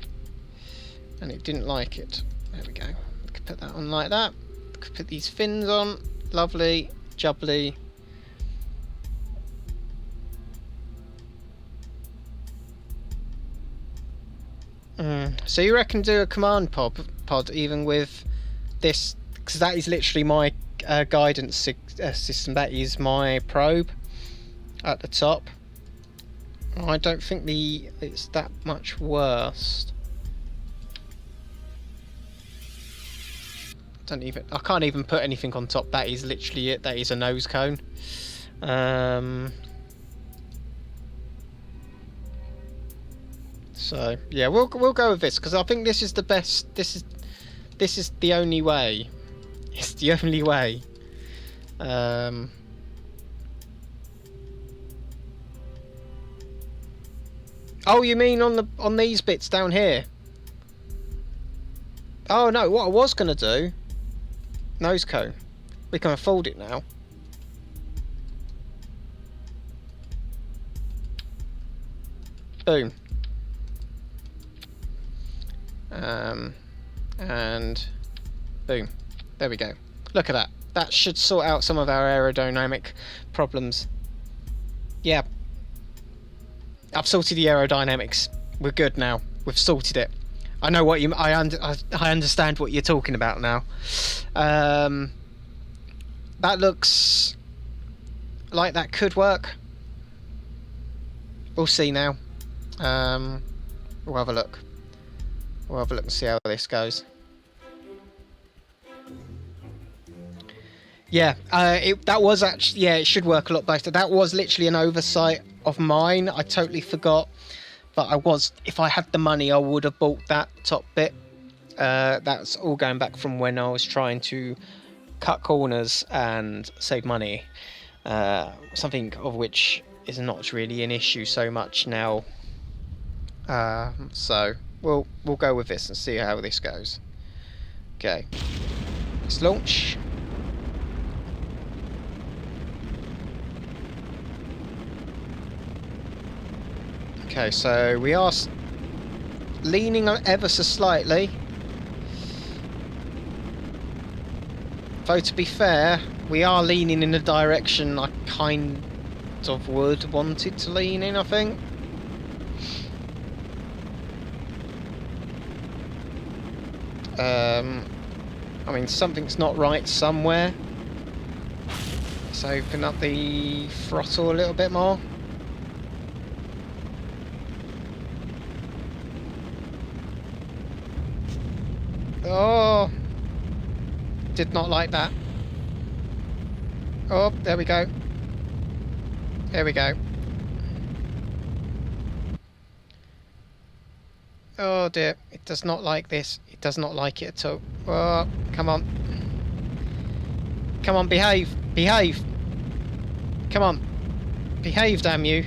and it didn't like it. There we go. We could put that on like that. We could put these fins on. Lovely, jubbly. So you reckon do a command pod even with this? Because that is literally my guidance system. That is my probe at the top. I don't think it's that much worse. I can't even put anything on top. That is literally it. That is a nose cone. So yeah, we'll go with this because I think this is the best. This is the only way It's the only way. Oh, you mean on these bits down here? Oh no, what I was gonna do. Nose cone. We can afford it now. Boom. And boom. There we go. Look at that. That should sort out some of our aerodynamic problems. Yeah. I've sorted the aerodynamics. We're good now. We've sorted it. I know what you. I understand what you're talking about now. That looks like that could work. We'll see now. We'll have a look. We'll have a look and see how this goes. Yeah, that was actually, yeah, it should work a lot better. That was literally an oversight of mine. I totally forgot. But if I had the money, I would have bought that top bit. That's all going back from when I was trying to cut corners and save money. Something of which is not really an issue so much now. So we'll go with this and see how this goes. Okay, let's launch. Okay, so we are leaning on ever so slightly. Though to be fair, we are leaning in the direction I kind of wanted to lean in, I think. I mean, something's not right somewhere. Let's open up the throttle a little bit more. Oh, did not like that. Oh, there we go. There we go. Oh dear, it does not like this. It does not like it at all. Oh, come on. Come on, behave. Behave. Come on. Behave, damn you.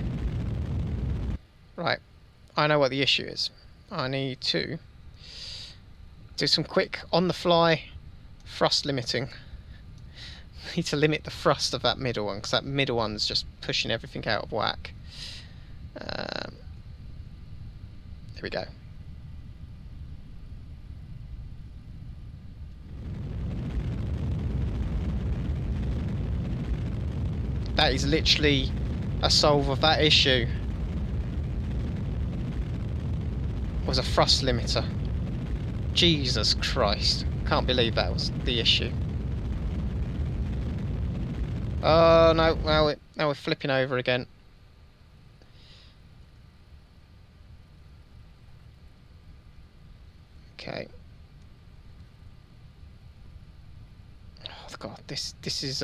Right. I know what the issue is. I need to do some quick, on-the-fly thrust limiting. I need to limit the thrust of that middle one, because that middle one's just pushing everything out of whack. There we go. That is literally a solve of that issue. Was a thrust limiter. Jesus Christ. Can't believe that was the issue. Oh no, now we're flipping over again. Okay. Oh god, this is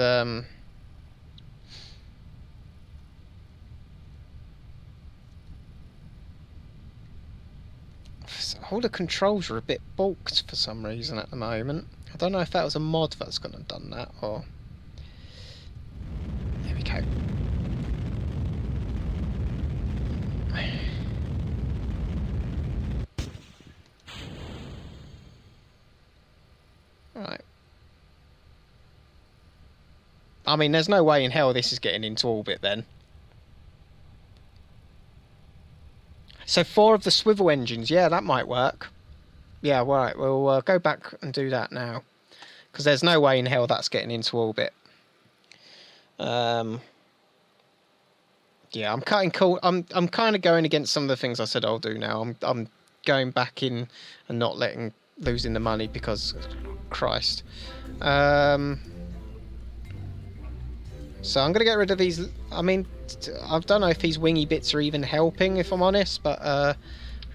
all the controls are a bit balked for some reason at the moment. I don't know if that was a mod that's gonna have done that, or... There we go. Right. I mean, there's no way in hell this is getting into orbit then. So 4 of the swivel engines, yeah, that might work. Yeah, right, we'll go back and do that now. Because there's no way in hell that's getting into orbit. Yeah, I'm cutting cool. I'm kind of going against some of the things I said I'll do now. I'm going back in and not losing the money because Christ. So I'm going to get rid of these. I mean, I don't know if these wingy bits are even helping, if I'm honest. But,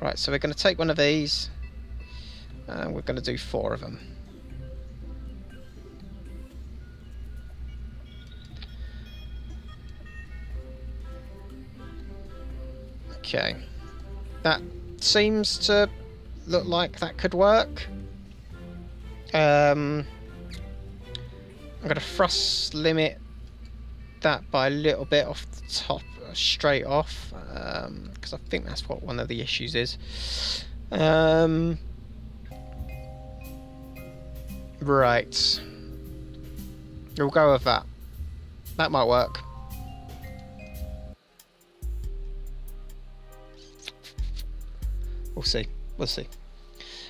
right, so we're going to take one of these. And we're going to do 4 of them. Okay. That seems to look like that could work. I'm going to thrust limit that by a little bit off the top, straight off, because I think that's what one of the issues is. Right. We'll go with that. That might work. We'll see. We'll see.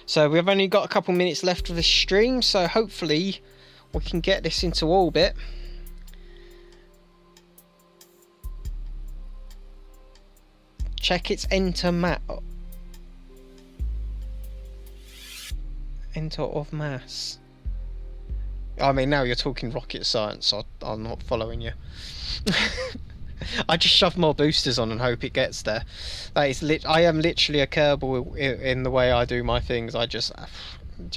So we've only got a couple minutes left of this stream, so hopefully we can get this into orbit. Check its enter of mass. I mean, now you're talking rocket science, so I'm not following you. I just shove more boosters on and hope it gets there. That is I am literally a Kerbal in the way I do my things. I just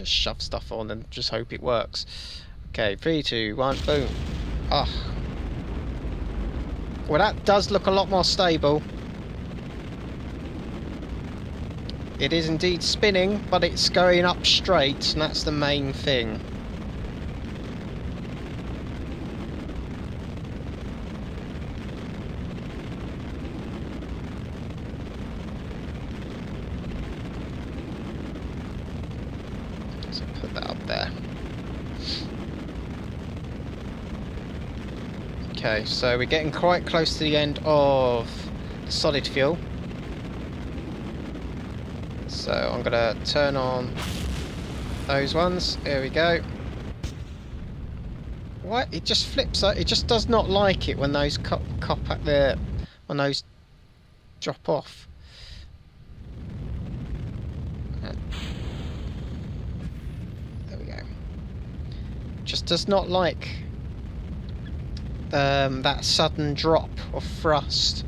shove stuff on and just hope it works. Okay, 3, 2, 1, boom. Ah. Well, that does look a lot more stable. It is indeed spinning, but it's going up straight, and that's the main thing. So put that up there. Okay, so we're getting quite close to the end of the solid fuel. So I'm going to turn on those ones. There we go. What? It just flips. It just does not like it when those when those drop off. There we go. Just does not like that sudden drop of thrust.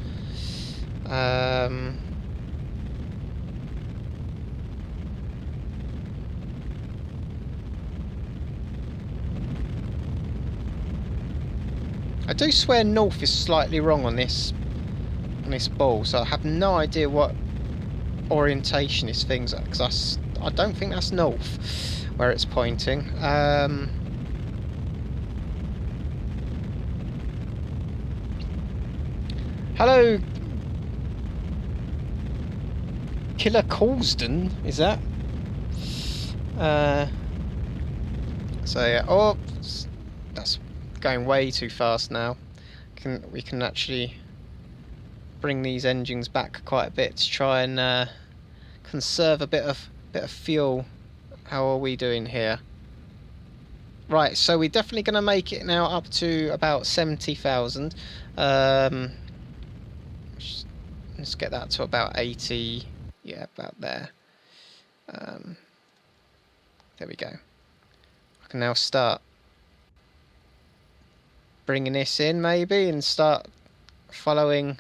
I do swear north is slightly wrong on this ball, so I have no idea what orientation this thing's at, because I don't think that's north where it's pointing. Hello, Killer Colston, is that? So yeah, oh, that's going way too fast now. We can actually bring these engines back quite a bit to try and conserve a bit of fuel. How are we doing here? Right, so we're definitely going to make it now up to about 70,000. Let's get that to about 80. Yeah, about there. There we go. I can now start bringing this in maybe and start following.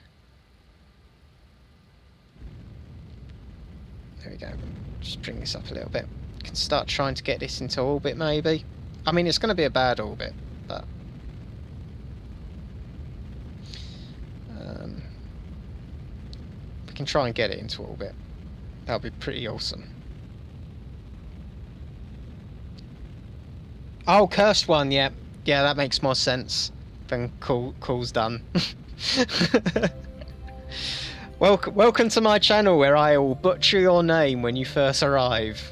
There we go. Just bring this up a little bit. Can start trying to get this into orbit maybe. I mean, it's going to be a bad orbit, but we can try and get it into orbit. That'll be pretty awesome. Oh, cursed one, yeah. Yeah, that makes more sense than call's done. Welcome to my channel where I will butcher your name when you first arrive.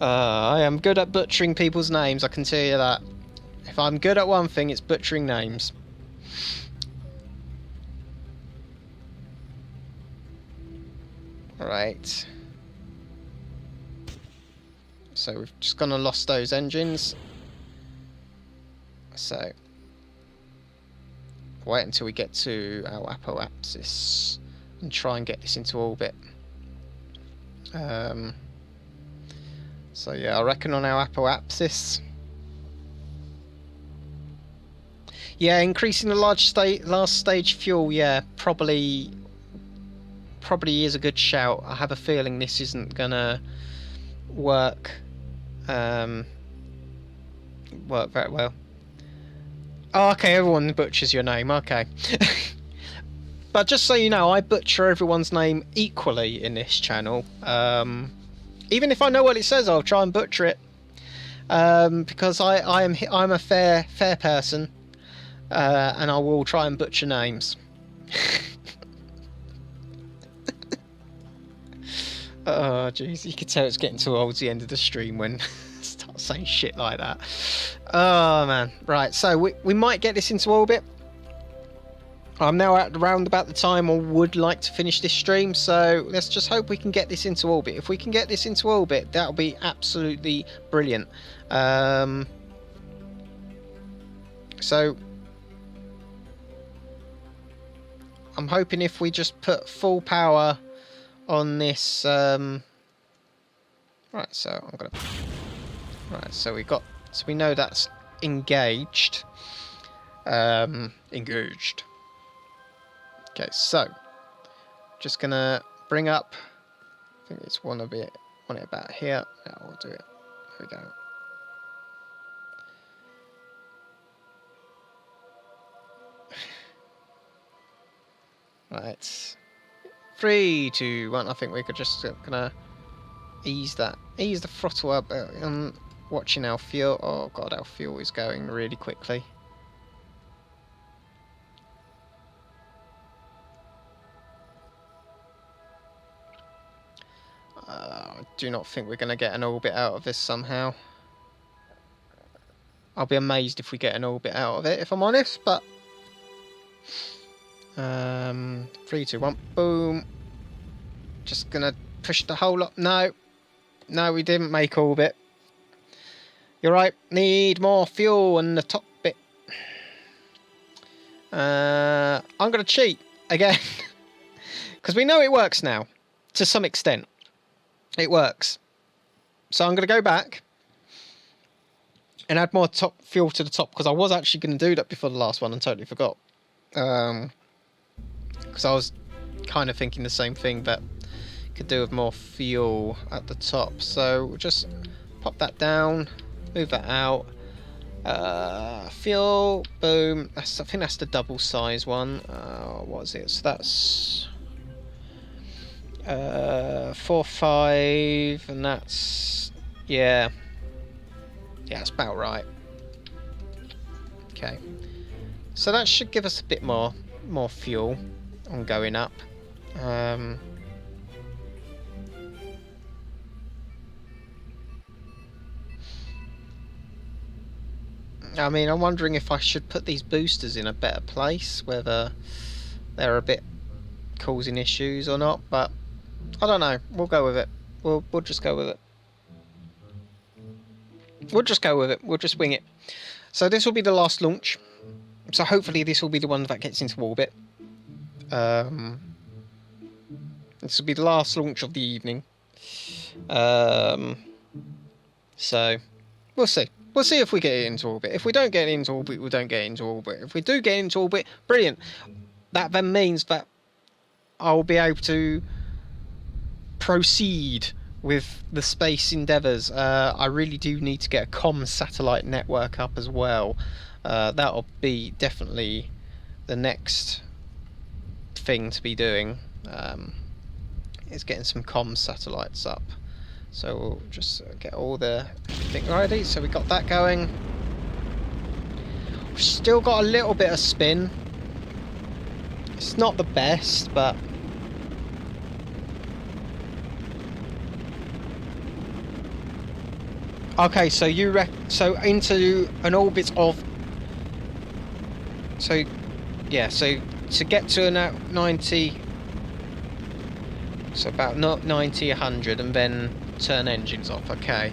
I am good at butchering people's names, I can tell you that. If I'm good at one thing, it's butchering names. Right. So we've just gone and lost those engines. So wait until we get to our apoapsis and try and get this into orbit. So yeah, I reckon on our apoapsis. Yeah, increasing the last stage fuel. Yeah, probably is a good shout. I have a feeling this isn't gonna work very well. Oh, okay, everyone butchers your name, okay. But just so you know, I butcher everyone's name equally in this channel. Even if I know what it says, I'll try and butcher it. Because I'm a fair person, and I will try and butcher names. Oh jeez, you can tell it's getting towards the end of the stream when I start saying shit like that. Oh man, right. So we might get this into orbit. I'm now at around about the time I would like to finish this stream, so let's just hope we can get this into orbit. If we can get this into orbit, that'll be absolutely brilliant. So I'm hoping if we just put full power on this, right, so I'm gonna, right, so we know that's engaged. Engaged. Okay, so just gonna bring up, I think it's want it about here. Yeah, we'll do it. There we go. Right. 3, 2, 1. I think we could just gonna ease the throttle up. Watching our fuel. Oh god, our fuel is going really quickly. I do not think we're gonna get an orbit out of this somehow. I'll be amazed if we get an orbit out of it, if I'm honest. But 3, 2, 1, boom. Just gonna push the whole lot. No, we didn't make orbit. You're right. Need more fuel in the top bit. I'm gonna cheat again because we know it works now to some extent. It works. So I'm gonna go back and add more top fuel to the top because I was actually going to do that before the last one and totally forgot. Because I was kind of thinking the same thing, but could do with more fuel at the top. So we'll just pop that down, move that out. Fuel, boom. I think that's the double size one. What is it? So that's 4, 5, and that's, yeah, that's about right. Okay, so that should give us a bit more fuel on going up. I mean, I'm wondering if I should put these boosters in a better place, whether they're a bit causing issues or not, but I don't know. We'll go with it. We'll just go with it. We'll just go with it. We'll just wing it. So this will be the last launch. So hopefully this will be the one that gets into orbit. This will be the last launch of the evening. So we'll see. We'll see if we get it into orbit. If we don't get it into orbit, we don't get it into orbit. If we do get into orbit, brilliant. That then means that I'll be able to proceed with the space endeavours. I really do need to get a comm satellite network up as well. That'll be definitely the next thing to be doing, is getting some comm satellites up. So we'll just get all the thing ready. So we got that going. We've still got a little bit of spin. It's not the best, but okay. So so into an orbit of, so yeah. So to get to a 90. So about 90, 100, and then turn engines off. Okay.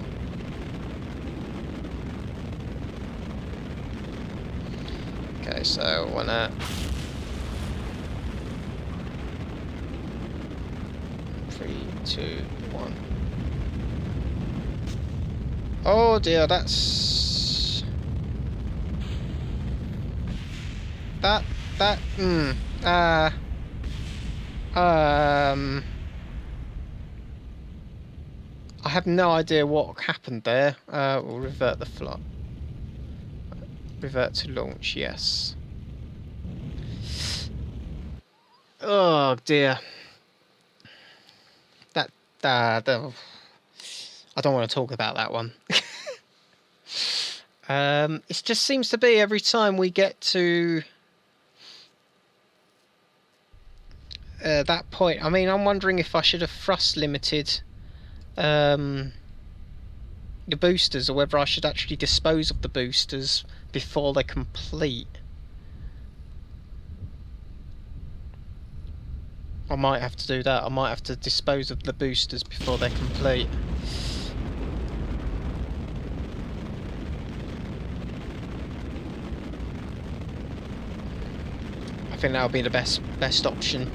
Okay, so I wanna 3, 2, 1. Oh dear, that's I have no idea what happened there. We'll revert the flight. Revert to launch, yes. Oh dear. I don't want to talk about that one. It just seems to be every time we get to that point. I mean, I'm wondering if I should have thrust limited the boosters, or whether I should actually dispose of the boosters before they complete. I might have to do that. I might have to dispose of the boosters before they're complete. I think that'll be the best option.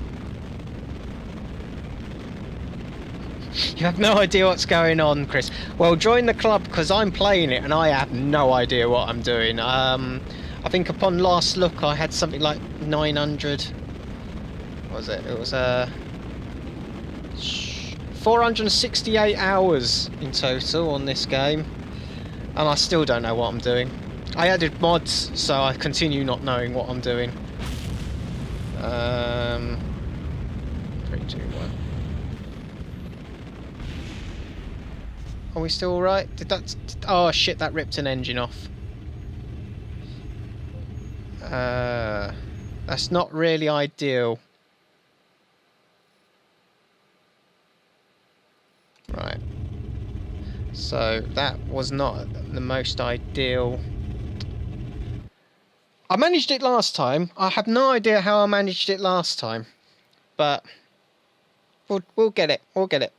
You have no idea what's going on, Chris. Well, join the club, because I'm playing it and I have no idea what I'm doing. I think upon last look I had something like 900. What was it? It was 468 hours in total on this game, and I still don't know what I'm doing. I added mods, so I continue not knowing what I'm doing. 3, 2, 1. Are we still alright? Did that... Oh shit, that ripped an engine off. That's not really ideal. Right. So that was not the most ideal. I managed it last time. I have no idea how I managed it last time, but we'll get it. We'll get it.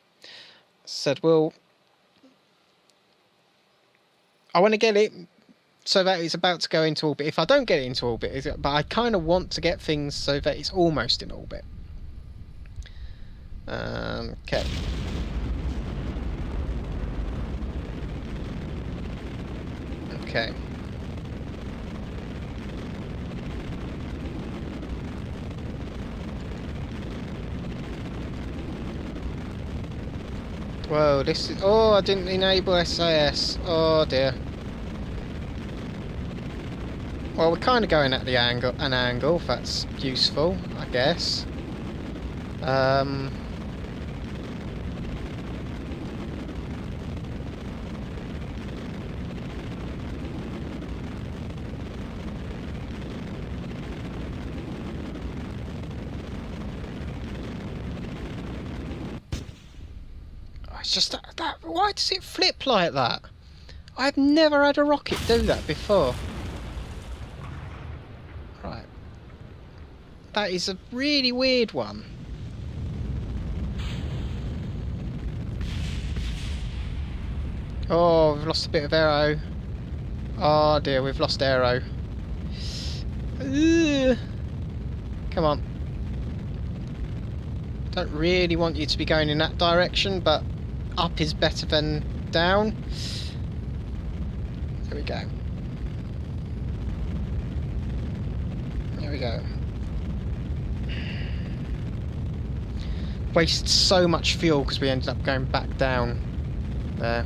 Said we'll. I want to get it so that it's about to go into orbit. If I don't get it into orbit, but I kind of want to get things so that it's almost in orbit. Okay. Okay. Whoa, this is... Oh, I didn't enable SAS. Oh dear. Well, we're kind of going at the an angle, if that's useful, I guess. It's just that... Why does it flip like that? I've never had a rocket do that before. Right. That is a really weird one. Oh, we've lost a bit of aero. Oh dear, we've lost aero. Ugh. Come on. Don't really want you to be going in that direction, but up is better than down. There we go. There we go. Wasted so much fuel because we ended up going back down there.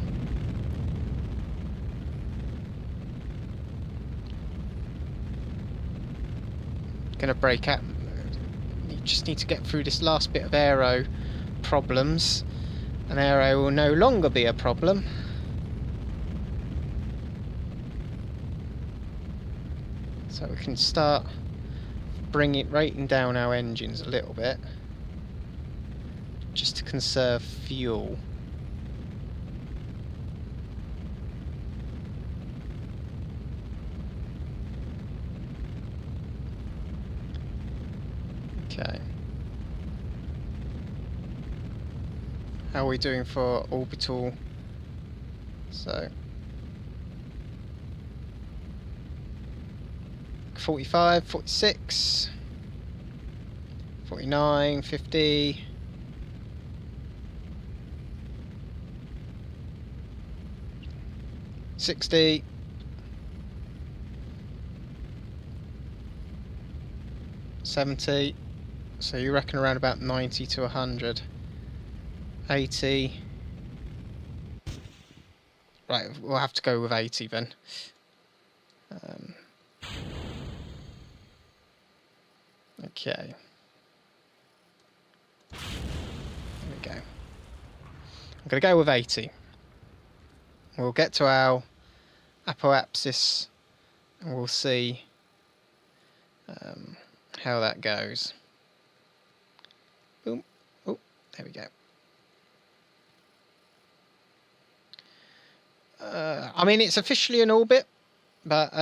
Gonna break out. You just need to get through this last bit of aero problems, and aero will no longer be a problem. So we can start rating down our engines a little bit, just to conserve fuel. Okay. How are we doing for orbital? So 45, 46, 49, 50. $60. $70. So you reckon around about 90 to 100. 80. Right, we'll have to go with 80 then. Okay. There we go. I'm going to go with 80. We'll get to our apoapsis and we'll see how that goes. Boom. Oh, there we go. I mean, it's officially in orbit, but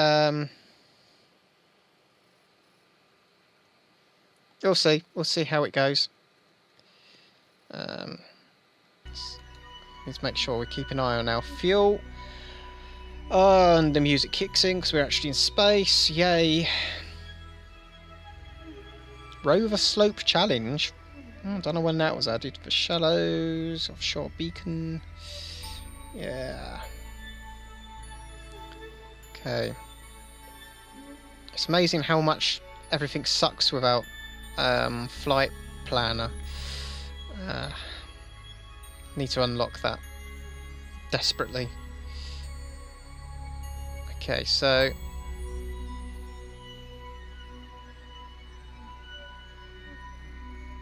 we'll see. We'll see how it goes. Let's make sure we keep an eye on our fuel. And the music kicks in because we're actually in space. Yay. Rover Slope Challenge. I don't know when that was added. For shallows, offshore beacon. Yeah. Okay. It's amazing how much everything sucks without flight planner. Need to unlock that desperately. Okay, so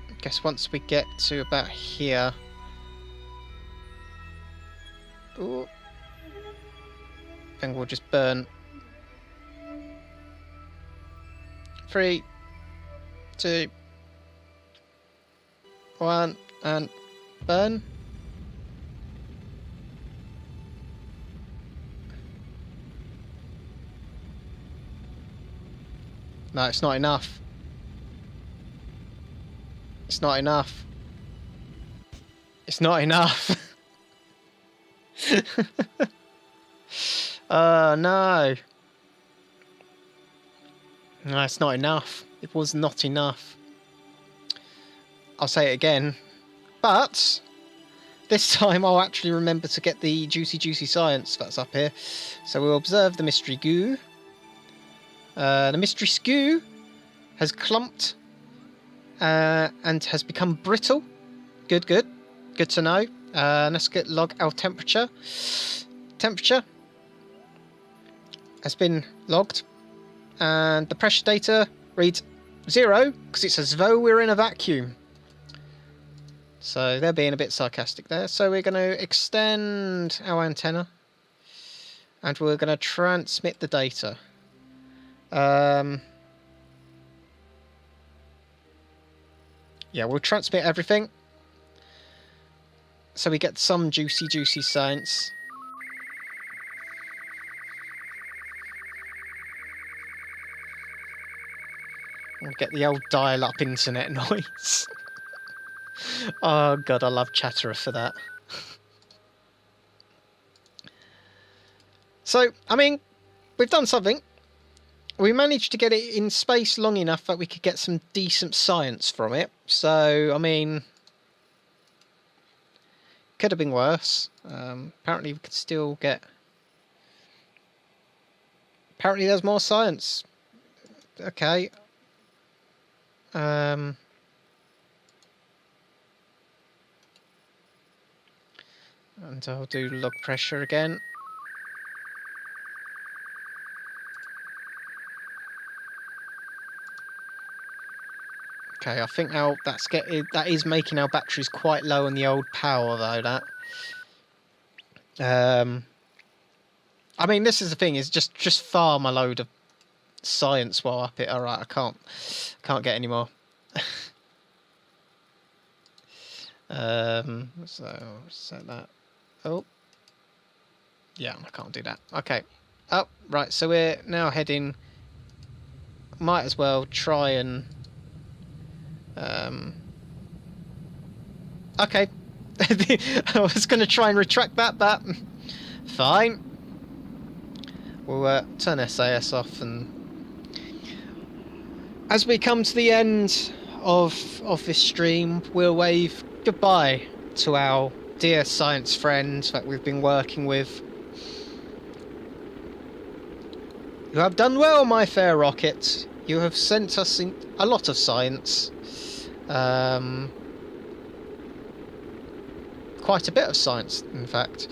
I guess once we get to about here, ooh, then we'll just burn. 3, 2, 1, and burn. No, it's not enough. It's not enough. It's not enough. Oh no. No, it's not enough. It was not enough. I'll say it again. But this time I'll actually remember to get the juicy science that's up here. So we'll observe the mystery goo. The mystery goo has clumped and has become brittle. Good to know. Let's log our temperature. Temperature has been logged, and the pressure data reads 0 because it's as though we're in a vacuum. So they're being a bit sarcastic there. So we're going to extend our antenna and we're going to transmit the data. Yeah, we'll transmit everything so we get some juicy science. We'll get the old dial-up internet noise. Oh god, I love Chatterer for that. So, I mean, we've done something. We managed to get it in space long enough that we could get some decent science from it. So, I mean, could have been worse. Apparently we could still get... Apparently there's more science. Okay. And I'll do log pressure again. Okay, I think now that is making our batteries quite low on the old power though. That. I mean, this is the thing: is just farm a load of science while up it. All right, I can't get any more. So set that. Oh, yeah, I can't do that. Okay. Oh, right. So we're now heading. Might as well try and. Okay. I was going to try and retract that, but fine. We'll turn SAS off, and as we come to the end of this stream, we'll wave goodbye to our dear science friends that we've been working with. You have done well, my fair rocket. You have sent us in a lot of science. Quite a bit of science, in fact.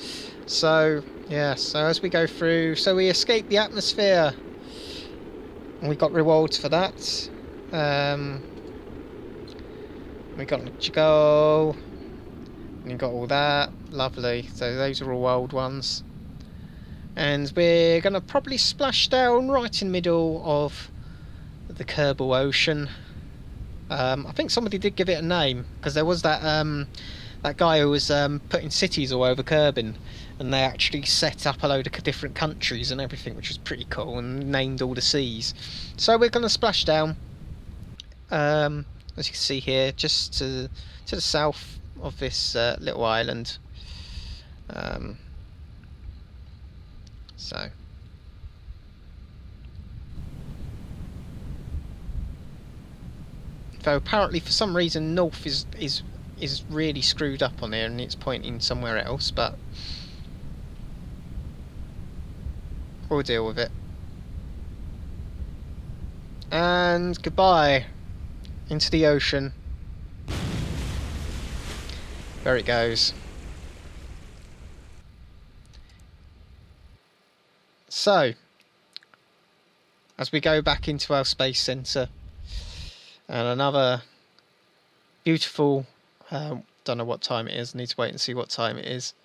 So, yeah, so as we go through... So we escaped the atmosphere. And we got rewards for that. We got to go. And you got all that. Lovely. So those are all old ones. And we're going to probably splash down right in the middle of the Kerbal Ocean. I think somebody did give it a name, because there was that that guy who was putting cities all over Kerbin, and they actually set up a load of different countries and everything, which was pretty cool, and named all the seas. So we're going to splash down, as you can see here, just to the south of this little island. So though apparently for some reason north is really screwed up on here and it's pointing somewhere else, but we'll deal with it. And goodbye into the ocean. There it goes. So, as we go back into our space centre, and another beautiful, don't know what time it is, need to wait and see what time it is.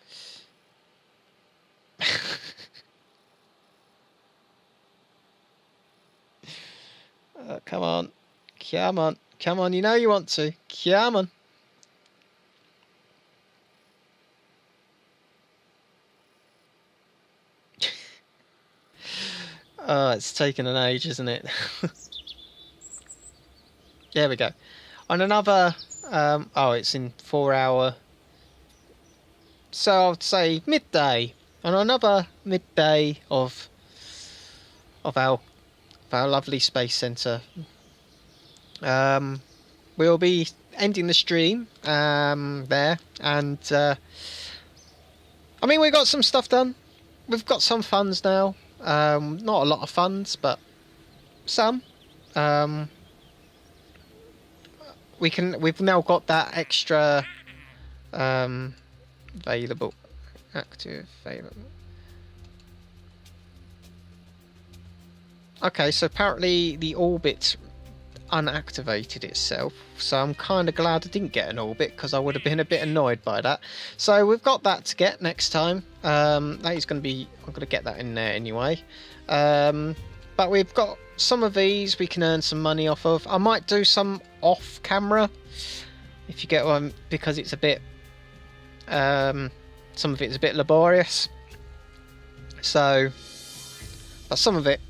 Come on, come on, come on, you know you want to, come on. Oh, it's taken an age, isn't it? There we go. On another, oh, it's in 4 hour. So I'd say midday. On another midday of our lovely space centre. We'll be ending the stream there, and I mean, we got some stuff done. We've got some funds now. Not a lot of funds, but some. We've now got that extra available, active available. Okay, so apparently the orbit unactivated itself, so I'm kind of glad I didn't get an orbit, because I would have been a bit annoyed by that. So we've got that to get next time. That is going to be, I'm going to get that in there anyway. But we've got some of these we can earn some money off of. I might do some off camera, if you get one, because it's a bit some of it is a bit laborious. So, but some of it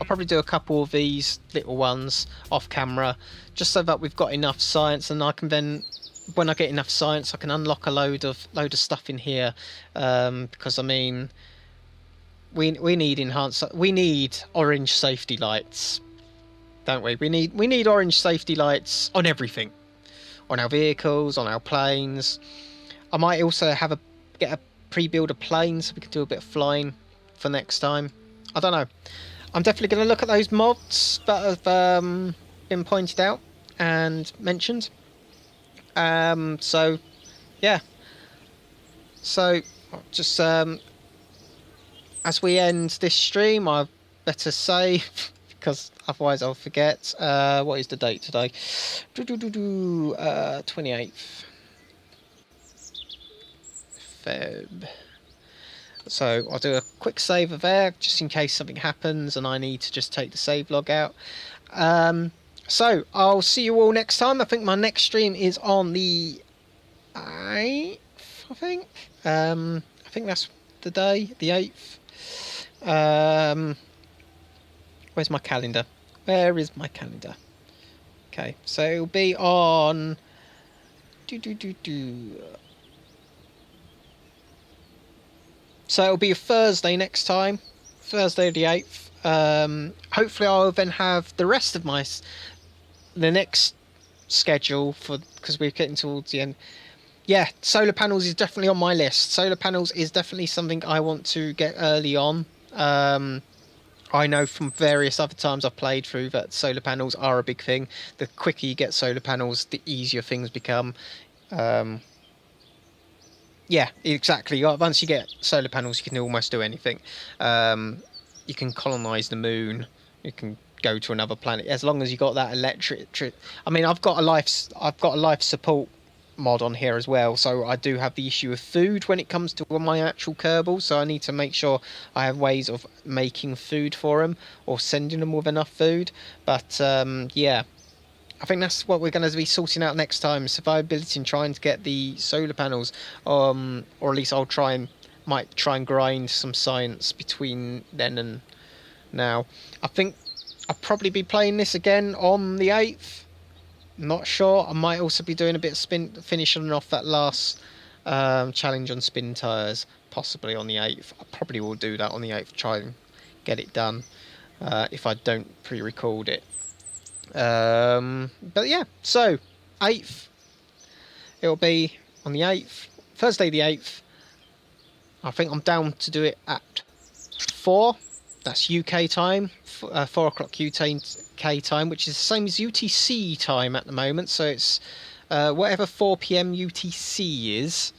I'll probably do a couple of these little ones off camera, just so that we've got enough science, and I can then, when I get enough science, I can unlock a load of stuff in here. Because I mean, we need orange safety lights, don't we? We need orange safety lights on everything, on our vehicles, on our planes. I might also get a pre-build a plane so we can do a bit of flying for next time. I don't know. I'm definitely going to look at those mods that have been pointed out and mentioned. So, yeah. So, just as we end this stream, I better say, because otherwise I'll forget. What is the date today? 28th Feb. So I'll do a quick save of there, just in case something happens and I need to just take the save log out. So I'll see you all next time. I think my next stream is on the 8th, I think. I think that's the day, the 8th. Where's my calendar? Where is my calendar? Okay, so it'll be on... So it'll be a Thursday next time, Thursday the 8th. Hopefully I'll then have the rest of the next schedule, because we're getting towards the end. Yeah, solar panels is definitely on my list. Solar panels is definitely something I want to get early on. I know from various other times I've played through that solar panels are a big thing. The quicker you get solar panels, the easier things become. Yeah, exactly. Once you get solar panels, you can almost do anything. You can colonize the moon. You can go to another planet as long as you got that electric. I mean, I've got a life support mod on here as well, so I do have the issue of food when it comes to my actual Kerbal, so I need to make sure I have ways of making food for them or sending them with enough food. But yeah, I think that's what we're going to be sorting out next time: survivability and trying to get the solar panels, or at least might try and grind some science between then and now. I think I'll probably be playing this again on the 8th. Not sure. I might also be doing a bit of finishing off that last challenge on spin tyres, possibly on the 8th. I probably will do that on the 8th, try and get it done if I don't pre-record it. But yeah, so 8th, it'll be on the 8th, Thursday the 8th. I think I'm down to do it at 4. That's UK time, 4 o'clock UK time, which is the same as UTC time at the moment. So it's whatever 4 PM UTC is,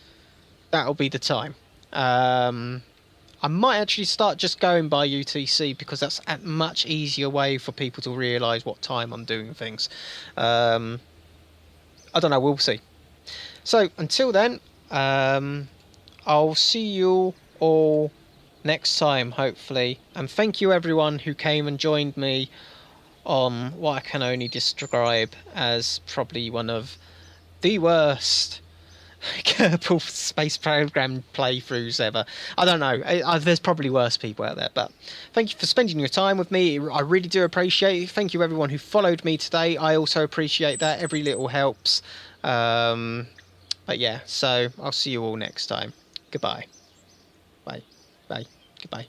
that'll be the time. I might actually start just going by UTC because that's a much easier way for people to realise what time I'm doing things. I don't know, we'll see. So until then, I'll see you all next time, hopefully. And thank you everyone who came and joined me on what I can only describe as probably one of the worst Kerbal Space Program playthroughs ever. I don't know, there's probably worse people out there, but thank you for spending your time with me. I really do appreciate it. Thank you everyone who followed me today. I also appreciate that. Every little helps. But yeah, so I'll see you all next time. Goodbye. Bye. Bye. Goodbye.